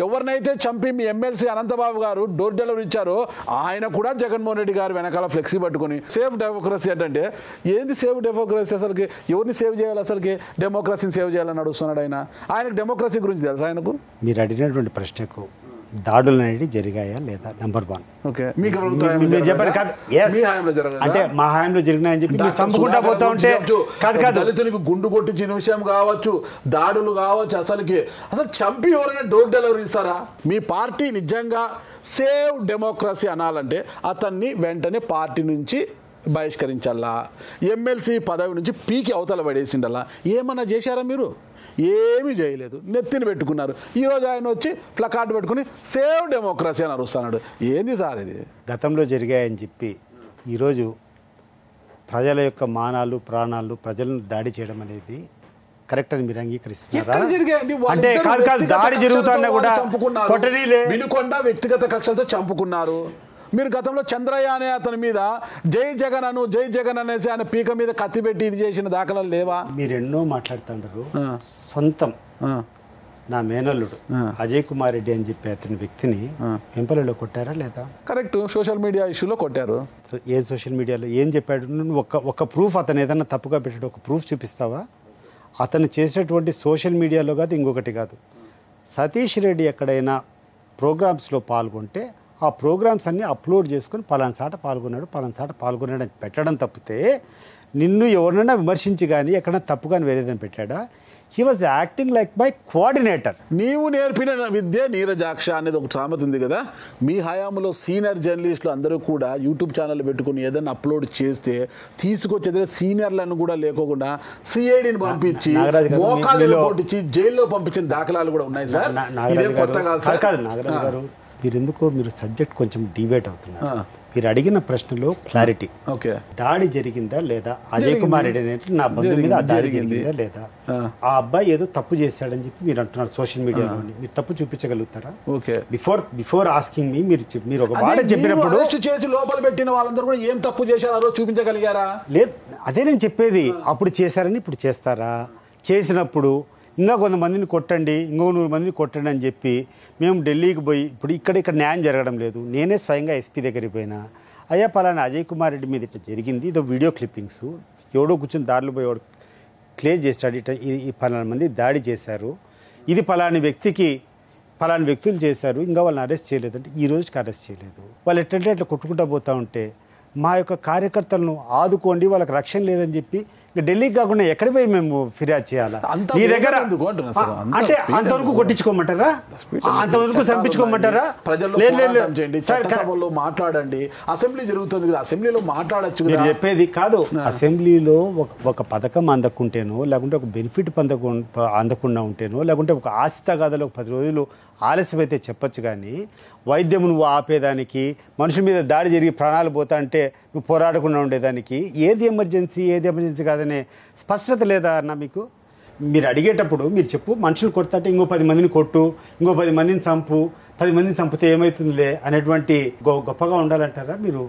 ఎవరినైతే చంపి మీ ఎమ్మెల్సీ అనంతబాబు గారు డోర్ డెలివరీ ఇచ్చారో ఆయన కూడా జగన్మోహన్ రెడ్డి గారు వెనకాల ఫ్లెక్సీ పట్టుకొని సేవ్ డెమోక్రసీ అంటే ఏంది సేవ్ డెమోక్రసీ? అసలుకి ఎవరిని సేవ్ చేయాలి? అసలుకి డెమోక్రసీని సేవ్ చేయాలని అడుగుతున్నాడు ఆయనకు డెమోక్రసీ గురించి తెలుసు ఆయనకు? మీరు అడిగినటువంటి ప్రశ్నకు దాడులు అనేది జరిగాయా లేదా నెంబర్ 1. అంటే మా హయాంలో జరిగినాయని చెప్పి చంపుకుంటా పోతా ఉంటే దళితులకు గుండు కొట్టించిన విషయం కావచ్చు, దాడులు కావచ్చు, అసలు చంపి ఎవరైనా డోర్ డెలివరీ ఇస్తారా? మీ పార్టీ నిజంగా సేవ్ డెమోక్రసీ అనాలంటే అతన్ని వెంటనే పార్టీ నుంచి బహిష్కరించాలా, ఎమ్మెల్సీ పదవి నుంచి పీకి అవతల పడేసిండలా. ఏమన్నా చేశారా మీరు? ఏమీ చేయలేదు, నెత్తిని పెట్టుకున్నారు. ఈరోజు ఆయన వచ్చి ప్లకార్డు పెట్టుకుని సేవ్ డెమోక్రసీ అని అరుస్తున్నాడు. ఏంది సార్ ఇది? గతంలో జరిగాయని చెప్పి ఈరోజు ప్రజల యొక్క మానాలు ప్రాణాలు ప్రజలను దాడి చేయడం అనేది కరెక్ట్ అని మీరు అంగీకరిస్తున్నారా? అంటే కాదు దాడి జరుగుతున్నా కూడా వినుకొండ వ్యక్తిగత కక్షలతో చంపుకున్నారు. మీరు గతంలో చంద్రయ్య అనే అతని మీద జై జగన్ అనేసి ఆయన పీక మీద కత్తి పెట్టి ఇది చేసిన దాఖలాలు లేవా? మీరు ఎన్నో మాట్లాడుతుంటారు. సొంతం నా మేనల్లుడు అజయ్ కుమార్ రెడ్డి అని చెప్పి అతని వ్యక్తిని వెంపలలో కొట్టారా లేదా? కరెక్ట్, సోషల్ మీడియా ఇష్యూలో కొట్టారు. ఏ సోషల్ మీడియాలో ఏం చెప్పాడు? నువ్వు ఒక ప్రూఫ్, అతను ఏదన్నా తప్పుగా పెట్టాడు ఒక ప్రూఫ్ చూపిస్తావా? అతను చేసినటువంటి సోషల్ మీడియాలో కాదు, ఇంకొకటి కాదు, సతీష్ రెడ్డి ఎక్కడైనా ప్రోగ్రామ్స్లో పాల్గొంటే ఆ ప్రోగ్రామ్స్ అన్నీ అప్లోడ్ చేసుకొని పలానా సాట పాల్గొన్నాడు అని పెట్టడం తప్పితే నిన్ను ఎవరినైనా విమర్శించి కానీ ఎక్కడైనా తప్పు కానీ వేరేదని పెట్టాడా? He was acting like my coordinator. నీవు నేర్పిన విద్య నీరజాక్ష అనేది ఒక సామెత ఉంది కదా. మీ హయాంలో సీనియర్ జర్నలిస్టులు అందరూ కూడా యూట్యూబ్ ఛానల్ పెట్టుకుని ఏదైనా అప్లోడ్ చేస్తే తీసుకొచ్చేది సీనియర్లను కూడా లేకోకుండా సిఐడిని పంపించి మోకాళ్ళు కొట్టించి జైల్లో పంపించిన దాఖలాలు కూడా ఉన్నాయి సార్. నాగరాజు గారు, మీరు సబ్జెక్ట్ కొంచెం డిబేట్ అవుతున్నారు. మీరు అడిగిన ప్రశ్నలో క్లారిటీ, దాడి జరిగిందా లేదా, అజయ్ కుమార్ రెడ్డి అనేది నా బంధువు మీద దాడి జరిగిందా లేదా, ఆ అబ్బాయి ఏదో తప్పు చేశాడని చెప్పి మీరు అంటున్నారు సోషల్ మీడియాలో. మీరు తప్పు చూపించగలుగుతారా? బిఫోర్ ఆస్కింగ్ మీ మీరు ఒక మాట చెప్పినప్పుడు చేసి లోపల పెట్టిన వాళ్ళందరూ కూడా ఏం తప్పు చేశారో చూపించగలిగారా? లేదు, అదే నేను చెప్పేది. అప్పుడు చేశారని ఇప్పుడు చేస్తారా? చేసినప్పుడు ఇంకా కొంతమందిని కొట్టండి, ఇంకో 100 మందిని కొట్టండి అని చెప్పి మేము ఢిల్లీకి పోయి ఇప్పుడు ఇక్కడ న్యాయం జరగడం లేదు. నేనే స్వయంగా ఎస్పీ దగ్గరికి పోయినా, అయ్యా పలానా అజయ్ కుమార్ రెడ్డి మీద ఇట్లా జరిగింది, ఇదో వీడియో క్లిప్పింగ్స్, ఎవడో కూర్చొని దారిలో పోయి ఎవడు క్లియర్ చేస్తాడు, ఇట్లా ఈ పలానా మంది దాడి చేశారు, ఇది పలాని వ్యక్తులు చేశారు, ఇంకా వాళ్ళని అరెస్ట్ చేయలేదంటే ఈ రోజుకి అరెస్ట్ చేయలేదు. వాళ్ళు ఎట్లంటే అట్లా కొట్టుకుంటూ పోతూ ఉంటే మా యొక్క కార్యకర్తలను ఆదుకోండి, వాళ్ళకి రక్షణ లేదని చెప్పి ఢిల్లీకి కాకుండా ఎక్కడ పోయి మేము ఫిర్యాదు చేయాలా? మీ దగ్గర అంటే అంతవరకు కొట్టించుకోమంటారా? అంతవరకు చంపించుకోమంటారా? ప్రజల్లో మాట్లాడండి. అసెంబ్లీ జరుగుతుంది కదా, అసెంబ్లీలో మాట్లాడచ్చు. మీరు చెప్పేది కాదు. అసెంబ్లీలో ఒక పథకం అందకుంటేనో, లేకుంటే ఒక బెనిఫిట్ అందకుండా ఉంటేనో, లేకుంటే ఒక ఆస్తి తగాదాలో 10 రోజులు ఆలస్యం అయితే చెప్పచ్చు. కానీ వైద్యం నువ్వు ఆపేదానికి, మనుషుల మీద దాడి జరిగి ప్రాణాలు పోతా అంటే నువ్వు పోరాడకుండా ఉండేదానికి ఏది ఎమర్జెన్సీ కాదనే స్పష్టత లేదా అన్న మీకు? మీరు అడిగేటప్పుడు మీరు చెప్పు, మనుషులు కొడతాంటే ఇంకో 10 మందిని కొట్టు, ఇంకో 10 మందిని చంపు, 10 మందిని చంపితే ఏమవుతుందిలే అనేటువంటి గొప్పగా ఉండాలంటారా మీరు?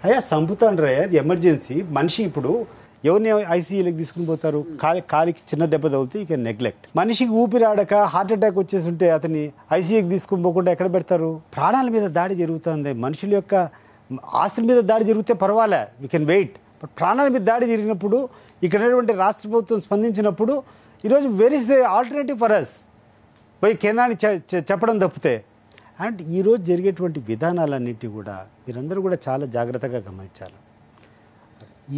అయ్యా చంపుతాండ్రా, అది ఎమర్జెన్సీ. మనిషి ఇప్పుడు ఎవరిని ఐసీయూలోకి తీసుకుని పోతారు? కాలికి చిన్న దెబ్బ తగిలితే యూ కెన్ నెగ్లెక్ట్. మనిషికి ఊపిరాడక హార్ట్ అటాక్ వచ్చేసి ఉంటే అతన్ని ఐసీయూకి తీసుకుని పోకుండా ఎక్కడ పెడతారు? ప్రాణాల మీద దాడి జరుగుతుంది, మనుషుల యొక్క ఆస్తుల మీద దాడి జరిగితే పర్వాలే, వీ కెన్ వెయిట్. బట్ ప్రాణాల మీద దాడి జరిగినప్పుడు ఇక్కడ రాష్ట్ర ప్రభుత్వం స్పందించినప్పుడు ఈరోజు where is the alternative for us? పోయి కేంద్రాన్ని చెప్పడం తప్పితే. అండ్ ఈరోజు జరిగేటువంటి విధానాలన్నింటినీ కూడా మీరందరూ కూడా చాలా జాగ్రత్తగా గమనించాలి.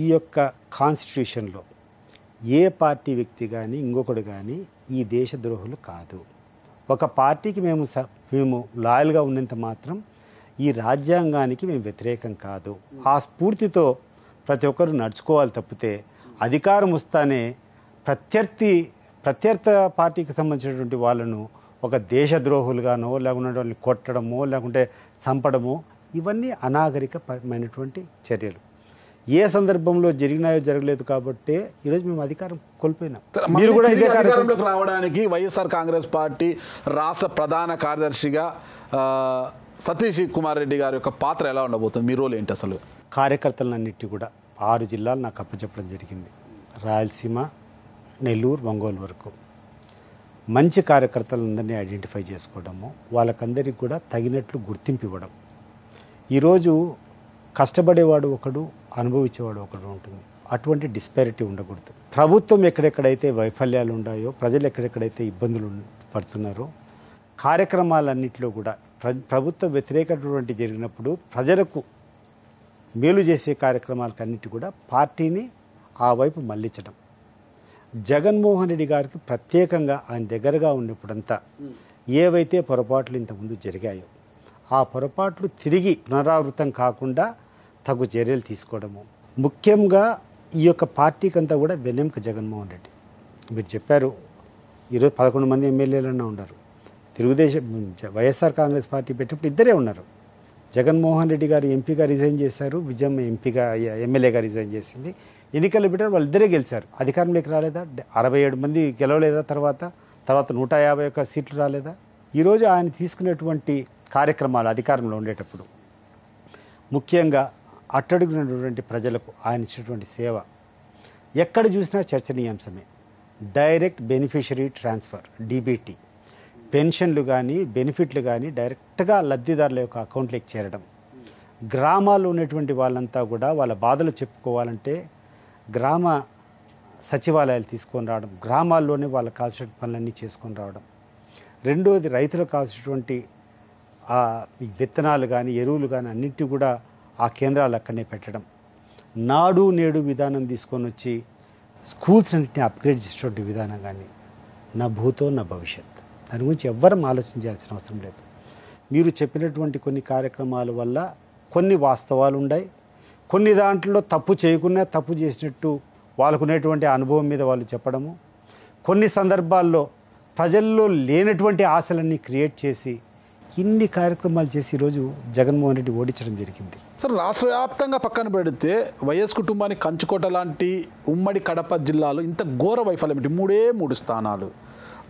ఈ యొక్క కాన్స్టిట్యూషన్లో ఏ పార్టీ వ్యక్తి కానీ ఇంకొకడు కానీ ఈ దేశద్రోహులు కాదు. ఒక పార్టీకి మేము లాయల్గా ఉన్నంత మాత్రం ఈ రాజ్యాంగానికి మేము వ్యతిరేకం కాదు. ఆ స్ఫూర్తితో ప్రతి ఒక్కరు నడుచుకోవాలి తప్పితే అధికారం వస్తానే ప్రత్యర్థ పార్టీకి సంబంధించినటువంటి వాళ్ళను ఒక దేశద్రోహులుగానో లేకుంటే వాళ్ళని కొట్టడమో లేకుంటే చంపడమో ఇవన్నీ అనాగరికమైనటువంటి చర్యలు. ఏ సందర్భంలో జరిగినాయో జరగలేదు కాబట్టి ఈరోజు మేము అధికారం కోల్పోయినాం. మీరు కూడా ఇదే అధికారంలోకి రావడానికి వైఎస్ఆర్ కాంగ్రెస్ పార్టీ రాష్ట్ర ప్రధాన కార్యదర్శిగా సతీష్ కుమార్ రెడ్డి గారి యొక్క పాత్ర ఎలా ఉండబోతుంది? మీ రోల్ ఏంటి అసలు? కార్యకర్తలన్నిటి కూడా 6 జిల్లాలు నాకు అప్పచెప్పడం జరిగింది. రాయలసీమ, నెల్లూరు, ఒంగోలు వరకు మంచి కార్యకర్తలందరినీ ఐడెంటిఫై చేసుకోవడము, వాళ్ళకందరికీ కూడా తగినట్లు గుర్తింపు ఇవ్వడం. ఈరోజు కష్టపడేవాడు ఒకడు, అనుభవించేవాడు ఒకడు ఉంటుంది. అటువంటి డిస్పారిటీ ఉండకూడదు. ప్రభుత్వం ఎక్కడెక్కడైతే వైఫల్యాలు ఉన్నాయో, ప్రజలు ఎక్కడెక్కడైతే ఇబ్బందులు పడుతున్నారో, కార్యక్రమాలన్నింటిలో కూడా ప్రభుత్వ వ్యతిరేకటువంటి జరిగినప్పుడు ప్రజలకు మేలు చేసే కార్యక్రమాలకు అన్నిటి కూడా పార్టీని ఆ వైపు మళ్లించడం. జగన్మోహన్ రెడ్డి గారికి ప్రత్యేకంగా ఆయన దగ్గరగా ఉన్నప్పుడంతా ఏవైతే పొరపాట్లు ఇంతకుముందు జరిగాయో ఆ పొరపాట్లు తిరిగి పునరావృతం కాకుండా తగు చర్యలు తీసుకోవడము. ముఖ్యంగా ఈ యొక్క పార్టీకి అంతా కూడా వెన్నెముక జగన్మోహన్ రెడ్డి. మీరు చెప్పారు ఈరోజు 11 మంది ఎమ్మెల్యేలన్నా ఉన్నారు. తెలుగుదేశం వైఎస్ఆర్ కాంగ్రెస్ పార్టీ పెట్టినప్పుడు ఇద్దరే ఉన్నారు. జగన్మోహన్ రెడ్డి గారు ఎంపీగా రిజైన్ చేశారు, విజయమ్మ ఎమ్మెల్యేగా రిజైన్ చేసింది. ఎన్నికలు పెట్టారు, వాళ్ళిద్దరే గెలిచారు. అధికారంలోకి రాలేదా? 67 మంది గెలవలేదా? తర్వాత 151 సీట్లు రాలేదా? ఈరోజు ఆయన తీసుకునేటువంటి కార్యక్రమాలు అధికారంలో ఉండేటప్పుడు ముఖ్యంగా అట్టడుగునటువంటి ప్రజలకు ఆయన ఇచ్చినటువంటి సేవ ఎక్కడ చూసినా చర్చనీయాంశమే. డైరెక్ట్ బెనిఫిషరీ ట్రాన్స్ఫర్, డీబీటీ, పెన్షన్లు కానీ బెనిఫిట్లు కానీ డైరెక్ట్గా లబ్ధిదారుల యొక్క అకౌంట్లోకి చేరడం. గ్రామాల్లో ఉన్నటువంటి వాళ్ళంతా కూడా వాళ్ళ బాధలు చెప్పుకోవాలంటే గ్రామ సచివాలయాలు తీసుకొని రావడం, గ్రామాల్లోనే వాళ్ళకి కావాల్సిన పనులన్నీ చేసుకొని రావడం. రెండోది రైతులకు కావాల్సినటువంటి విత్తనాలు కానీ ఎరువులు కానీ అన్నింటినీ కూడా ఆ కేంద్రాలు అక్కడనే పెట్టడం. నాడు నేడు విధానం తీసుకొని వచ్చి స్కూల్స్ అన్నింటినీ అప్గ్రేడ్ చేసేటువంటి విధానం కానీ నా భూతో నా భవిష్యత్, దాని గురించి ఎవ్వరం ఆలోచించాల్సిన అవసరం లేదు. మీరు చెప్పినటువంటి కొన్ని కార్యక్రమాల వల్ల కొన్ని వాస్తవాలు ఉన్నాయి, కొన్ని దాంట్లో తప్పు చేయకుండా తప్పు చేసినట్టు వాళ్ళకునేటువంటి అనుభవం మీద వాళ్ళు చెప్పడము, కొన్ని సందర్భాల్లో ప్రజల్లో లేనటువంటి ఆశలన్నీ క్రియేట్ చేసి ఇన్ని కార్యక్రమాలు చేసి ఈరోజు జగన్మోహన్ రెడ్డి ఓడించడం జరిగింది. సార్, రాష్ట్ర వ్యాప్తంగా పక్కన పెడితే వైఎస్ కుటుంబానికి కంచుకోట లాంటి ఉమ్మడి కడప జిల్లాలో ఇంత ఘోర వైఫల్యం ఏంటి? 3 స్థానాలు,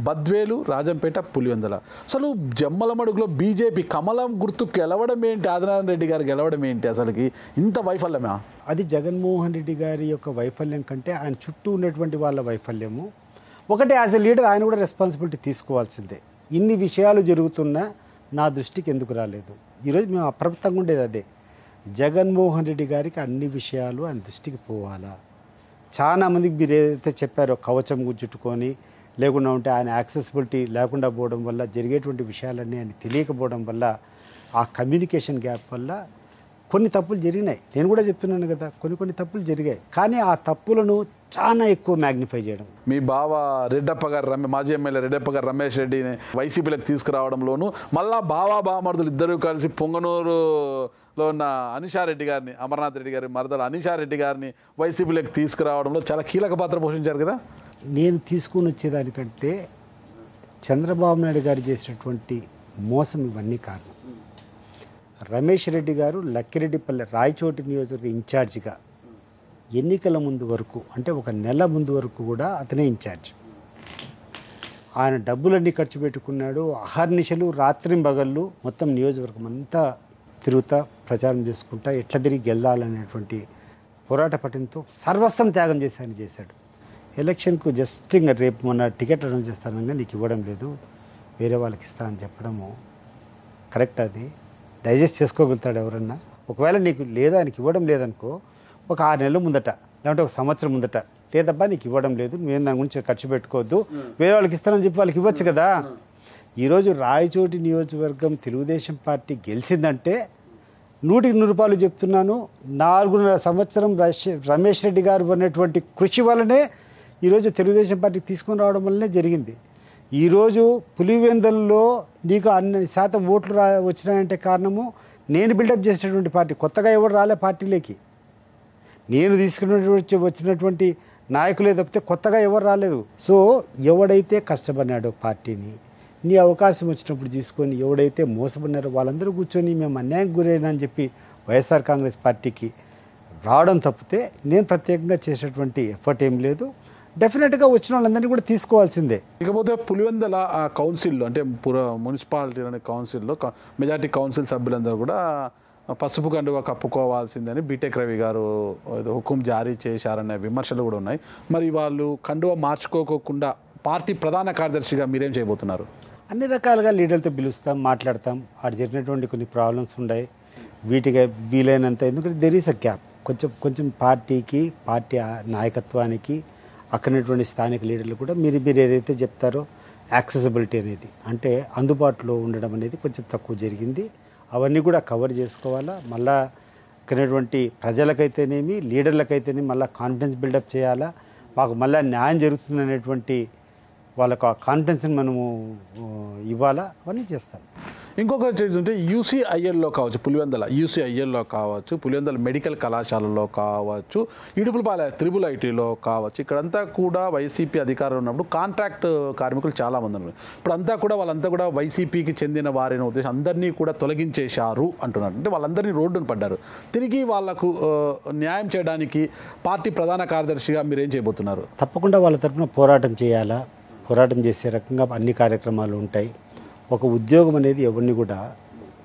బద్వేలు, రాజంపేట, పులివెందుల. అసలు జమ్మలమడుగులో బీజేపీ కమలం గుర్తు గెలవడం ఏంటి? ఆదినారాయణ రెడ్డి గారు గెలవడం ఏంటి? అసలుకి ఇంత వైఫల్యమా? అది జగన్మోహన్ రెడ్డి గారి యొక్క వైఫల్యం కంటే ఆయన చుట్టూ ఉన్నటువంటి వాళ్ళ వైఫల్యము. ఒకటే, యాజ్ ఎ లీడర్ ఆయన కూడా రెస్పాన్సిబిలిటీ తీసుకోవాల్సిందే. ఇన్ని విషయాలు జరుగుతున్నా నా దృష్టికి ఎందుకు రాలేదు? ఈరోజు మేము అప్రమత్తంగా ఉండేది అదే. జగన్మోహన్ రెడ్డి గారికి అన్ని విషయాలు ఆయన దృష్టికి పోవాలా. చాలామందికి మీరు ఏదైతే చెప్పారో కవచం చుట్టుకొని లేకుండా ఉంటే ఆయన యాక్సెసిబిలిటీ లేకుండా పోవడం వల్ల జరిగేటువంటి విషయాలన్నీ ఆయన తెలియకపోవడం వల్ల ఆ కమ్యూనికేషన్ గ్యాప్ వల్ల కొన్ని తప్పులు జరిగినాయి. నేను కూడా చెప్తున్నాను కదా, కొన్ని తప్పులు జరిగాయి. కానీ ఆ తప్పులను చాలా ఎక్కువ మ్యాగ్నిఫై చేయడం. మీ బావ రెడ్డప్ప గారు, మాజీ ఎమ్మెల్యే రెడ్డప్ప గారు రమేష్ రెడ్డిని వైసీపీలోకి తీసుకురావడంలోనూ, మళ్ళా బావమరుదులు ఇద్దరు కలిసి పొంగనూరులో ఉన్న అనిషారెడ్డి గారిని, అమర్నాథ్ రెడ్డి గారి మరదలు అనిషారెడ్డి గారిని వైసీపీలోకి తీసుకురావడంలో చాలా కీలక పాత్ర పోషించారు కదా. నేను తీసుకుని వచ్చేదానికంటే చంద్రబాబు నాయుడు గారు చేసినటువంటి మోసం ఇవన్నీ కారణం. రమేష్ రెడ్డి గారు లక్కిరెడ్డిపల్లె రాయచోటి నియోజకవర్గ ఇన్ఛార్జిగా ఎన్నికల ముందు వరకు, అంటే 1 నెల ముందు వరకు కూడా అతనే ఇన్ఛార్జ్. ఆయన డబ్బులన్నీ ఖర్చు పెట్టుకున్నాడు. అహర్నిశలు రాత్రింబగళ్ళు మొత్తం నియోజకవర్గం అంతా తిరుగుతా ప్రచారం చేసుకుంటా ఎట్లా తిరిగి గెలవాలనేటువంటి పోరాట పటిమతో సర్వస్వం త్యాగం చేసి ఆయన చేశాడు. ఎలక్షన్కు జస్ట్ ఇంకా రేపు మొన్న టికెట్ అనౌన్స్ చేస్తానగా నీకు ఇవ్వడం లేదు, వేరే వాళ్ళకి ఇస్తా అని చెప్పడము కరెక్ట్? అది డైజెస్ట్ చేసుకోగలుగుతాడు ఎవరన్నా? ఒకవేళ నీకు లేదా నీకు ఇవ్వడం లేదనుకో, ఒక 6 నెలల ముందట లేదంటే 1 సంవత్సరం ముందట, లేదబ్బా నీకు ఇవ్వడం లేదు, నువ్వేం దాని గురించి ఖర్చు పెట్టుకోవద్దు, వేరే వాళ్ళకి ఇస్తానని చెప్పి వాళ్ళకి ఇవ్వచ్చు కదా. ఈరోజు రాయచోటి నియోజకవర్గం తెలుగుదేశం పార్టీ గెలిచిందంటే 100% చెప్తున్నాను, 4.5 సంవత్సరం రమేష్ రెడ్డి గారు ఉన్నటువంటి కృషి వల్లనే ఈరోజు తెలుగుదేశం పార్టీకి తీసుకొని రావడం వల్లనే జరిగింది. ఈరోజు పులివెందులలో నీకు అన్ని శాతం ఓట్లు వచ్చినాయంటే కారణము నేను బిల్డప్ చేసినటువంటి పార్టీ. కొత్తగా ఎవరు రాలే పార్టీలోకి, నేను తీసుకున్నటువంటి వచ్చినటువంటి నాయకులే తప్పితే కొత్తగా ఎవరు రాలేదు. సో ఎవడైతే కష్టపడినాడో పార్టీని నీ అవకాశం వచ్చినప్పుడు తీసుకొని, ఎవడైతే మోసపడినారో వాళ్ళందరూ కూర్చొని మేము అన్యాయం గురైనా అని చెప్పి వైఎస్ఆర్ కాంగ్రెస్ పార్టీకి రావడం తప్పితే నేను ప్రత్యేకంగా చేసేటువంటి ఎఫర్ట్ ఏం లేదు. డెఫినెట్గా వచ్చిన వాళ్ళందరినీ కూడా తీసుకోవాల్సిందే. ఇకపోతే పులివెందుల కౌన్సిల్లో అంటే మున్సిపాలిటీ అనే కౌన్సిల్లో మెజార్టీ కౌన్సిల్ సభ్యులందరూ కూడా పసుపు కండువా కప్పుకోవాల్సిందని బీటెక్ రవి గారు హుకుం జారీ చేశారనే విమర్శలు కూడా ఉన్నాయి. మరి వాళ్ళు కండువా మార్చుకోకుండా పార్టీ ప్రధాన కార్యదర్శిగా మీరేం చేయబోతున్నారు? అన్ని రకాలుగా లీడర్లతో పిలుస్తాం, మాట్లాడతాం. ఆడ జరిగినటువంటి కొన్ని ప్రాబ్లమ్స్ ఉన్నాయి, వీటికి వీలైనంత, ఎందుకంటే దెర్ ఈస్ అ గ్యాప్. కొంచెం పార్టీకి, పార్టీ నాయకత్వానికి, అక్కడటువంటి స్థానిక లీడర్లు కూడా మీరు ఏదైతే చెప్తారో యాక్సెసిబిలిటీ అనేది, అంటే అందుబాటులో ఉండడం అనేది కొంచెం తక్కువ జరిగింది. అవన్నీ కూడా కవర్ చేసుకోవాలా. మళ్ళా ఇక్కడటువంటి ప్రజలకైతేనేమి, లీడర్లకైతేనేమి మళ్ళీ కాన్ఫిడెన్స్ బిల్డప్ చేయాలా. మాకు మళ్ళీ న్యాయం జరుగుతుందనేటువంటి వాళ్ళకు ఆ కాన్ఫిడెన్స్ని మనము ఇవ్వాలా. అవన్నీ చేస్తాం. ఇంకొకటి ఏంటంటే యూసీఐఎల్లో కావచ్చు, పులివెందుల యూసీఐఎల్లో కావచ్చు, పులివెందుల మెడికల్ కళాశాలలో కావచ్చు, ఇడుపులపాలెం త్రిబుల్ ఐటీలో కావచ్చు, ఇక్కడంతా కూడా వైసీపీ అధికారం ఉన్నప్పుడు కాంట్రాక్ట్ కార్మికులు చాలామంది ఉన్నారు. ఇప్పుడు అంతా కూడా వాళ్ళంతా కూడా వైసీపీకి చెందిన వారిని ఉద్దేశం అందరినీ కూడా తొలగించేశారు అంటున్నారు. అంటే వాళ్ళందరినీ రోడ్డును పడ్డారు. తిరిగి వాళ్లకు న్యాయం చేయడానికి పార్టీ ప్రధాన కార్యదర్శిగా మీరు ఏం చేయబోతున్నారు? తప్పకుండా వాళ్ళ తరఫున పోరాటం చేయాలా. పోరాటం చేసే రకంగా అన్ని కార్యక్రమాలు ఉంటాయి. ఒక ఉద్యోగం అనేది ఎవరిని కూడా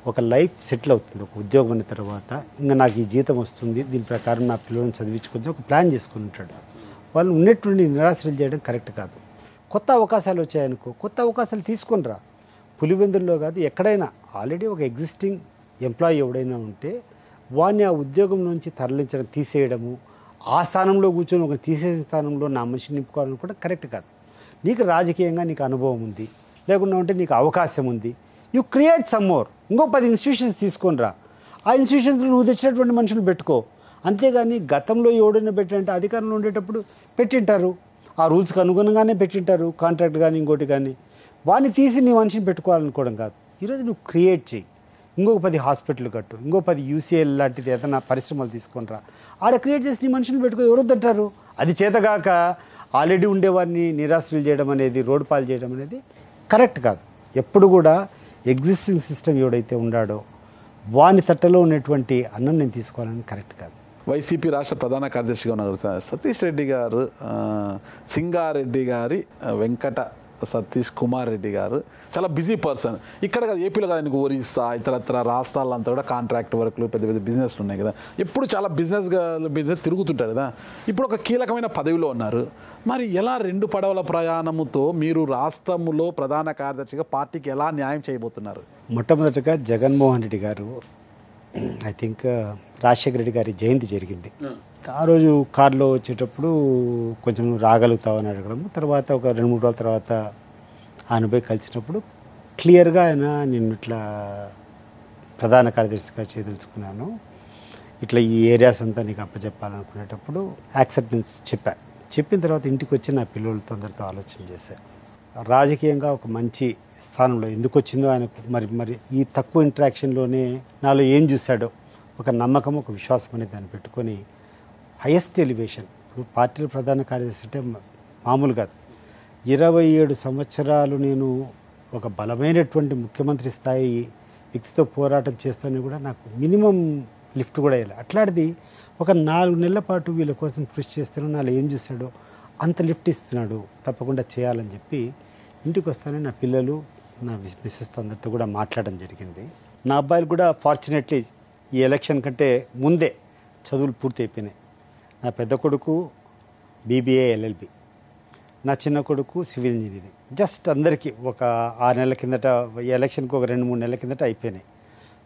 ఒక లైఫ్ సెటిల్ అవుతుంది. ఒక ఉద్యోగం అయిన తర్వాత ఇంకా నాకు ఈ జీతం వస్తుంది, దీని ప్రకారం నా పిల్లలను చదివించుకొని ఒక ప్లాన్ చేసుకుని ఉంటాడు. వాళ్ళు ఉన్నటువంటి నిరాశలు చేయడం కరెక్ట్ కాదు. కొత్త అవకాశాలు వచ్చాయనుకో, కొత్త అవకాశాలు తీసుకొని రా. పులివెందుల్లో కాదు, ఎక్కడైనా ఆల్రెడీ ఒక ఎగ్జిస్టింగ్ ఎంప్లాయీ ఎవడైనా ఉంటే వాడిని ఆ ఉద్యోగం నుంచి తరలించడం, తీసేయడము, ఆ స్థానంలో కూర్చొని ఒక తీసేసిన స్థానంలో నా మనిషిని నింపుకోవాలని కూడా కరెక్ట్ కాదు. నీకు రాజకీయంగా నీకు అనుభవం ఉంది, లేకుండా ఉంటే నీకు అవకాశం ఉంది, యూ క్రియేట్ సమ్ మోర్. ఇంకో 10 ఇన్స్టిట్యూషన్స్ తీసుకొని రా. ఆ ఇన్స్టిట్యూషన్స్లో నువ్వు తెచ్చినటువంటి మనుషులు పెట్టుకో. అంతేగాని గతంలో ఎవడైనా పెట్టంటే అధికారంలో ఉండేటప్పుడు పెట్టింటారు, ఆ రూల్స్కి అనుగుణంగానే పెట్టింటారు, కాంట్రాక్ట్ కానీ ఇంకోటి కానీ. వాడిని తీసి నీ మనిషిని పెట్టుకోవాలనుకోవడం కాదు. ఈరోజు నువ్వు క్రియేట్ చేయి. ఇంకొక 10 హాస్పిటల్ కట్టు, ఇంకో 10 యూసీఎల్ లాంటిది ఏదైనా పరిశ్రమలు తీసుకొని రా. ఆడ క్రియేట్ చేసి నీ మనుషులు పెట్టుకో. ఎవరు వద్దంటారు? అది చేతగాక ఆల్రెడీ ఉండేవాడిని నిరాశ్రలు చేయడం అనేది, రోడ్డు పాలు చేయడం అనేది కరెక్ట్ కాదు. ఎప్పుడు కూడా ఎగ్జిస్టింగ్ సిస్టమ్ ఎవడైతే ఉన్నాడో వాని తట్టలో ఉన్నటువంటి అన్నం నేను తీసుకోవాలని కరెక్ట్ కాదు. వైసీపీ రాష్ట్ర ప్రధాన కార్యదర్శిగా ఉన్నారు సతీష్ రెడ్డి గారు, సింగారెడ్డి గారి వెంకట సతీష్ కుమార్ రెడ్డి గారు చాలా బిజీ పర్సన్. ఇక్కడ కదా ఏపీలో కదా ఆయనకు ఒరిస్సా ఇతరత్ర రాష్ట్రాలంతా కూడా కాంట్రాక్ట్ వర్క్లు, పెద్ద పెద్ద బిజినెస్లు ఉన్నాయి కదా, ఎప్పుడు చాలా బిజినెస్ తిరుగుతుంటారు కదా. ఇప్పుడు ఒక కీలకమైన పదవిలో ఉన్నారు. మరి ఎలా 2 పడవల ప్రయాణముతో మీరు రాష్ట్రంలో ప్రధాన కార్యదర్శిగా పార్టీకి ఎలా న్యాయం చేయబోతున్నారు? మొట్టమొదటిగా జగన్మోహన్ రెడ్డి గారు, ఐ థింక్ రాజశేఖర రెడ్డి గారి జయంతి జరిగింది. ఆ రోజు కారులో వచ్చేటప్పుడు కొంచెం రాగలుగుతామని అడగడం, తర్వాత ఒక 2-3 రోజుల తర్వాత ఆయన పోయి కలిసినప్పుడు క్లియర్గా ఆయన నేను ఇట్లా ప్రధాన కార్యదర్శిగా చేయదలుచుకున్నాను, ఇట్లా ఈ ఏరియాస్ అంతా నీకు అప్పచెప్పాలనుకునేటప్పుడు యాక్సెప్టెన్స్ చెప్పిన తర్వాత ఇంటికి వచ్చి నా పిల్లలతో అందరితో ఆలోచన చేశాను. రాజకీయంగా ఒక మంచి స్థానంలో ఎందుకు వచ్చిందో ఆయనకు మరి ఈ తక్కువ ఇంటరాక్షన్లోనే నాలో ఏం చూశాడో ఒక నమ్మకం, ఒక విశ్వాసం అనేది దాన్ని పెట్టుకొని హైయెస్ట్ ఎలివేషన్. ఇప్పుడు పార్టీల ప్రధాన కార్యదర్శి అంటే మామూలు కాదు. 27 సంవత్సరాలు నేను ఒక బలమైనటువంటి ముఖ్యమంత్రి స్థాయి వ్యక్తితో పోరాటం చేస్తానని కూడా నాకు మినిమం లిఫ్ట్ కూడా వేయాలి. అట్లాంటిది ఒక 4 నెలల పాటు వీళ్ళ కోసం కృషి చేస్తాను, నాలో ఏం చూశాడో అంత లిఫ్ట్ ఇస్తున్నాడు, తప్పకుండా చేయాలని చెప్పి ఇంటికి వస్తానని నా పిల్లలు, నా మిస్సెస్తో అందరితో కూడా మాట్లాడడం జరిగింది. నా అబ్బాయిలు కూడా ఫార్చునేట్లీ ఈ ఎలక్షన్ కంటే ముందే చదువులు పూర్తి అయిపోయినాయి. నా పెద్ద కొడుకు BBA LLB, నా చిన్న కొడుకు సివిల్ ఇంజనీరింగ్. జస్ట్ అందరికీ ఒక 6 నెలల కిందట, ఎలక్షన్కి ఒక 2-3 నెలల కిందట అయిపోయినాయి.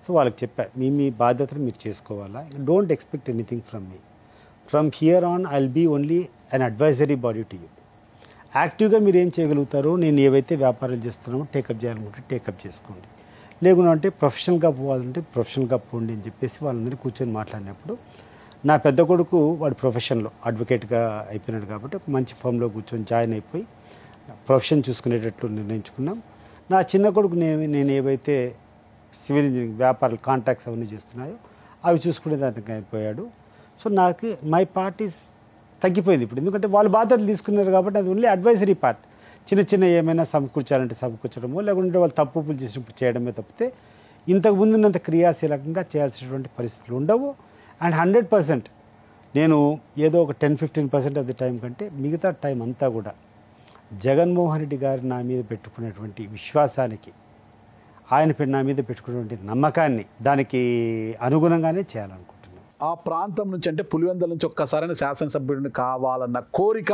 సో వాళ్ళకి చెప్పా, మీ బాధ్యతలు మీరు చేసుకోవాలా, don't expect anything from me. From here on I will be only an advisory body to you. యాక్టివ్గా మీరు ఏం చేయగలుగుతారో, నేను ఏవైతే వ్యాపారాలు చేస్తున్నామో టేకప్ చేయాలనుకుంటే టేకప్ చేసుకోండి, లేకుండా అంటే ప్రొఫెషనల్గా పోవాలంటే ప్రొఫెషనల్గా పోండి అని చెప్పేసి వాళ్ళందరూ కూర్చొని మాట్లాడినప్పుడు, నా పెద్ద కొడుకు వాడు ప్రొఫెషన్లో అడ్వకేట్గా అయిపోయినాడు కాబట్టి ఒక మంచి ఫర్మ్లో కూర్చొని జాయిన్ అయిపోయి ప్రొఫెషన్ చూసుకునేటట్లు నిర్ణయించుకున్నాం. నా చిన్న కొడుకు నేను ఏవైతే సివిల్ ఇంజనీరింగ్ వ్యాపారాలు కాంట్రాక్ట్స్ అవన్నీ చేస్తున్నాయో అవి చూసుకునే దానికి అయిపోయాడు. సో నాకు మై పార్ట్ ఈస్ తగ్గిపోయింది ఇప్పుడు, ఎందుకంటే వాళ్ళు బాధ్యతలు తీసుకున్నారు కాబట్టి అది ఓన్లీ అడ్వైజరీ పార్ట్. చిన్న చిన్న ఏమైనా సమకూర్చాలంటే సమకూర్చడమో, లేకుంటే వాళ్ళు తప్పులు చేసినప్పుడు చేయడమే తప్పితే ఇంతకు ముందున్నంత క్రియాశీలకంగా చేయాల్సినటువంటి పరిస్థితులు ఉండవు. అండ్ 100% నేను ఏదో ఒక 10-15% ఆఫ్ ది టైం కంటే మిగతా టైం అంతా కూడా జగన్మోహన్ రెడ్డి గారు నా మీద పెట్టుకున్నటువంటి విశ్వాసానికి, ఆయన నా మీద పెట్టుకున్నటువంటి నమ్మకాన్ని దానికి అనుగుణంగానే చేయాలనుకుంటున్నాను. ఆ ప్రాంతం నుంచి అంటే పులివెందుల నుంచి ఒక్కసారైనా శాసనసభ్యుడిని కావాలన్న కోరిక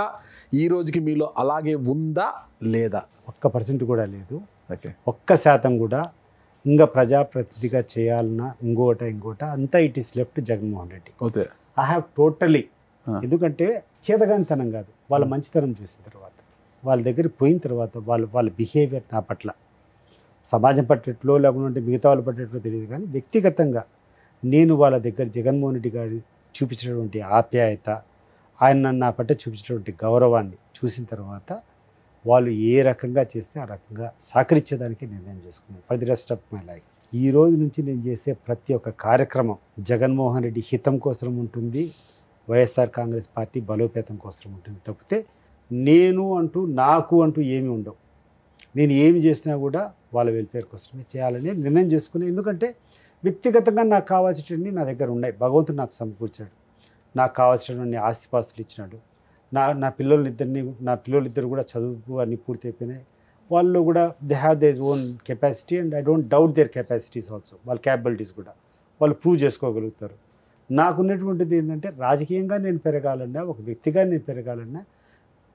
ఈ రోజుకి మీలో అలాగే ఉందా లేదా? 1% కూడా లేదు. ఓకే, 1% కూడా ఇంకా ప్రజాప్రతినిధిగా చేయాలన్నా ఇంకోట అంతా it is left Jaganmohan Reddy. Okay, I have totally, ఎందుకంటే చేతగానితనం కాదు, వాళ్ళ మంచితనం చూసిన తర్వాత, వాళ్ళ దగ్గరికి పోయిన తర్వాత వాళ్ళ బిహేవియర్ నా పట్ల, సమాజం పట్టేట్లో లేకుంటే మిగతా వాళ్ళు పట్టేట్లో తెలియదు, కానీ వ్యక్తిగతంగా నేను వాళ్ళ దగ్గర జగన్మోహన్ రెడ్డి గారు చూపించినటువంటి ఆప్యాయత, ఆయన నా పట్ల చూపించినటువంటి గౌరవాన్ని చూసిన తర్వాత వాళ్ళు ఏ రకంగా చేస్తే ఆ రకంగా సహకరించేదానికి నిర్ణయం చేసుకున్నాను for the rest of my life. ఈ రోజు నుంచి నేను చేసే ప్రతి ఒక్క కార్యక్రమం జగన్మోహన్ రెడ్డి హితం కోసం ఉంటుంది, వైఎస్ఆర్ కాంగ్రెస్ పార్టీ బలోపేతం కోసం ఉంటుంది తప్పితే నేను అంటూ నాకు అంటూ ఏమీ ఉండవు. నేను ఏమి చేసినా కూడా వాళ్ళ వెల్ఫేర్ కోసమే చేయాలని నిర్ణయం చేసుకుని, ఎందుకంటే వ్యక్తిగతంగా నాకు కావాల్సినవన్నీ నా దగ్గర ఉన్నాయి. భగవంతుడు నాకు సమకూర్చాడు, నాకు కావాల్సినటువంటి ఆస్తిపాస్తులు ఇచ్చినాడు. నా పిల్లలిద్దరు కూడా చదువు అన్నీ పూర్తి అయిపోయినాయి. వాళ్ళు కూడా they have their own capacity and I don't doubt their capacities also. వాళ్ళ క్యాపబిలిటీస్ కూడా వాళ్ళు ప్రూవ్ చేసుకోగలుగుతారు. నాకున్నటువంటిది ఏంటంటే రాజకీయంగా నేను పెరగాలన్నా, ఒక వ్యక్తిగా నేను పెరగాలన్నా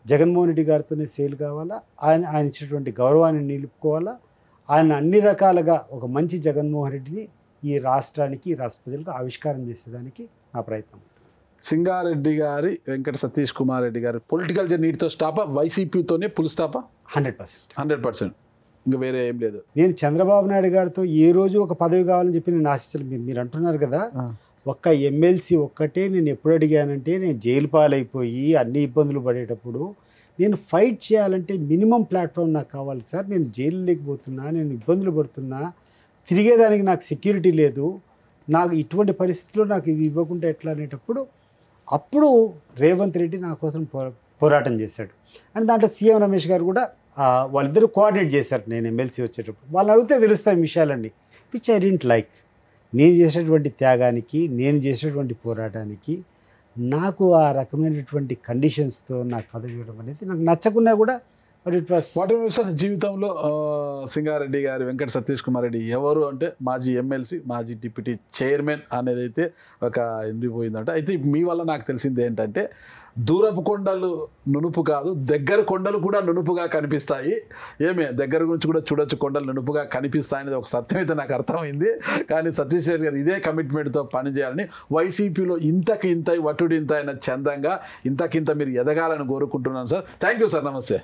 జగన్మోహన్ రెడ్డి గారితోనే సేల్ కావాలా, ఆయన ఇచ్చినటువంటి గౌరవాన్ని నిలుపుకోవాలా, ఆయన అన్ని రకాలుగా ఒక మంచి జగన్మోహన్ రెడ్డిని ఈ రాష్ట్రానికి, ఈ రాష్ట్ర ప్రజలకు ఆవిష్కారం చేసేదానికి నా ప్రయత్నం. సింగారెడ్డి గారి వెంకట సతీష్ కుమార్ రెడ్డి గారి పొలిటికల్ జర్నీతో స్టాపా, వైసీపీతోనే ఫుల్ స్టాపా? 100%. ఇంకా వేరే ఏం లేదు. నేను చంద్రబాబు నాయుడు గారితో ఏ రోజు ఒక పదవి కావాలని చెప్పి నేను ఆశించాలి. మీరు అంటున్నారు కదా, ఒక్క ఎమ్మెల్సీ ఒక్కటే నేను ఎప్పుడు అడిగానంటే, నేను జైలు పాలైపోయి అన్ని ఇబ్బందులు పడేటప్పుడు నేను ఫైట్ చేయాలంటే మినిమం ప్లాట్ఫామ్ నాకు కావాలి సార్. నేను జైలు లేకపోతున్నా, నేను ఇబ్బందులు పడుతున్నా, తిరిగేదానికి నాకు సెక్యూరిటీ లేదు, నాకు ఇటువంటి పరిస్థితుల్లో నాకు ఇది ఇవ్వకుండా ఎట్లా అనేటప్పుడు అప్పుడు రేవంత్ రెడ్డి నా కోసం పోరాటం చేశాడు. అండ్ దాంట్లో సీఎం రమేష్ గారు కూడా వాళ్ళిద్దరూ కోఆర్డినేట్ చేశారు. నేను ఎమ్మెల్సీ వచ్చేటప్పుడు వాళ్ళని అడిగితే తెలుస్తాయి విషయాలన్నీ, విచ్ ఐ డోంట్ లైక్. నేను చేసేటువంటి త్యాగానికి, నేను చేసేటువంటి పోరాటానికి నాకు ఆ రకమైనటువంటి కండిషన్స్తో నాకు పదవి ఇవ్వడం అనేది నాకు నచ్చకున్నా కూడా, but it was what ever sir. జీవితంలో సింగారెడ్డి గారి వెంకట సతీష్ కుమార్ రెడ్డి ఎవరు అంటే మాజీ ఎమ్మెల్సీ, మాజీ డిప్యూటీ చైర్మన్ అనేది అయితే ఒక ఎండిపోయిందంట. అయితే మీ వల్ల నాకు తెలిసింది ఏంటంటే, దూరపు కొండలు నునుపు కాదు, దగ్గర కొండలు కూడా నునుపుగా కనిపిస్తాయి. దగ్గర గురించి కూడా చూడొచ్చు, కొండలు నునుపుగా కనిపిస్తాయి అనేది ఒక సత్యం అయితే నాకు అర్థమైంది. కానీ సతీష్ రెడ్డి గారు ఇదే కమిట్మెంట్తో పనిచేయాలని, వైసీపీలో ఇంత వటుడింత అయిన చందంగా ఇంతకింత మీరు ఎదగాలని కోరుకుంటున్నాను సార్. Thank you sir. నమస్తే.